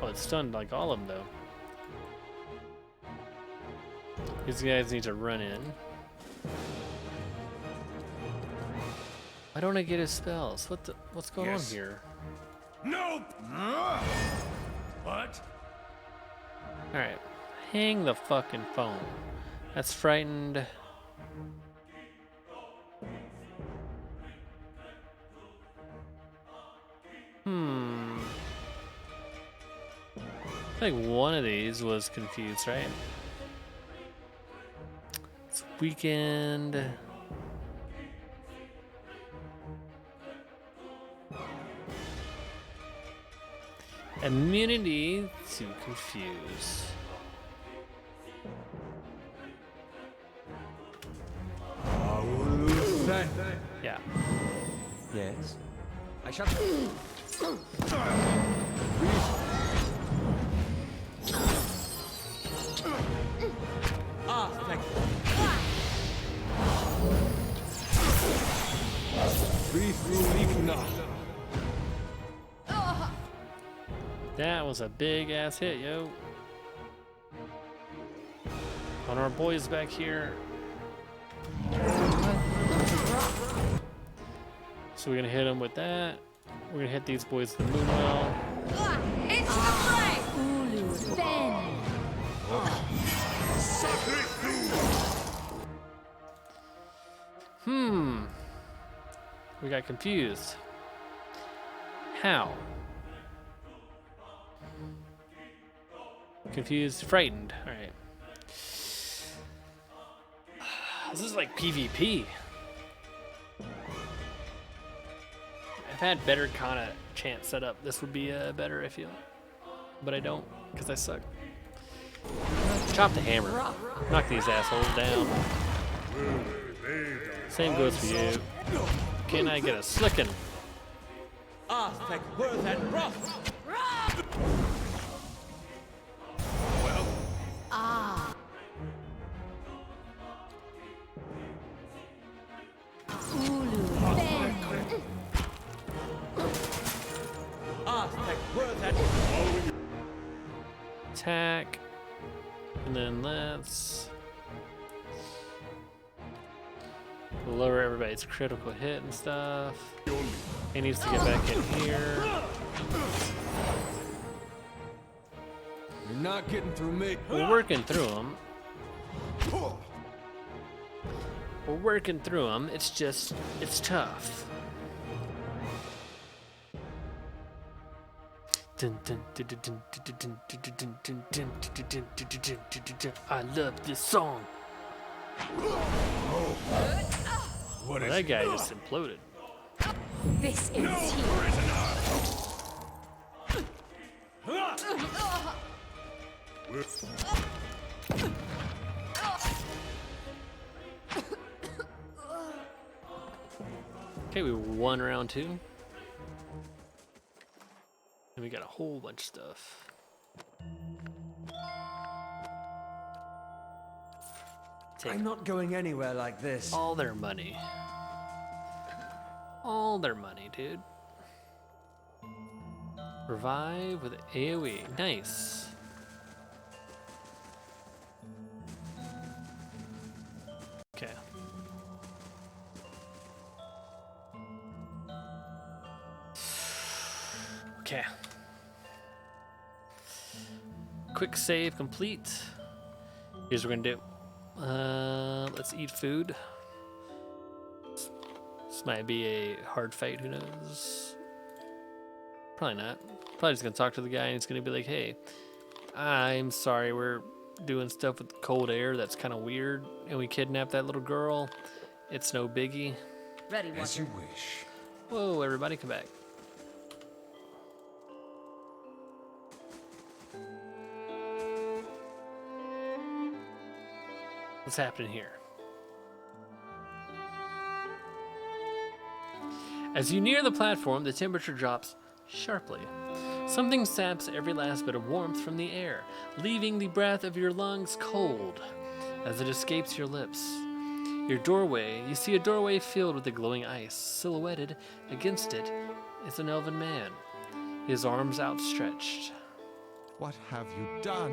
Oh, it stunned like all of them though. These guys need to run in. Why don't I get his spells? What's going on here? nope. What? Alright. Hang the fucking phone. That's frightened. I think one of these was confused, right? It's weekend. Immunity to confuse. Yeah. Yes? I shall... Ah, thank you. Breathe through, leave not. That was a big ass hit, yo. On our boys back here. So we're gonna hit them with that. We're gonna hit these boys with the Moonwell. Into the fray! We got confused. How? Confused, frightened. Alright. This is like PvP. I've had better kind of chance set up. This would be better, I feel. But I don't, because I suck. Chop the hammer. Knock these assholes down. Same goes for you. Can I get a slickin'? Ah, thank worth and wrath. Attack. And then let's lower everybody's critical hit and stuff. He needs to get back in here. You're not getting through me. We're working through them. We're working through them. It's just, it's tough. I love this song. What is That guy just imploded. This ends here. Okay, we won round 2. And we got a whole bunch of stuff. I'm not going anywhere like this. All their money. All their money, dude. Revive with AoE. Nice. Okay. Okay. Quick save complete. Here's what we're gonna do. Let's eat food. This might be a hard fight, who knows? Probably not. Probably just gonna talk to the guy and he's gonna be like, hey, I'm sorry, we're doing stuff with cold air that's kind of weird, and we kidnapped that little girl. It's no biggie. Ready, As you wish. Whoa, everybody come back. What's happening here? As you near the platform, the temperature drops sharply. Something saps every last bit of warmth from the air, leaving the breath of your lungs cold as it escapes your lips. You see a doorway filled with the glowing ice. Silhouetted against it is an elven man, his arms outstretched. What have you done?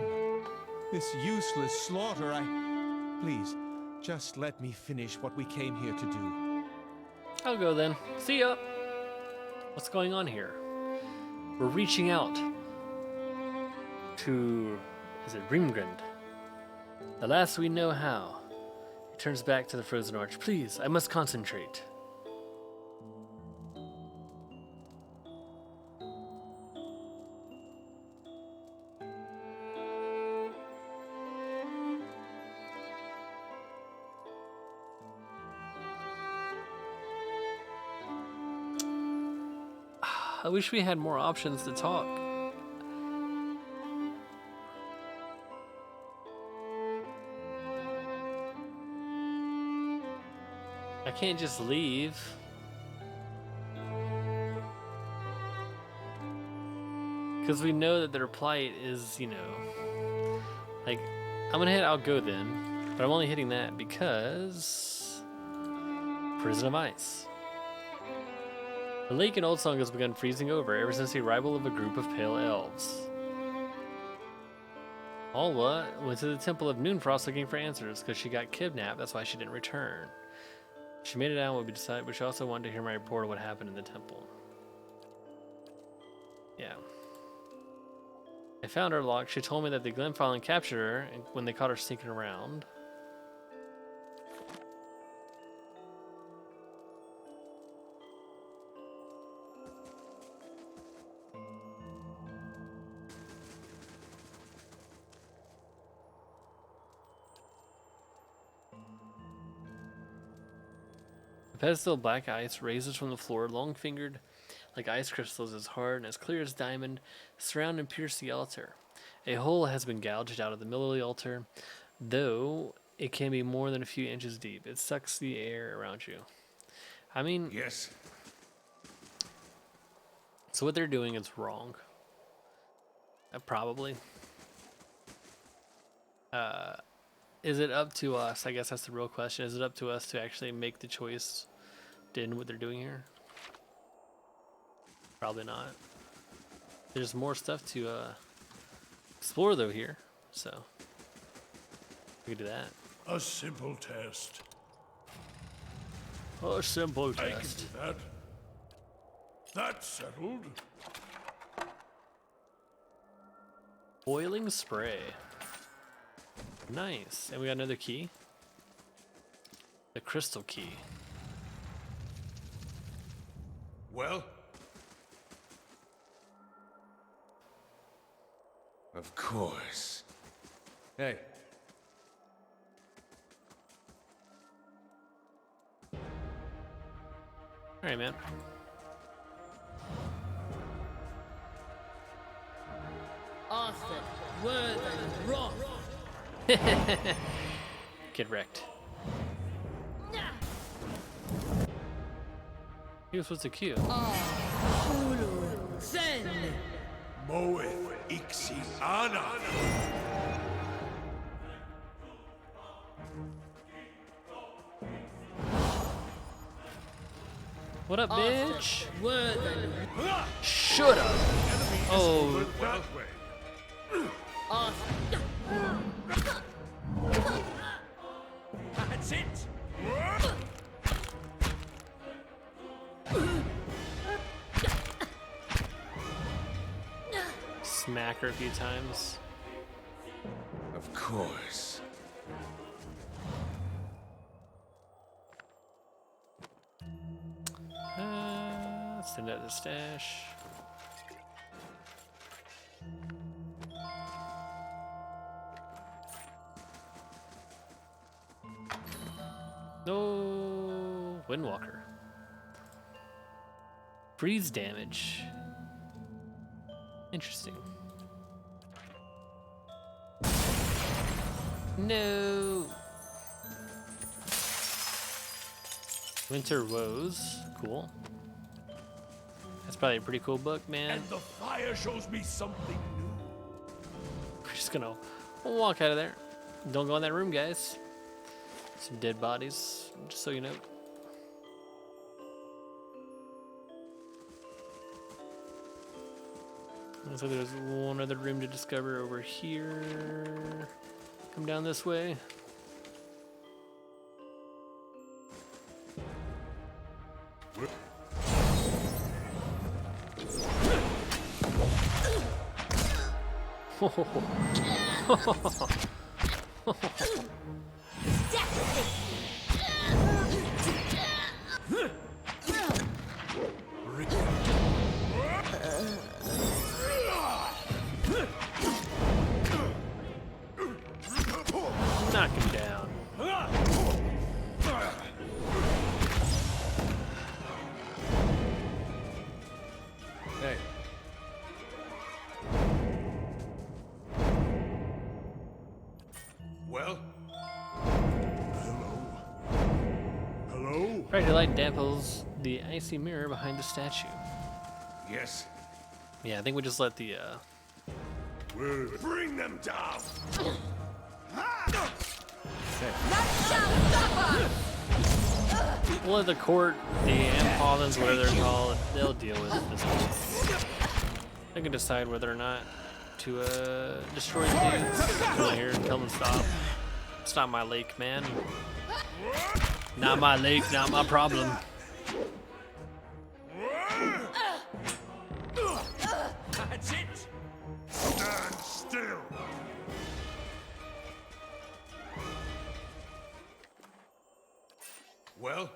This useless slaughter, Please, just let me finish what we came here to do. I'll go then. See ya! What's going on here? We're reaching out to... is it Rimgrund? The last we know how. He turns back to the frozen arch. Please, I must concentrate. I wish we had more options to talk. I can't just leave. Because we know that their plight is, you know, like, I'm gonna hit I'll go then, but I'm only hitting that because Prison of Ice. The lake in Old Song has begun freezing over ever since the arrival of a group of pale elves. Alwa went to the Temple of Noonfrost looking for answers because she got kidnapped. That's why she didn't return. She made it out what we decided, but she also wanted to hear my report of what happened in the temple. Yeah. I found her locked. She told me that the Glenfallen captured her when they caught her sneaking around. The pedestal of black ice raises from the floor, long-fingered like ice crystals, as hard and as clear as diamond, surround and pierce the altar. A hole has been gouged out of the middle of the altar, though it can be more than a few inches deep. It sucks the air around you. I mean... Yes. So what they're doing is wrong. Probably. Is it up to us? I guess that's the real question. Is it up to us to actually make the choice in what they're doing here? Probably not. There's more stuff to explore though here, so we can do that. A simple test. A simple I can test. do that. That's settled. Boiling spray. Nice. And we got another key. The crystal key. Well, Of course. Hey. Alright, man. Arthur, Worthen, Roth. Get wrecked. He was supposed to queue. Zen. Moeth Ixi Ana. What up, bitch? Worthen. Shut up. Oh, That's it! smack her a few times. Of course. Send out the stash. No, Windwalker. Freeze damage. Interesting. No. Winter Woes. Cool. That's probably a pretty cool book, man. And the fire shows me something new. We're just gonna walk out of there. Don't go in that room, guys. Some dead bodies, just so you know. So there's one other room to discover over here. Come down this way. Knock him down. Hey. Well? Hello? Hello? Bright light damples the icy mirror behind the statue. Yes. Yeah, I think we just let the Bring them down! we'll let the court, the Ampalans, whatever they're called, they'll deal with this. They can decide whether or not to destroy the dudes. Come on here and tell them to stop. It's not my lake, man. Not my lake, not my problem. That's it! Stand still! Well?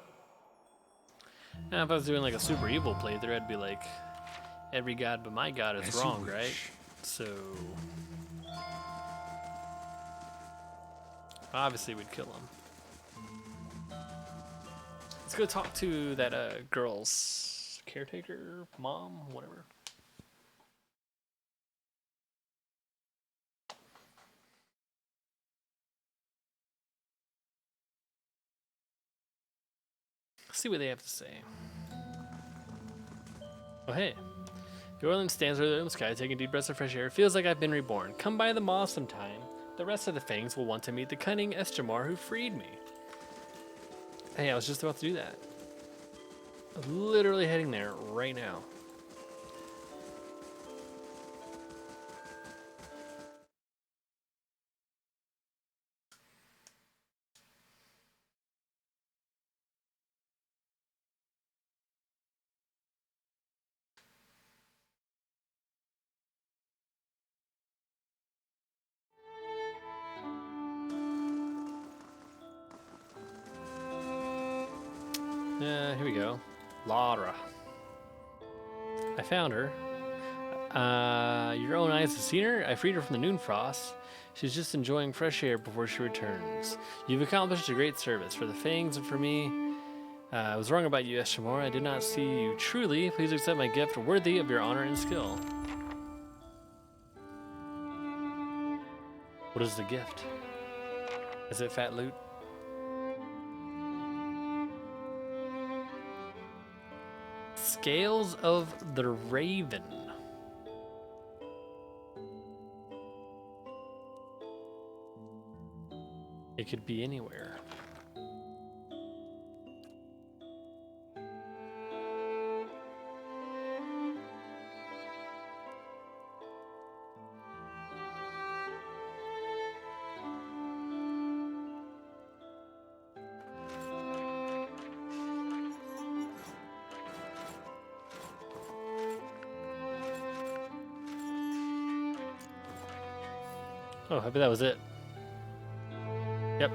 Now, if I was doing like a super evil playthrough, I'd be like, every god but my god is As you wrong, wish. right? So obviously we'd kill him. Let's go talk to that girl's caretaker, mom, whatever. See what they have to say. Oh, hey. The Orland stands over the sky, taking deep breaths of fresh air. Feels like I've been reborn. Come by the mall sometime. The rest of the Fangs will want to meet the cunning Estamar who freed me. Hey, I was just about to do that. I'm literally heading there right now. Here we go. Lara. I found her. Your own eyes have seen her? I freed her from the noon frost. She's just enjoying fresh air before she returns. You've accomplished a great service for the Fangs and for me. I was wrong about you, Estamar. I did not see you truly. Please accept my gift worthy of your honor and skill. What is the gift? Is it fat loot? Scales of the Raven. It could be anywhere. Oh, I bet that was it. Yep.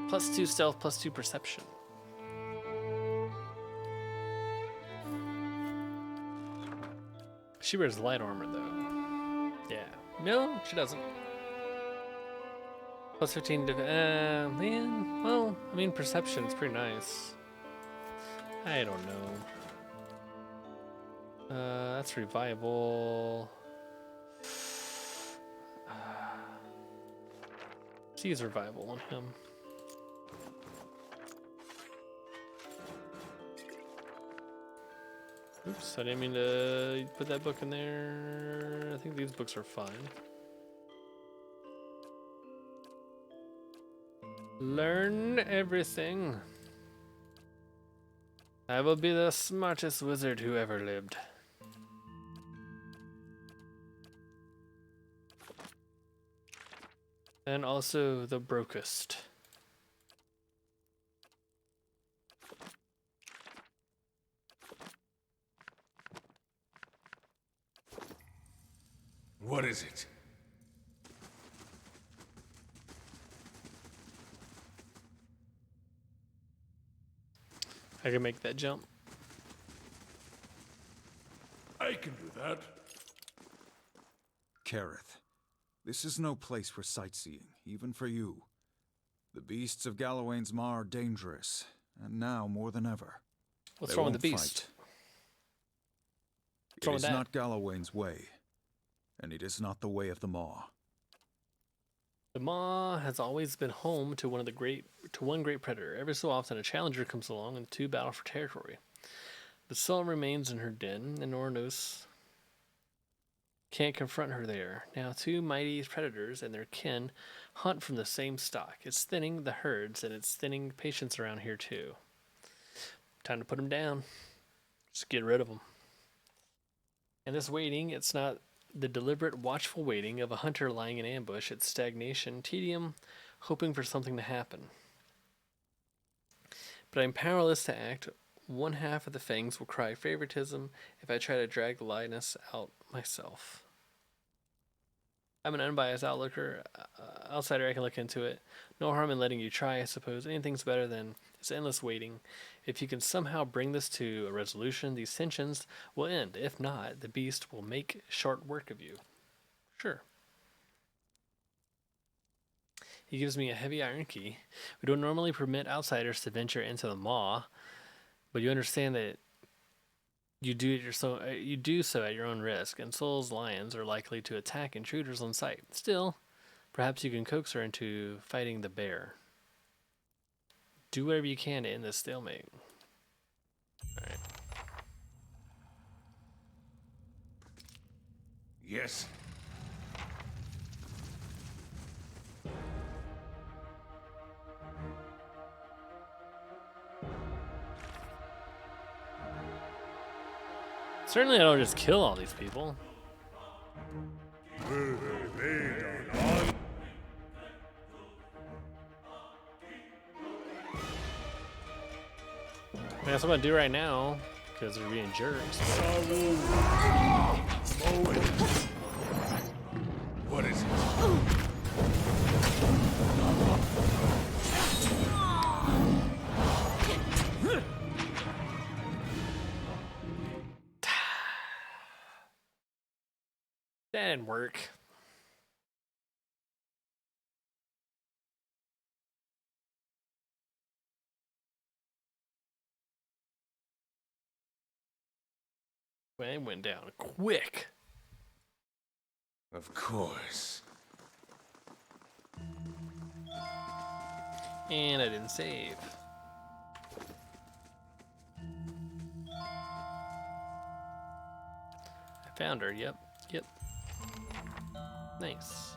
+2 stealth, +2 perception. She wears light armor though. Yeah. No, she doesn't. +15 man. Well, I mean, perception's pretty nice. I don't know. That's revival. She's revival on him. Oops, I didn't mean to put that book in there. I think these books are fine. Learn everything. I will be the smartest wizard who ever lived. And also the brokest. What is it? I can make that jump. I can do that. Kareth, this is no place for sightseeing, even for you. The beasts of Galloway's Maw are dangerous, and now more than ever. What's They wrong with the won't beast? fight. What's wrong It with is that? not Galloway's way, and it is not the way of the Maw. The Maw has always been home to one great predator. Every so often, a challenger comes along, and the two battle for territory. The soul remains in her den, and Ornos can't confront her there. Now, two mighty predators and their kin hunt from the same stock. It's thinning the herds, and it's thinning patience around here too. Time to put them down. Just get rid of them. And this waiting, it's not the deliberate, watchful waiting of a hunter lying in ambush. It's stagnation, tedium, hoping for something to happen. But I'm powerless to act. One half of the fangs will cry favoritism if I try to drag the lioness out myself. I'm an unbiased outsider. I can look into it. No harm in letting you try, I suppose. Anything's better than this endless waiting. If you can somehow bring this to a resolution, these tensions will end. If not, the beast will make short work of you. Sure. He gives me a heavy iron key. We don't normally permit outsiders to venture into the Maw, but you understand that you do so at your own risk, and Soul's lions are likely to attack intruders on sight. Still, perhaps you can coax her into fighting the bear. Do whatever you can to end this stalemate. Alright. Yes. Certainly I don't just kill all these people. That's what I'm gonna do right now, because they're being jerks. What is it? That didn't work. Well, it went down quick. Of course. And I didn't save. I found her, yep. Nice.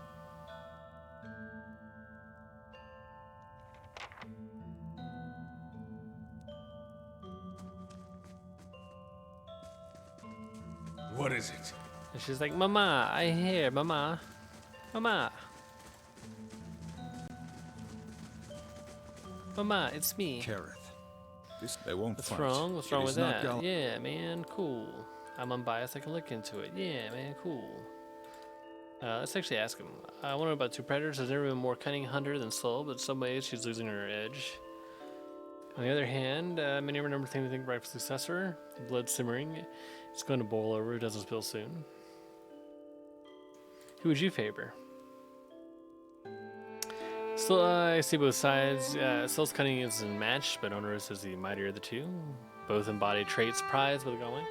What is it? And she's like, Mama, I hear, Mama. Mama. Mama, it's me. Kareth, they won't What's fight. wrong? What's It wrong is with not that? Yeah, man, cool. I'm unbiased, I can look into it. Yeah, man, cool. Let's actually ask him. I wonder about two predators. Has never been a more cunning hunter than Soul, but in some ways she's losing her edge. On the other hand, many of her number think rightful successor, blood simmering. It's going to boil over. It doesn't spill soon. Who would you favor? Still, I see both sides. Soul's cunning is unmatched, but Onerous is the mightier of the two. Both embody traits prized by the Galway.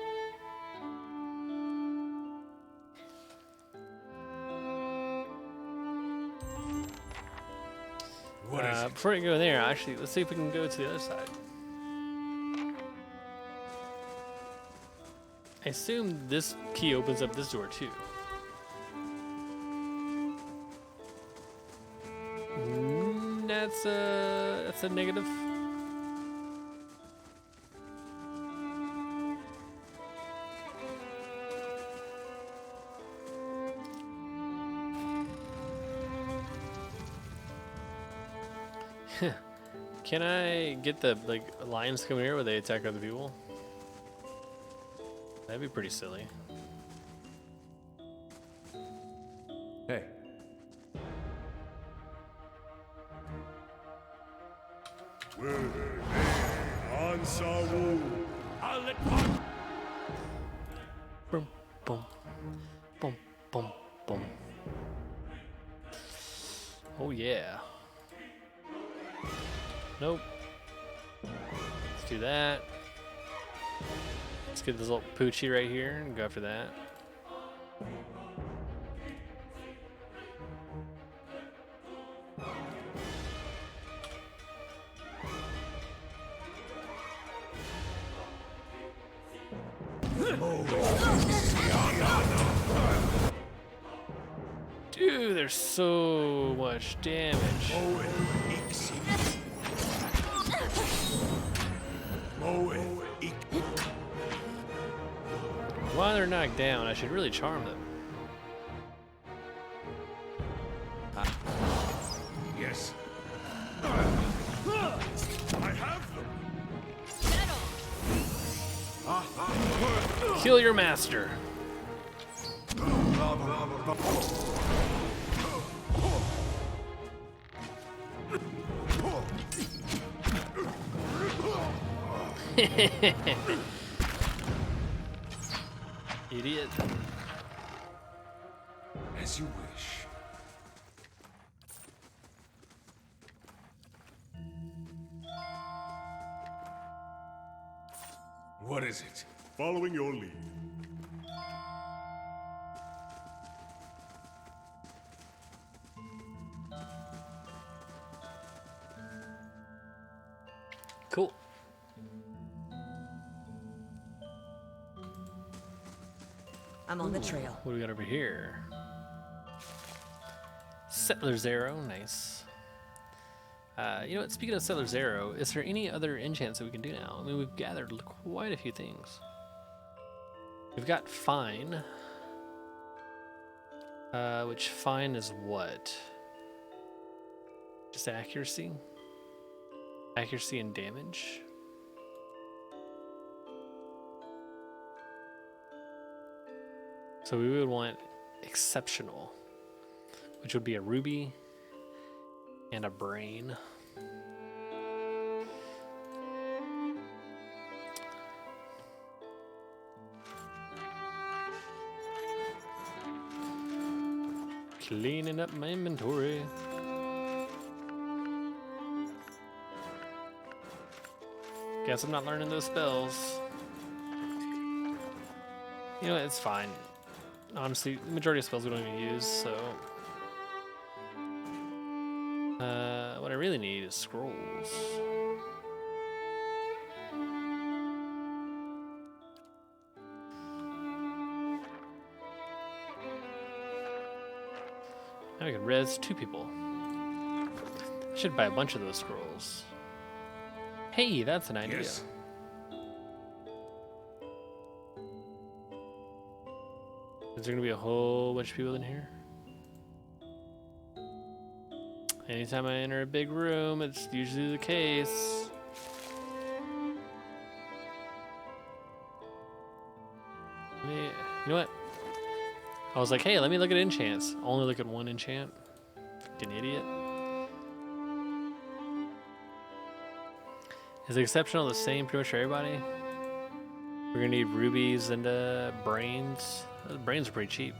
Before we go there, actually, let's see if we can go to the other side. I assume this key opens up this door too. That's a negative. Can I get the lions coming here where they attack other people? That'd be pretty silly. Hey. Boom, boom, boom, boom, boom. Oh yeah. Nope. Let's do that. Let's get this little Poochie right here and go after that. Dude, there's so much damage. While they're knocked down, I should really charm them. Yes. I have them. Kill your master. Idiot. As you wish. What is it? Following your lead. Cool. I'm on the trail. What do we got over here? Settler's Arrow, nice. You know what, speaking of Settler's Arrow, is there any other enchants that we can do now? I mean, we've gathered quite a few things. We've got Fine. Which Fine is what? Just accuracy? Accuracy and damage? So we would want Exceptional, which would be a ruby and a brain. Cleaning up my inventory. Guess I'm not learning those spells. You know what, it's fine. Honestly, the majority of spells we don't even use, so... what I really need is scrolls. Now we can res 2 people. I should buy a bunch of those scrolls. Hey, that's an idea. Yes. Is there gonna be a whole bunch of people in here? Anytime I enter a big room, it's usually the case. You know what? I was like, hey, let me look at enchants. Only look at one enchant. Fucking idiot. Is the exceptional the same pretty much for everybody? We're gonna need rubies and brains. Brains are pretty cheap.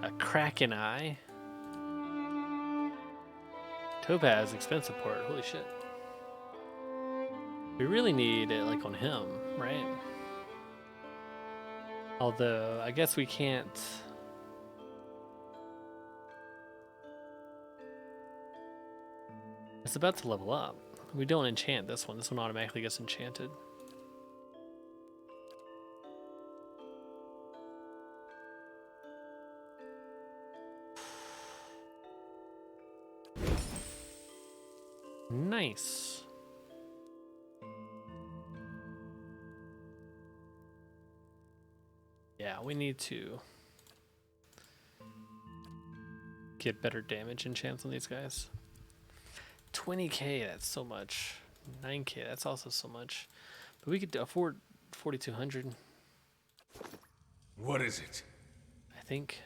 A Kraken Eye. Topaz, expensive port. Holy shit. We really need it like on him, right? Although, I guess we can't. It's about to level up. We don't enchant this one. This one automatically gets enchanted. Nice. Yeah, we need to get better damage enchants on these guys. 20k, that's so much. 9k, that's also so much. But we could afford 4200. What is it? I think.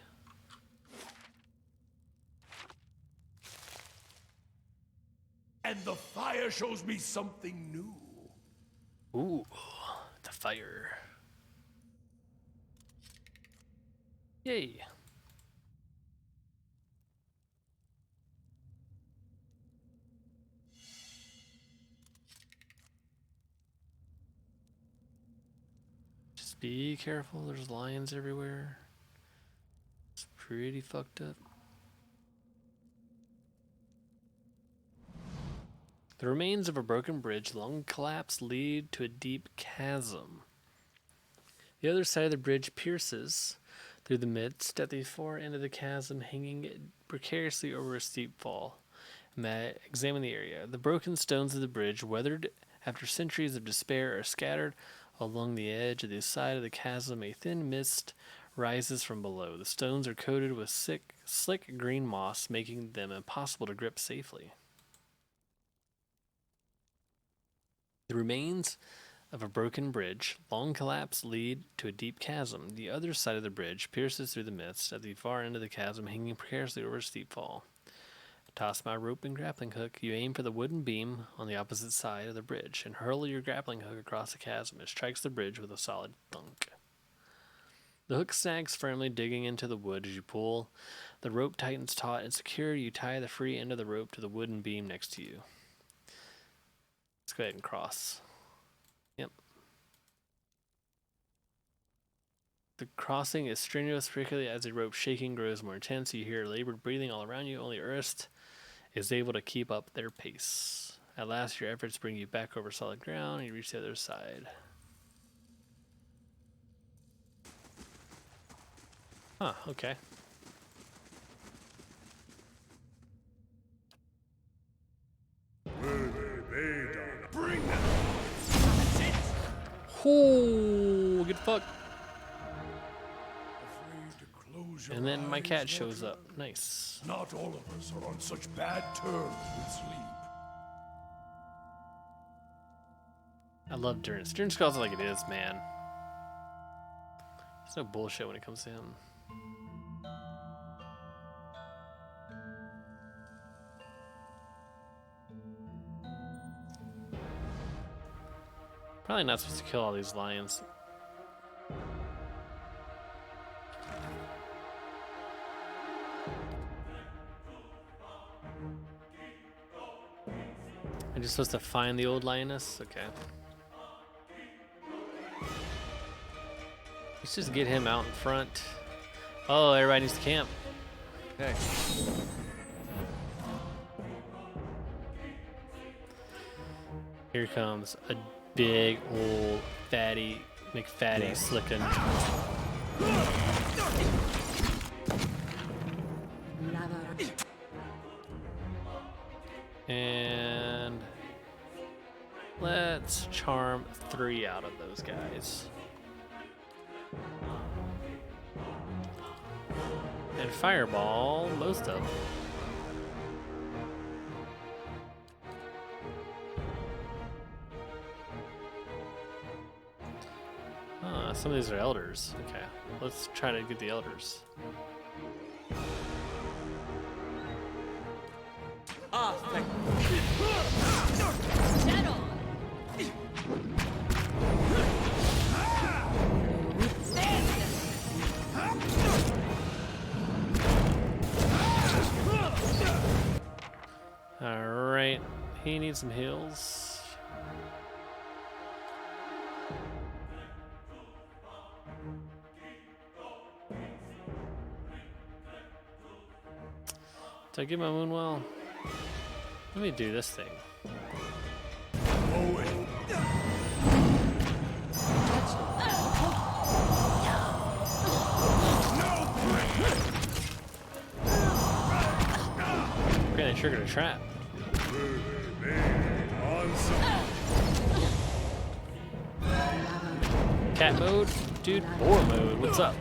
And the fire shows me something new. Ooh, the fire. Yay. Just be careful, there's lions everywhere. It's pretty fucked up. The remains of a broken bridge, long collapse, lead to a deep chasm. The other side of the bridge pierces through the midst at the far end of the chasm, hanging precariously over a steep fall. Examine the area. The broken stones of the bridge, weathered after centuries of despair, are scattered along the edge of the side of the chasm. A thin mist rises from below. The stones are coated with slick green moss, making them impossible to grip safely. The remains of a broken bridge, long collapse, lead to a deep chasm. The other side of the bridge pierces through the mist at the far end of the chasm, hanging precariously over a steep fall. Toss my rope and grappling hook. You aim for the wooden beam on the opposite side of the bridge and hurl your grappling hook across the chasm. It strikes the bridge with a solid thunk. The hook snags firmly, digging into the wood as you pull. The rope tightens taut and secure. You tie the free end of the rope to the wooden beam next to you. Let's go ahead and cross. Yep. The crossing is strenuous, particularly as the rope shaking grows more intense. You hear labored breathing all around you. Only Urist is able to keep up their pace. At last, your efforts bring you back over solid ground, and you reach the other side. Huh, okay. Bring them! Ooh, get fucked. Afraid to close your And then my cat eyes, shows Roger? up. Nice. Not all of us are on such bad terms with sleep. I love Durance. Durance calls it like it is, man. There's no bullshit when it comes to him. Probably not supposed to kill all these lions. I'm just supposed to find the old lioness? Okay. Let's just get him out in front. Oh, everybody needs to camp. Okay. Here comes a big old fatty McFatty slickin'. And let's charm 3 out of those guys. And fireball most of them. Huh, some of these are elders. Okay, let's try to get the elders. Ah, thank Dead on! Alright, he needs some heals. Did I get my Moonwell? Let me do this thing. Okay, they triggered a trap. Cat mode? Dude, boar mode, what's up?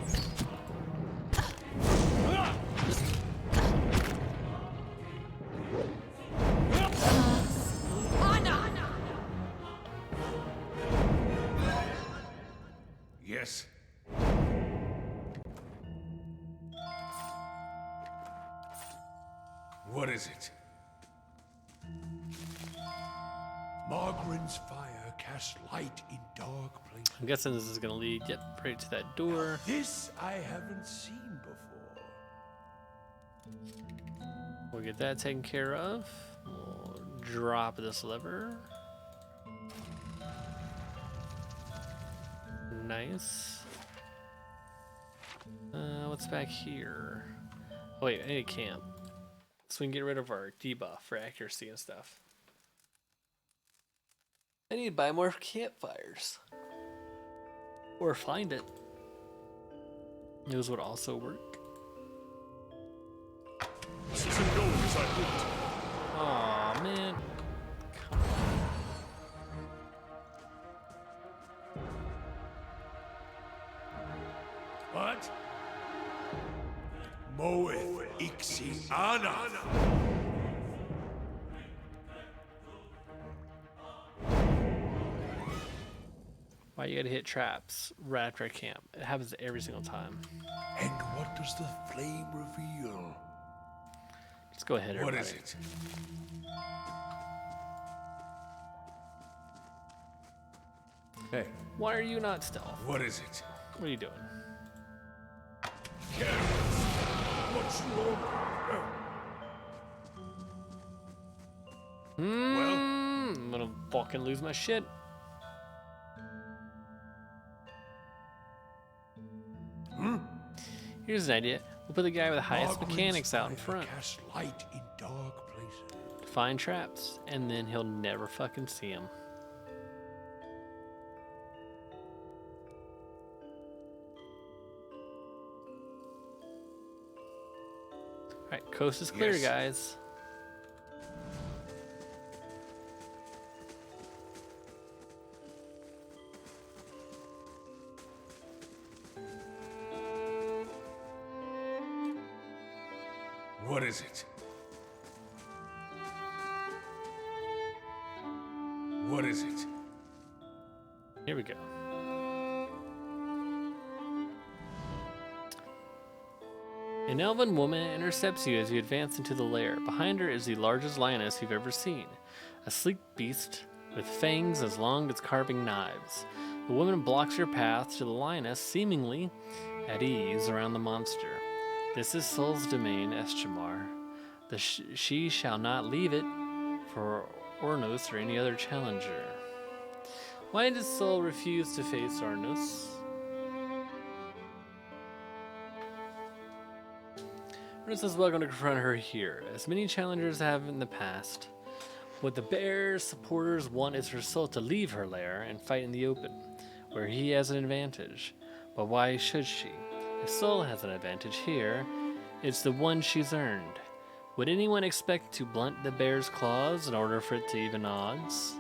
Yes. What is it? Margaren's fire casts light in dark places. I'm guessing this is gonna lead, yep, right to that door. This I haven't seen before. We'll get that taken care of. We'll drop this lever. Nice. What's back here? Oh wait, I need a camp. So we can get rid of our debuff for accuracy and stuff. I need to buy more campfires. Or find it. Those would also work. This isn't going as I hoped. Aw, man. What? Moeth Ixiana. Why you gotta hit traps right after I camp? It happens every single time. And what does the flame reveal? Let's go ahead, everybody. What is it? Hey, Why are you not stealth? What is it? What are you doing? Careless. What's wrong? I'm gonna fucking lose my shit. Here's an idea. We'll put the guy with the highest mechanics out in front. Cast light in dark places. Find traps, and then he'll never fucking see them. Alright, coast is clear, Yes. guys. What is it? What is it? Here we go. An elven woman intercepts you as you advance into the lair. Behind her is the largest lioness you've ever seen, a sleek beast with fangs as long as carving knives. The woman blocks your path to the lioness, seemingly at ease around the monster. This is Sol's domain, Eschamar. She shall not leave it for Ornos or any other challenger. Why does Sol refuse to face Ornos? Ornos is welcome to confront her here, as many challengers have in the past. What the bear's supporters want is for Sol to leave her lair and fight in the open, where he has an advantage. But why should she? If Sol has an advantage here, it's the one she's earned. Would anyone expect to blunt the bear's claws in order for it to even odds?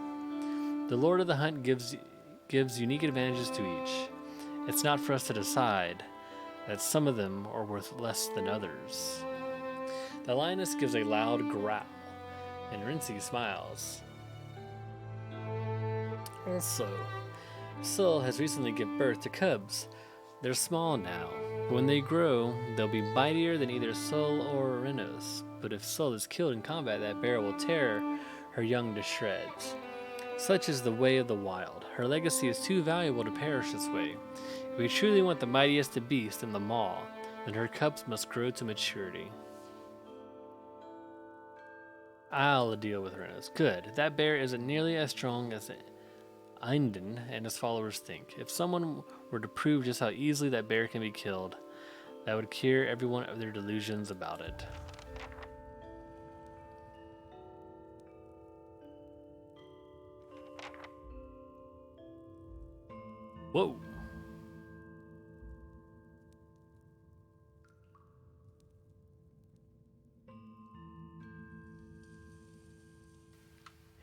The Lord of the Hunt gives unique advantages to each. It's not for us to decide that some of them are worth less than others. The lioness gives a loud growl, and Rincey smiles. Also, Syl has recently given birth to cubs. They're small now. When they grow, they'll be mightier than either Syl or Renos. But if Syl is killed in combat, that bear will tear her young to shreds. Such is the way of the wild. Her legacy is too valuable to perish this way. If we truly want the mightiest of beasts in the maw, then her cubs must grow to maturity. I'll deal with Renos. Good. That bear isn't nearly as strong as Einden and his followers think. If someone were to prove just how easily that bear can be killed, that would cure everyone of their delusions about it. Whoa.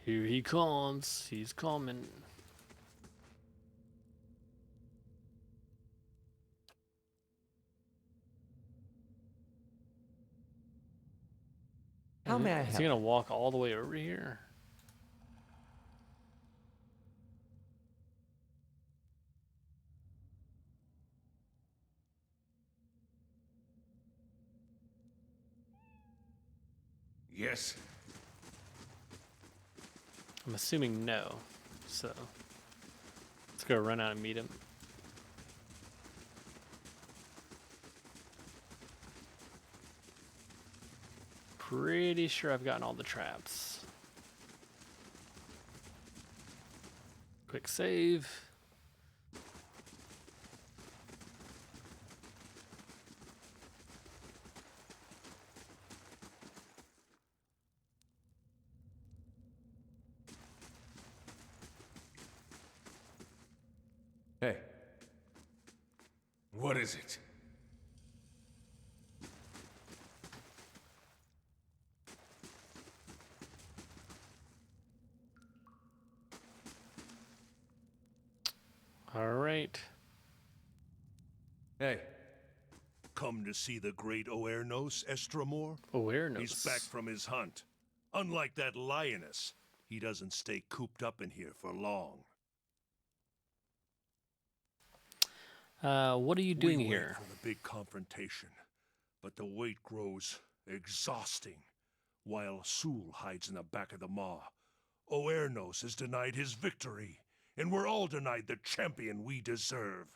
Here he comes. He's coming. How may I Is help? he gonna walk all the way over here? Yes. I'm assuming no. So let's go run out and meet him. Pretty sure I've gotten all the traps. Quick save. Hey, What is it? All right. hey, Come to see the great Oernos, Estramor? Awareness. He's back from his hunt. Unlike that lioness, he doesn't stay cooped up in here for long. What are you doing We wait here? for the big confrontation, but the wait grows exhausting. While Sul hides in the back of the maw, Oernos is denied his victory, and we're all denied the champion we deserve.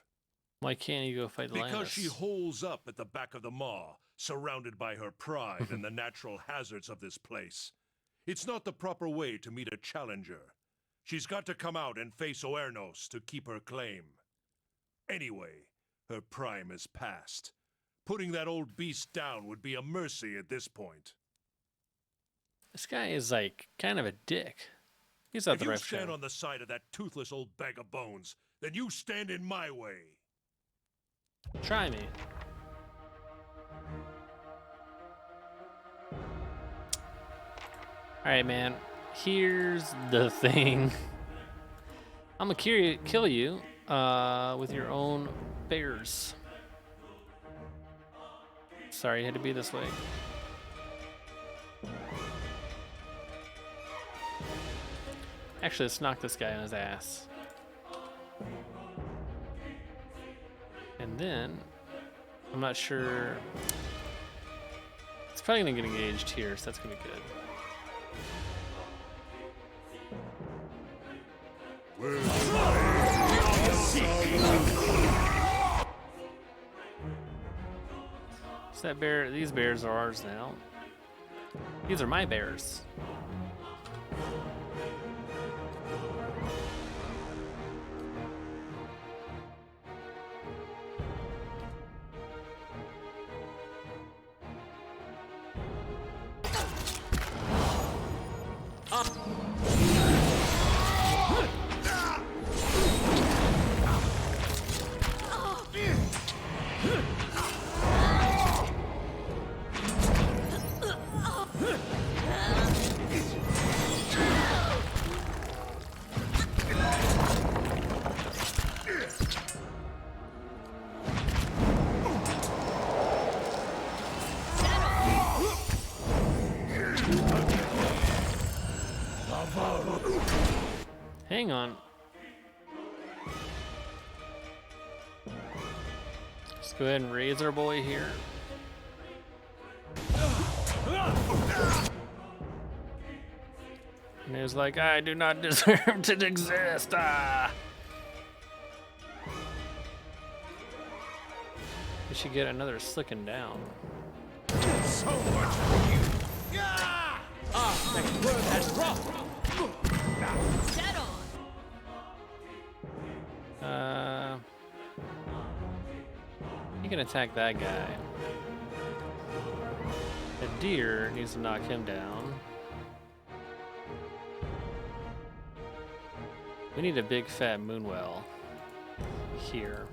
Why can't you go fight the Because lioness? she holes up at the back of the maw, surrounded by her pride and the natural hazards of this place. It's not the proper way to meet a challenger. She's got to come out and face Oernos to keep her claim. Anyway, her prime is past. Putting that old beast down would be a mercy at this point. This guy is like kind of a dick. He's not If the you right stand guy. on the side of that toothless old bag of bones, then you stand in my way. Try me. Alright, man. Here's the thing. I'm gonna kill you with your own bears. Sorry, it had to be this way. Actually, let's knock this guy on his ass. And then, I'm not sure. It's probably gonna get engaged here, so that's gonna be good. So that bear, these bears are ours now. These are my bears. Hang on. Let's go ahead and raise our boy here. And he was like, I do not deserve to exist. Ah. We should get another slicking down. So much for you. Next word has dropped. Dead on. You can attack that guy. The deer needs to knock him down. We need a big fat moonwell here.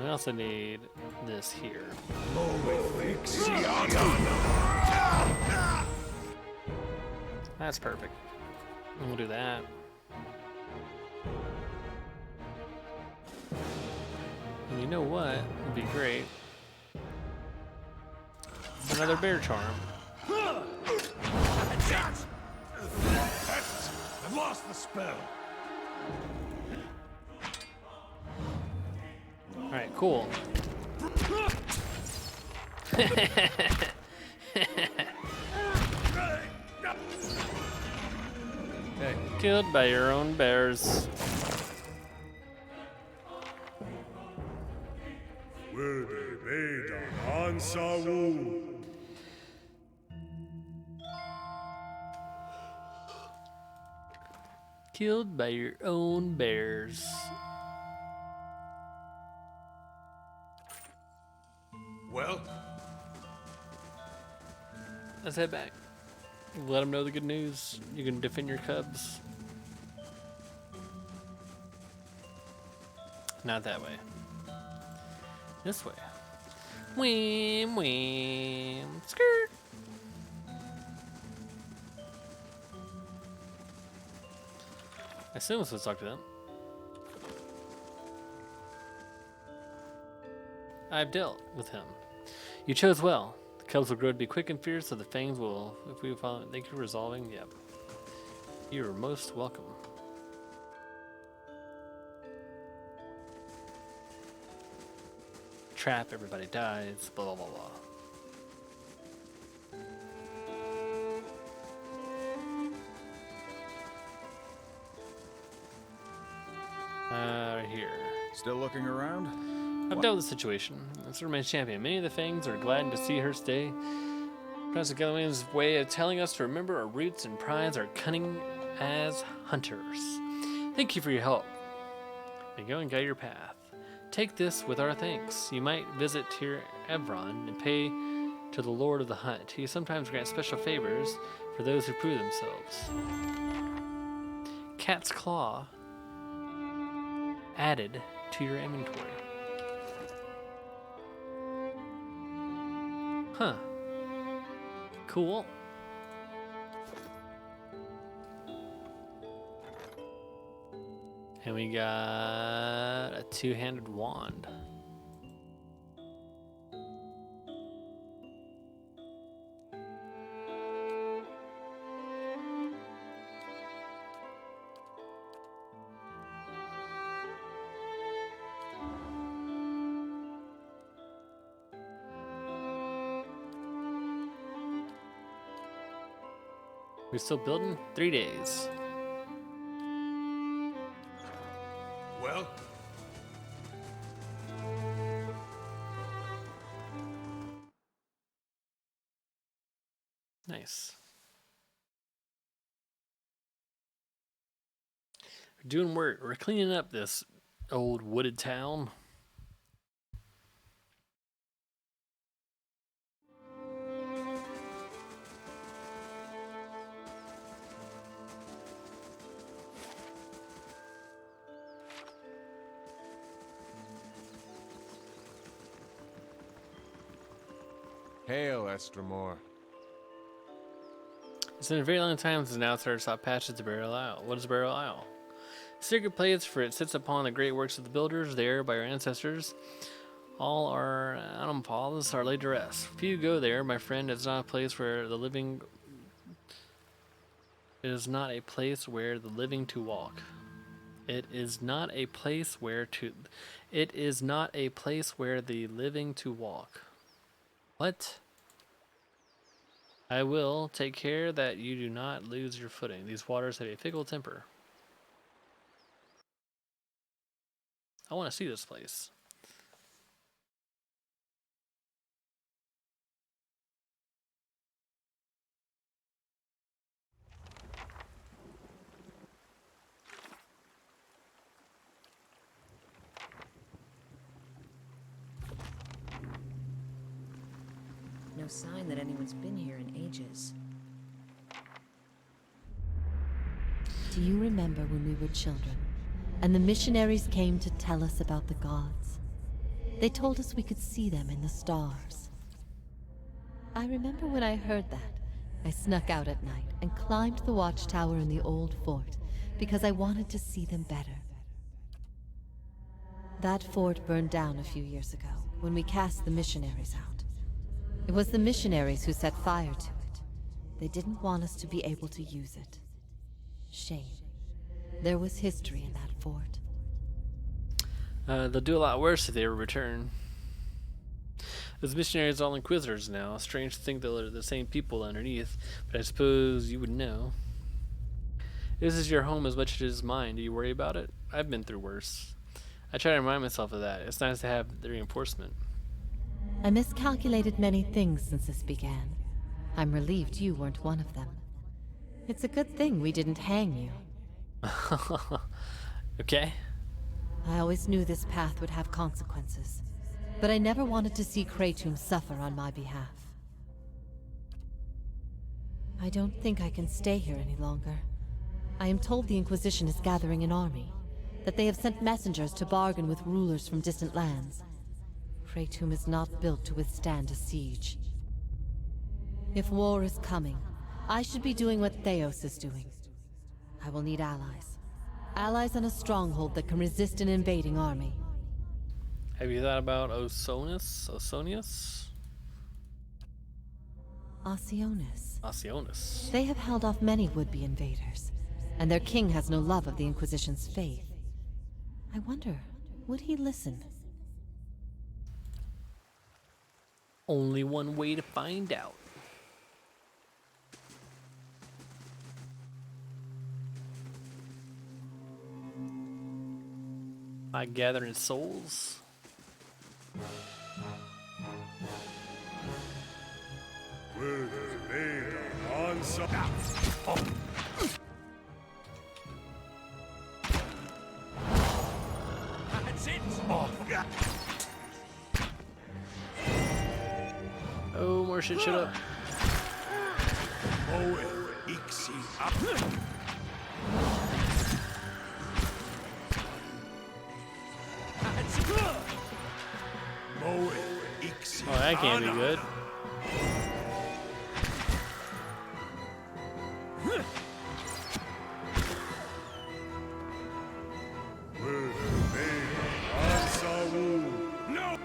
We also need this here. That's perfect. And we'll do that. And you know what would be great? Another bear charm. I've lost the spell. Alright, cool. Got killed by your own bears. Killed by your own bears. Well, Let's head back. Let them know the good news. You can defend your cubs. Not that way. This way. Wham, wham, skirt. I assume I'm supposed to talk to them. I've dealt with him. You chose well. The cubs will grow to be quick and fierce, so the fangs will, if we follow, thank you for resolving. Yep. You are most welcome. Trap, everybody dies, blah, blah, blah, blah. Right here. Still looking around? I've dealt with the situation. This remains champion. Many of the Fangs are glad to see her stay. Professor Galloway's way of telling us to remember our roots and prize our cunning as hunters. Thank you for your help. May go and guide your path. Take this with our thanks. You might visit Tir Evron and pay to the Lord of the Hunt. He sometimes grants special favors for those who prove themselves. Cat's Claw added to your inventory. Huh. Cool. And we got a two-handed wand. We're still building? 3 days. well. Nice. We're doing work. We're cleaning up this old wooded town. Hail, Estramore. It's been a very long time since an outsider saw patches of Burial Isle. What is Burial Isle? Sacred place, for it sits upon the great works of the builders, there by our ancestors. All our animals are laid to rest. Few go there, my friend. It's not a place where the living. It is not a place where the living to walk. It is not a place where to. It is not a place where the living to walk. What? I will take care that you do not lose your footing. These waters have a fickle temper. I want to see this place. No sign that anyone's been here in ages. Do you remember when we were children, and the missionaries came to tell us about the gods? They told us we could see them in the stars. I remember when I heard that, I snuck out at night and climbed the watchtower in the old fort because I wanted to see them better. That fort burned down a few years ago when we cast the missionaries out. It was the missionaries who set fire to it. They didn't want us to be able to use it. Shame. There was history in that fort. They'll do a lot worse if they ever return. Those missionaries are all inquisitors now. Strange to think they're the same people underneath, but I suppose you would know. This is your home as much as it is mine. Do you worry about it? I've been through worse. I try to remind myself of that. It's nice to have the reinforcement. I miscalculated many things since this began. I'm relieved you weren't one of them. It's a good thing we didn't hang you. Okay. I always knew this path would have consequences, but I never wanted to see Kratom suffer on my behalf. I don't think I can stay here any longer. I am told the Inquisition is gathering an army, that they have sent messengers to bargain with rulers from distant lands. Kratom is not built to withstand a siege. If war is coming, I should be doing what Theos is doing. I will need allies. Allies on a stronghold that can resist an invading army. Have you thought about Osonius? Osonius? Osionis. Osionis. They have held off many would-be invaders, and their king has no love of the Inquisition's faith. I wonder, would he listen? Only one way to find out. By gathering souls. That's it! Oh, more shit, shut up. Oh, that can't be good. No!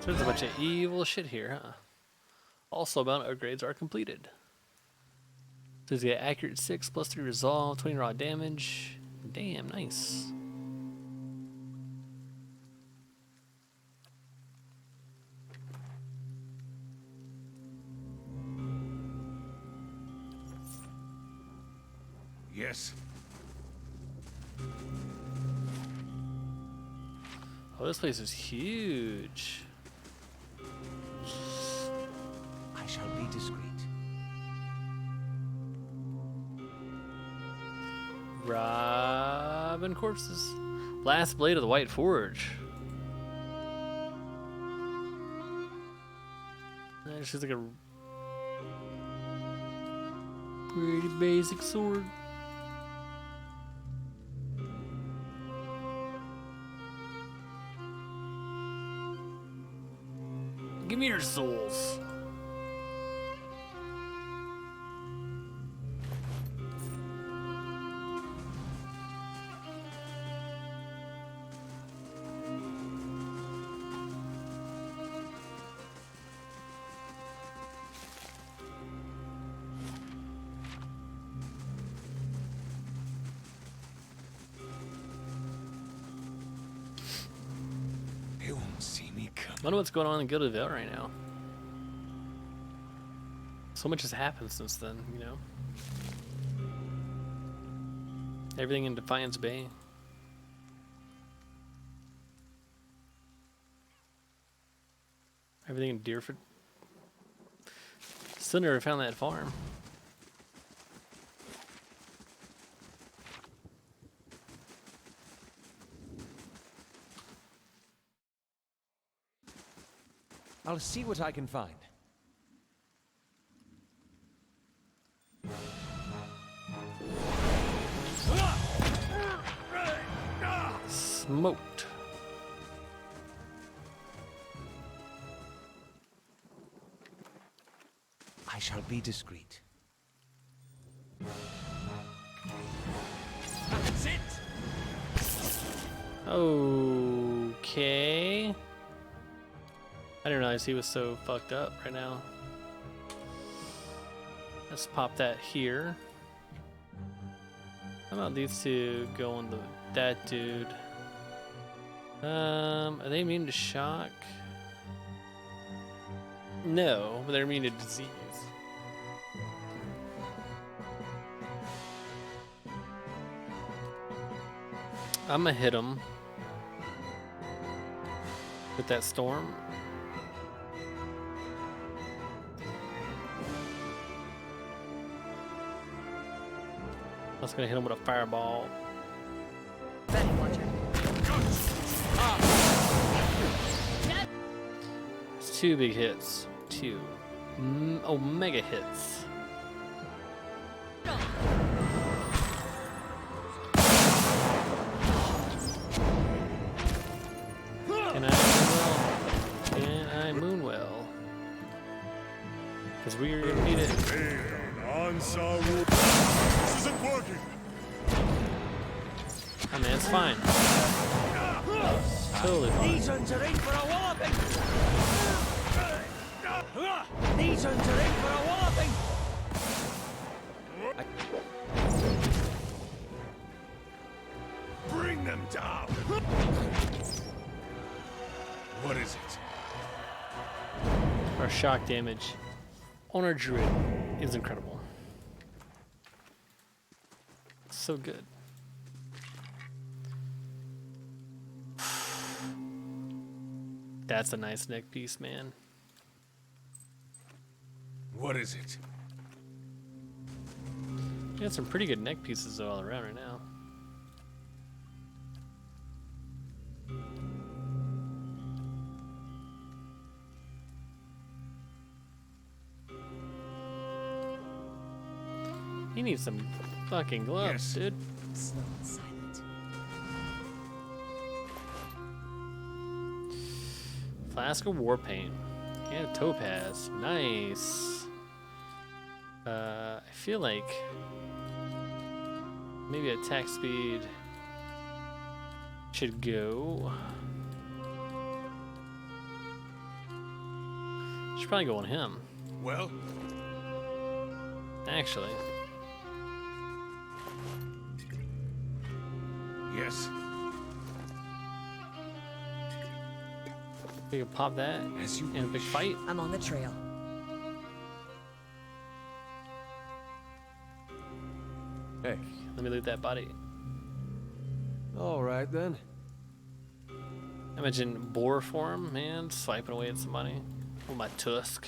So there's a bunch of evil shit here, huh? Also, amount upgrades are completed. So you get accurate 6 plus 3 resolve, 20 raw damage. Damn, nice. Yes. Oh, this place is huge. I shall be discreet. Robin corpses. Last blade of the White Forge. It's just like a pretty basic sword. Give me your souls. Wonder what's going on in Gildeville right now. So much has happened since then, you know. Everything in Defiance Bay. Everything in Deerfoot. Still never found that farm. I'll see what I can find. Smoked. I shall be discreet. That's it! Okay. I didn't realize he was so fucked up right now. Let's pop that here. How about these two go on that dude? Are they immune to shock? No, but they're immune to disease. I'm gonna hit him with that storm. I was gonna hit him with a fireball. It's 2 big hits. 2. Mega hits. Can I moon well? Because we're gonna need it. This isn't working. I mean, it's fine. Totally fine. These ones are in for a walloping! These ones are in for a walloping! Bring them down. What is it? Our shock damage on our druid is incredible. So good. That's a nice neck piece, man. What is it? We got some pretty good neck pieces all around right now. He needs some fucking gloves, dude. Slow and silent. Flask of War Paint. And a topaz. Nice. I feel like maybe attack speed should go. Should probably go on him. Well? Actually. Yes. We can pop that in a big fight. I'm on the trail. Hey. Let me loot that body. All right, then. Imagine boar form, man, swiping away at somebody with my tusk.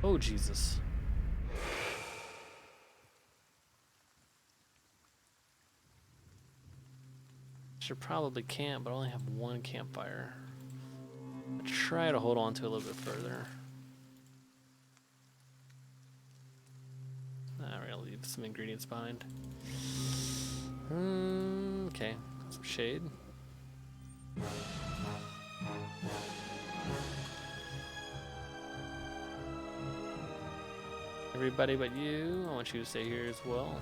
Oh, Jesus. Should probably camp, but I only have one campfire. I'll try to hold on to it a little bit further. We're gonna leave some ingredients behind. Okay, some shade. Everybody but you, I want you to stay here as well.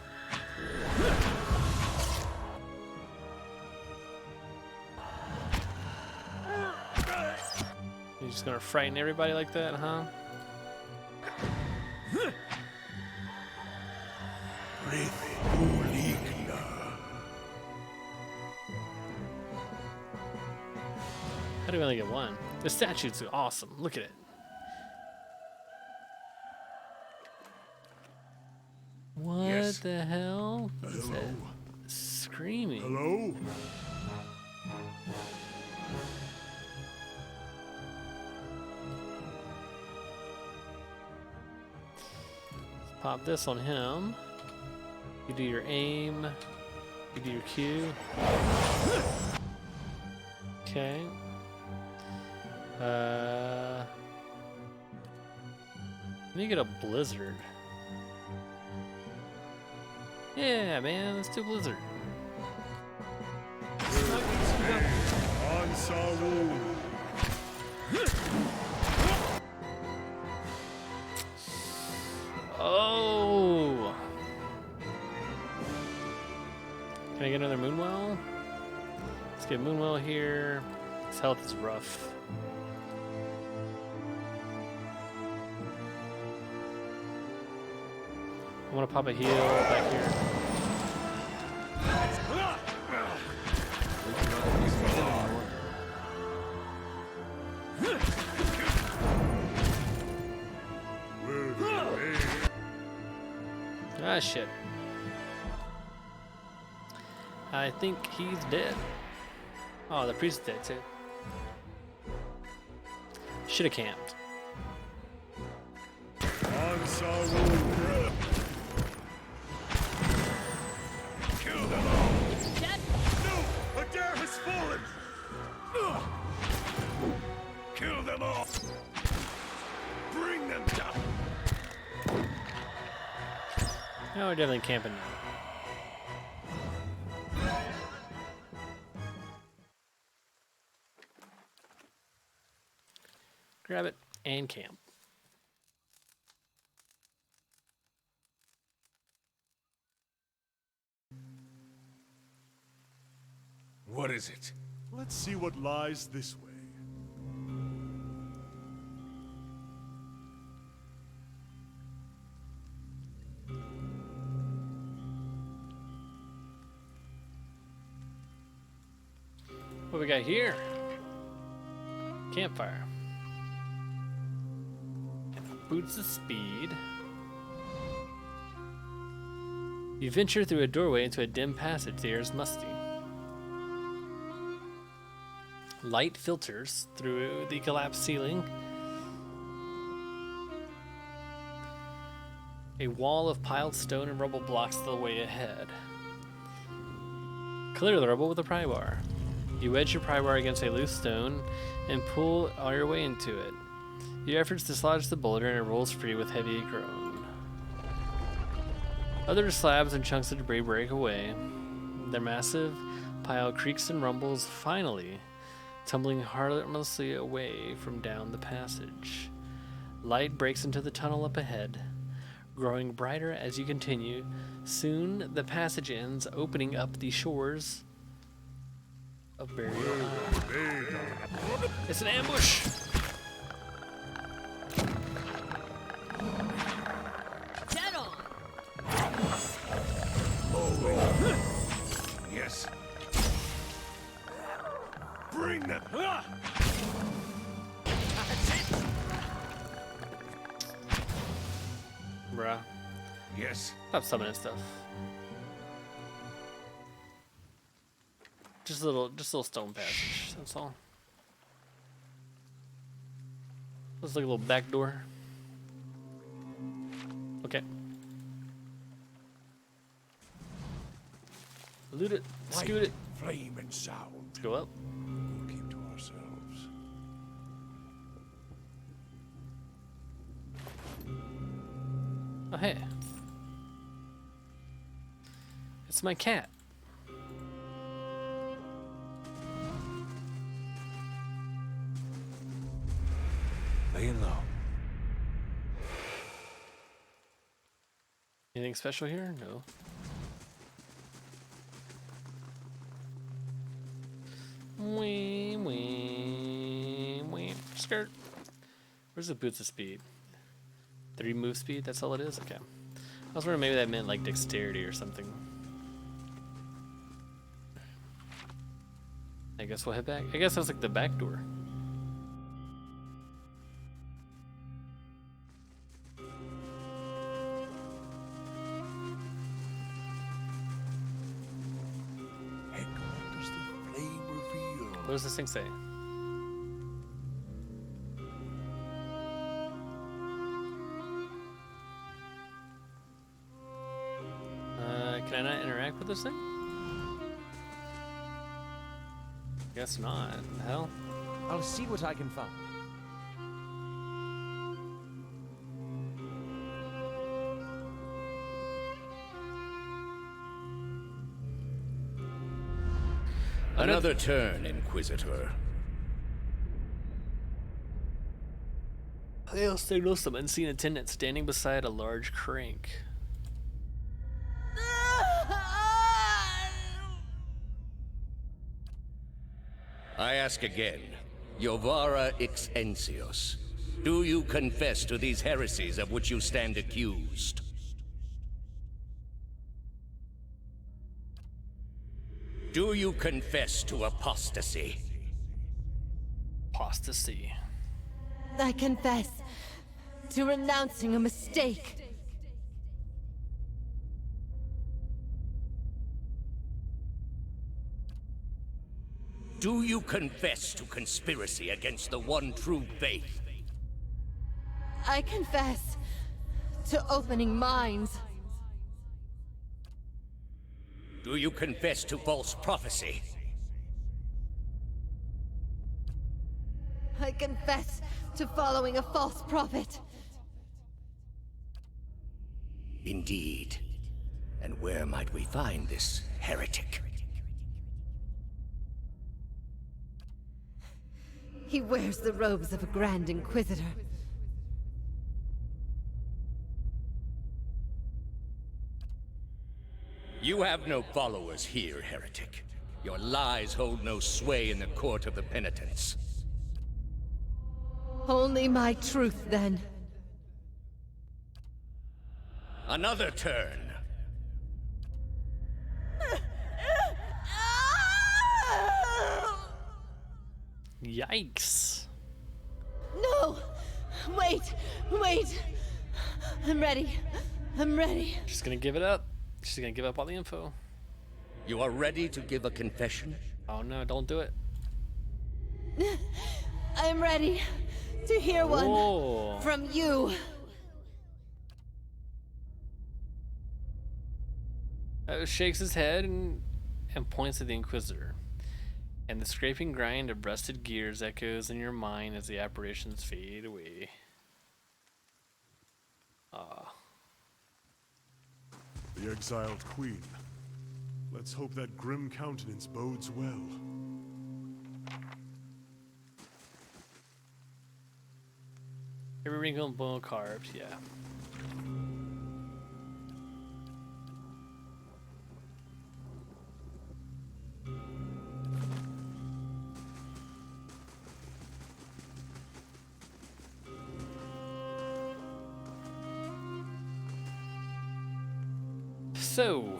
You're just gonna frighten everybody like that, huh? How do we only get one? The statue's awesome. Look at it. What Yes. the hell? What is Hello? that? Screaming. Hello? Pop this on him. You do your aim. You do your Q. Okay. Let me get a blizzard. Yeah, man, let's do blizzard. On Saru. Oh! Can I get another Moonwell? Let's get Moonwell here. His health is rough. I want to pop a heal back here. Ah, shit. I think he's dead. Oh, the priest is dead too. Should have camped. On Saru. Kill them all. Dead. No! Adair has fallen! Kill them all! Bring them down! No, we're definitely camping now. Grab it and camp. What is it? Let's see what lies this way. What we got here? Campfire. Boots of speed. You venture through a doorway into a dim passage. The air is musty. Light filters through the collapsed ceiling. A wall of piled stone and rubble blocks the way ahead. Clear the rubble with a pry bar. You wedge your pry bar against a loose stone and pull all your way into it. Your efforts dislodge the boulder and it rolls free with heavy groan. Other slabs and chunks of debris break away. Their massive pile creaks and rumbles, finally tumbling harmlessly away from down the passage. Light breaks into the tunnel up ahead, growing brighter as you continue. Soon the passage ends, opening up the shores of Barrier Island. It's an ambush! Dead on. Yes. Bring them. Bruh. Yes. Stop summoning stuff. Just a little stone passage, that's all. Looks like a little back door. Okay. Loot it, scoot it. Flame and sound. Let's go up. We'll keep to ourselves. Oh, hey. It's my cat. Laying low. Anything special here? No. Wee, wee, wee. Skirt. Where's the boots of speed? 3 move speed? That's all it is? Okay. I was wondering maybe that meant like dexterity or something. I guess we'll head back. I guess that's like the back door. What does this thing say? Can I not interact with this thing? Guess not. The hell? I'll see what I can find. Another turn, Inquisitor. Hail signal some unseen attendant standing beside a large crank. I ask again, Jovara ix Encios, do you confess to these heresies of which you stand accused? Do you confess to apostasy? Apostasy. I confess to renouncing a mistake. Do you confess to conspiracy against the one true faith? I confess to opening minds. Do you confess to false prophecy? I confess to following a false prophet. Indeed. And where might we find this heretic? He wears the robes of a Grand Inquisitor. You have no followers here, heretic. Your lies hold no sway in the court of the penitents. Only my truth, then. Another turn. Yikes. No! Wait! Wait! I'm ready. I'm ready. She's gonna give it up. She's gonna give up all the info. You are ready to give a confession? Oh no, don't do it. I'm ready to hear one Whoa. from you. Shakes his head and points at the Inquisitor. And the scraping grind of rusted gears echoes in your mind as the apparitions fade away. Ah. The exiled queen. Let's hope that grim countenance bodes well. Every wrinkle and bone carved, yeah. So,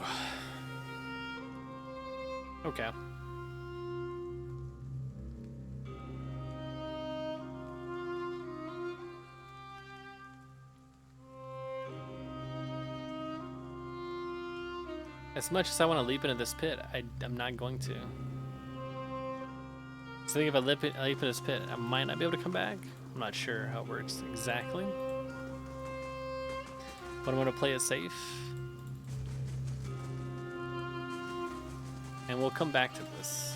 okay. As much as I want to leap into this pit, I'm not going to. So I think if I leap into this pit, I might not be able to come back. I'm not sure how it works exactly. But I'm going to play it safe. And we'll come back to this.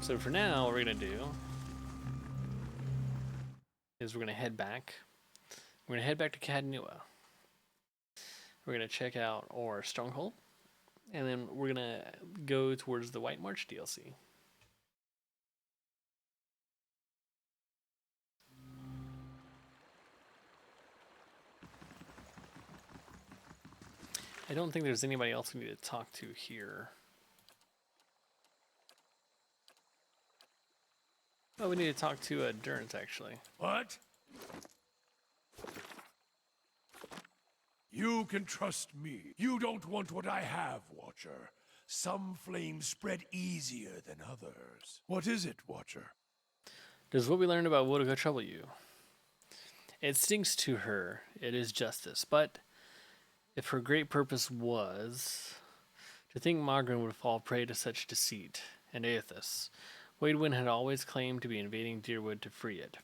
So for now, what we're gonna do is we're gonna head back. We're gonna head back to Cadnua. We're gonna check out our stronghold, and then we're gonna go towards the White March DLC. I don't think there's anybody else we need to talk to here. Oh, we need to talk to Durrance, actually. What? You can trust me. You don't want what I have, Watcher. Some flames spread easier than others. What is it, Watcher? Does what we learned about Wodigo trouble you? It stinks to her. it is justice. But if her great purpose was to think Margaret would fall prey to such deceit and Aethys, Waidwin had always claimed to be invading Deerwood to free it.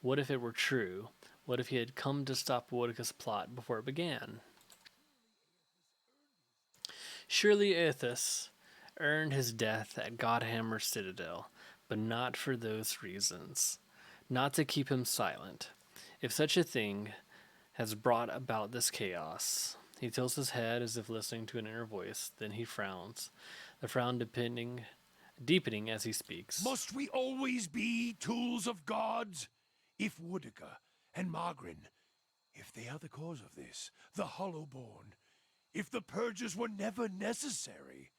What if it were true? What if he had come to stop Woedica's plot before it began? Surely Aethys earned his death at Godhammer Citadel, but not for those reasons. Not to keep him silent. If such a thing has brought about this chaos. He tilts his head as if listening to an inner voice, then he frowns, the frown deepening as he speaks. Must we always be tools of gods? If Woedica and Margrin, if they are the cause of this, the Hollowborn, if the purges were never necessary,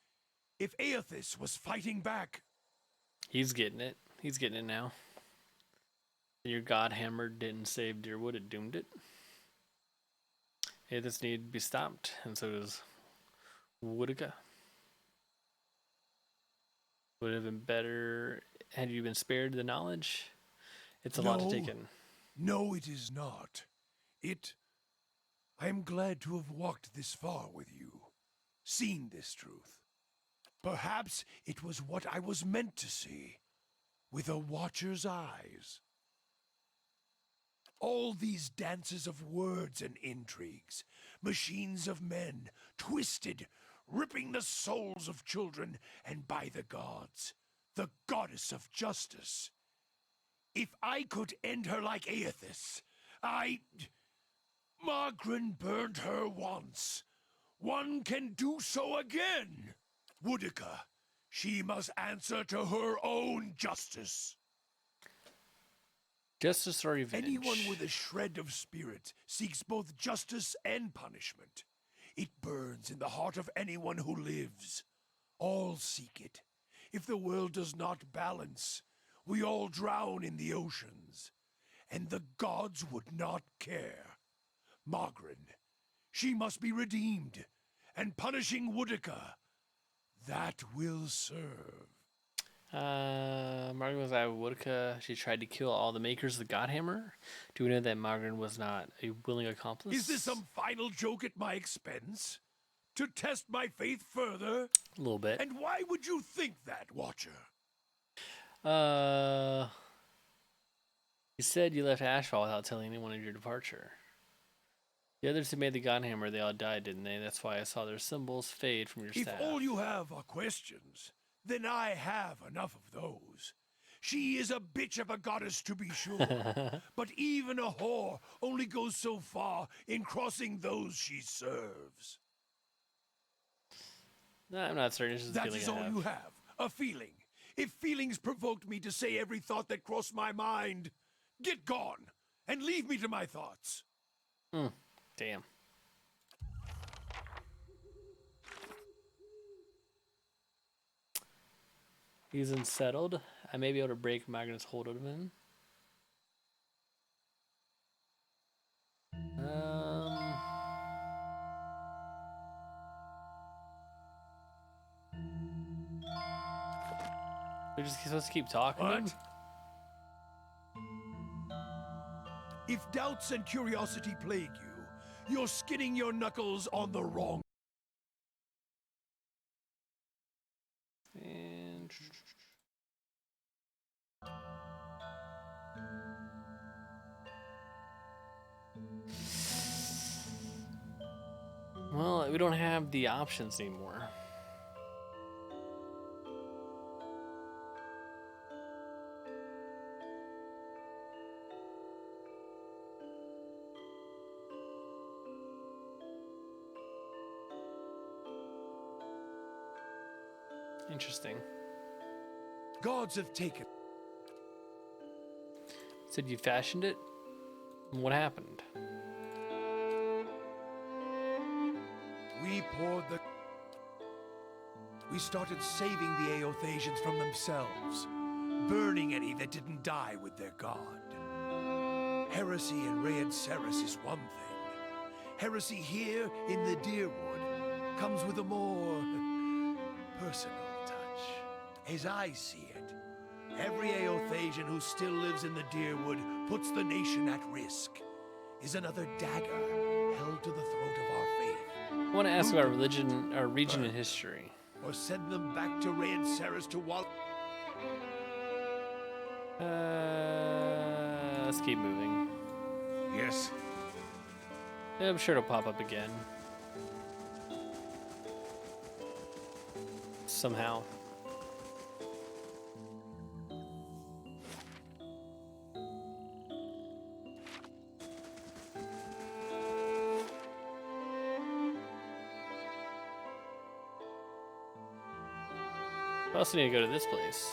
if Aethys was fighting back. He's getting it. He's getting it now. Your Godhammer didn't save Deerwood, it doomed it. Aethys needed to be stopped, and so does Woedica. Would it have been better had you been spared the knowledge? It's a lot to take in. No, it is not. I am glad to have walked this far with you, seen this truth. Perhaps it was what I was meant to see, with a watcher's eyes. All these dances of words and intrigues, machines of men, twisted, ripping the souls of children, and by the gods, the goddess of justice. If I could end her like Aethys, Margrin burned her once. One can do so again. Woedica, she must answer to her own justice. Justice or revenge? Anyone with a shred of spirit seeks both justice and punishment. It burns in the heart of anyone who lives. All seek it. If the world does not balance, we all drown in the oceans. And the gods would not care. Margrin, she must be redeemed. And punishing Woedica, that will serve. Margaret was at Woedica. She tried to kill all the makers of the Godhammer. Do we know that Margaret was not a willing accomplice? Is this some final joke at my expense? To test my faith further? A little bit. And why would you think that, Watcher? You said you left Ashfall without telling anyone of your departure. The others who made the Godhammer, they all died, didn't they? That's why I saw their symbols fade from your staff. If all you have are questions, then I have enough of those. She is a bitch of a goddess, to be sure. But even a whore only goes so far in crossing those she serves. No, I'm not certain. It's just a That feeling is I all have. you have, a feeling. If feelings provoked me to say every thought that crossed my mind, get gone and leave me to my thoughts. Damn. He's unsettled. I may be able to break Magnus' hold of him. We're just supposed to keep talking to him? What? If doubts and curiosity plague you, you're skinning your knuckles on the wrong. And well, we don't have the options anymore. Interesting. Gods have taken. Said you fashioned it? What happened? We started saving the Aothasians from themselves, burning any that didn't die with their god. Heresy in Raed Ceres is one thing. Heresy here in the Deerwood comes with a more personal touch. As I see it, every Aothasian who still lives in the Deerwood puts the nation at risk. is another dagger held to the throat of our faith. I want to ask about religion, our region, and history. Or send them back to Raid Saris to Wall. Let's keep moving. Yes. Yeah, I'm sure it'll pop up again. Somehow. I also need to go to this place.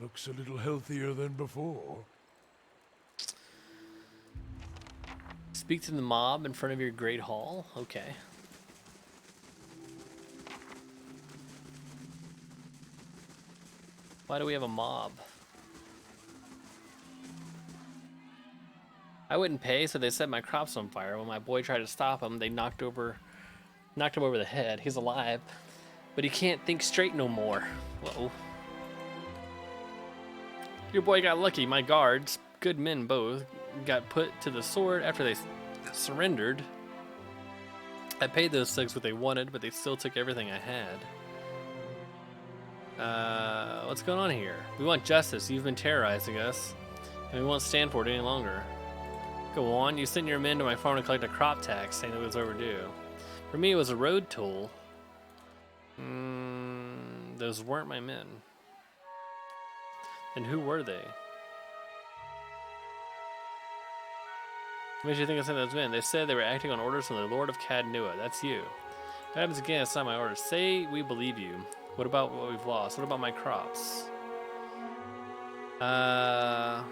Looks a little healthier than before. Speak to the mob in front of your great hall? Okay. Why do we have a mob? I wouldn't pay, so they set my crops on fire. When my boy tried to stop him, they knocked him over the head. He's alive, but he can't think straight no more. Whoa. Your boy got lucky. My guards, good men both, got put to the sword after they surrendered. I paid those thugs what they wanted, but they still took everything I had. What's going on here? We want justice. You've been terrorizing us, and we won't stand for it any longer. Go on. You sent your men to my farm to collect a crop tax, saying it was overdue. For me, it was a road toll. Those weren't my men. And who were they? What made you think I sent those men? They said they were acting on orders from the Lord of Cadnua. That's you. If it happens again, it's not my orders. Say we believe you. What about what we've lost? What about my crops? I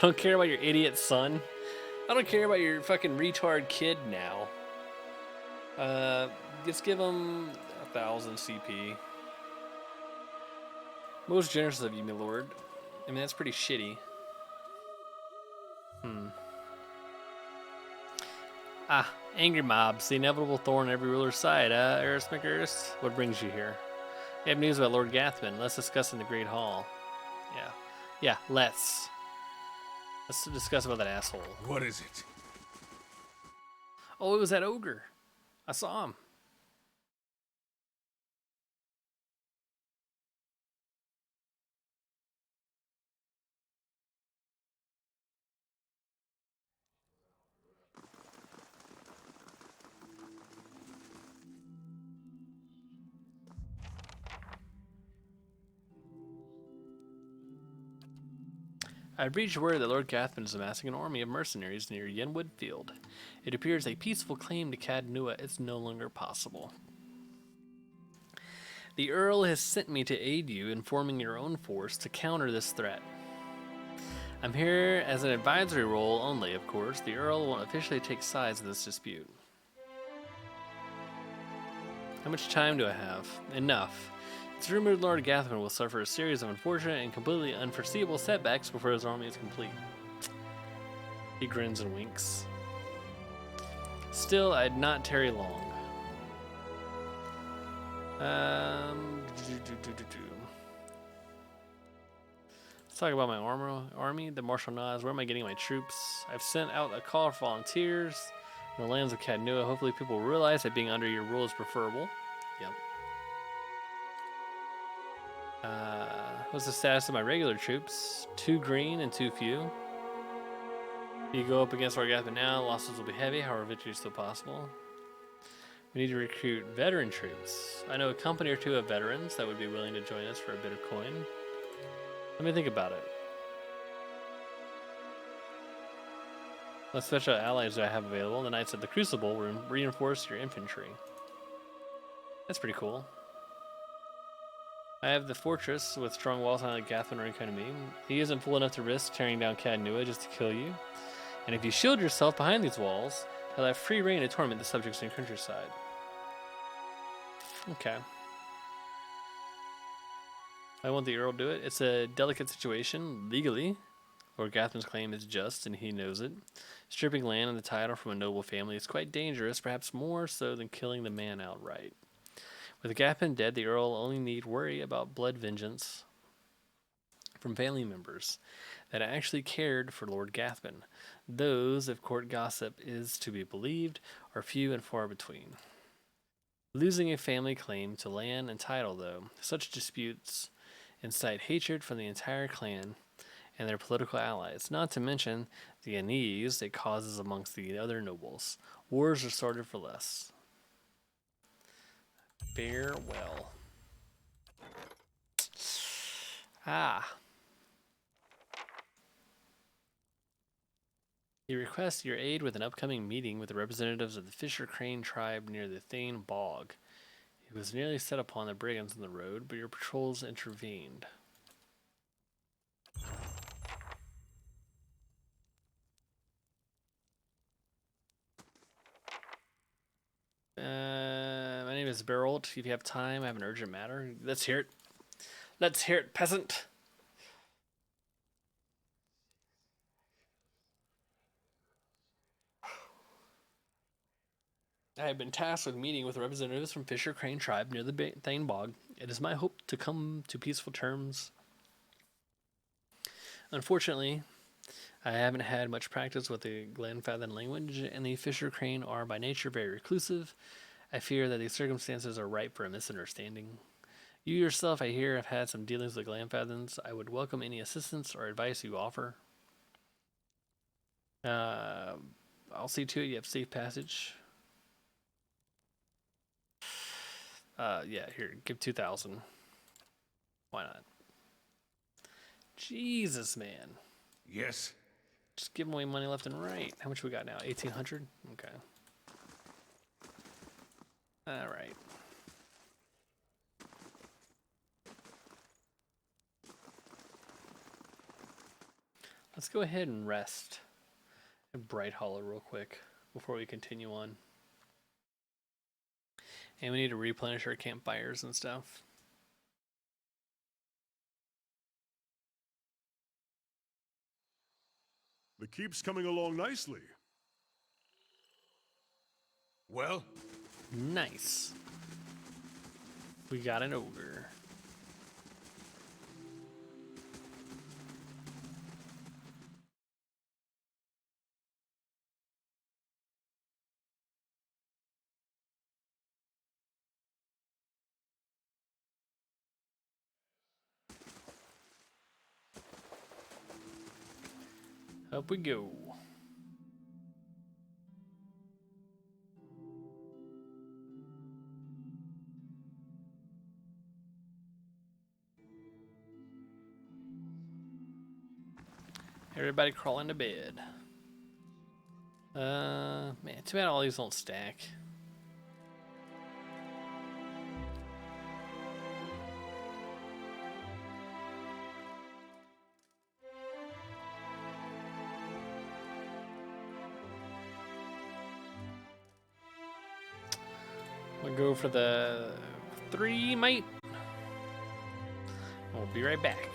don't care about your idiot son. I don't care about your fucking retard kid now. Just give him 1,000 CP. Most generous of you, my lord. I mean, that's pretty shitty. Angry mobs, the inevitable thorn in every ruler's side. Urist McUrist, what brings you here? You have news about Lord Gathman. Let's discuss in the Great Hall. Yeah, let's discuss about that asshole. What is it? Oh, it was that ogre. I saw him. I've reached word that Lord Gathman is amassing an army of mercenaries near Yenwood Field. It appears a peaceful claim to Cadnua is no longer possible. The Earl has sent me to aid you in forming your own force to counter this threat. I'm here as an advisory role only, of course. The Earl won't officially take sides in this dispute. How much time do I have? Enough. It's rumored Lord Gathman will suffer a series of unfortunate and completely unforeseeable setbacks before his army is complete. He grins and winks. Still, I'd not tarry long. Let's talk about my army, the martial nods. Where am I getting my troops? I've sent out a call for volunteers in the lands of Cadnua. Hopefully people will realize that being under your rule is preferable. Yep. What's the status of my regular troops? 2 green and 2 few. You go up against Lord Gathman now, losses will be heavy, however victory is still possible. We need to recruit veteran troops. I know a company or two of veterans that would be willing to join us for a bit of coin. Let me think about it. What special allies do I have available? The Knights of the Crucible will reinforce your infantry. That's pretty cool. I have the fortress with strong walls on it. Gathman are kind of me. He isn't fool enough to risk tearing down Cadnua just to kill you. And if you shield yourself behind these walls, he'll have free reign to torment the subjects in your countryside. Okay. I want the Earl to do it. It's a delicate situation, legally. Lord Gathman's claim is just, and he knows it. Stripping land and the title from a noble family is quite dangerous, perhaps more so than killing the man outright. With Gathman dead, the Earl only need worry about blood vengeance from family members that actually cared for Lord Gathman. Those, if court gossip is to be believed, are few and far between. Losing a family claim to land and title, though, such disputes incite hatred from the entire clan and their political allies, not to mention the unease it causes amongst the other nobles. Wars are started for less. Farewell. Ah. He requests your aid with an upcoming meeting with the representatives of the Fisher Crane tribe near the Thane Bog. He was nearly set upon the brigands on the road, but your patrols intervened. My name is Berold. If you have time, I have an urgent matter. Let's hear it. Let's hear it, peasant. I have been tasked with meeting with representatives from Fisher Crane tribe near the Thane Bog. It is my hope to come to peaceful terms. Unfortunately, I haven't had much practice with the Glenfathan language, and the Fisher Crane are by nature very reclusive. I fear that these circumstances are ripe for a misunderstanding. You yourself, I hear, have had some dealings with Glenfathans. I would welcome any assistance or advice you offer. I'll see to it you have safe passage. Yeah, here, give 2,000. Why not? Jesus, man. Yes? Just give away money left and right. How much we got now? 1,800? Okay. Alright. Let's go ahead and rest in Bright Hollow real quick before we continue on. And we need to replenish our campfires and stuff. The keep's coming along nicely. Well? Nice. We got an ogre. Up we go. Everybody crawl into bed. Man, too bad all these don't stack. We'll go for the 3 might. We'll be right back.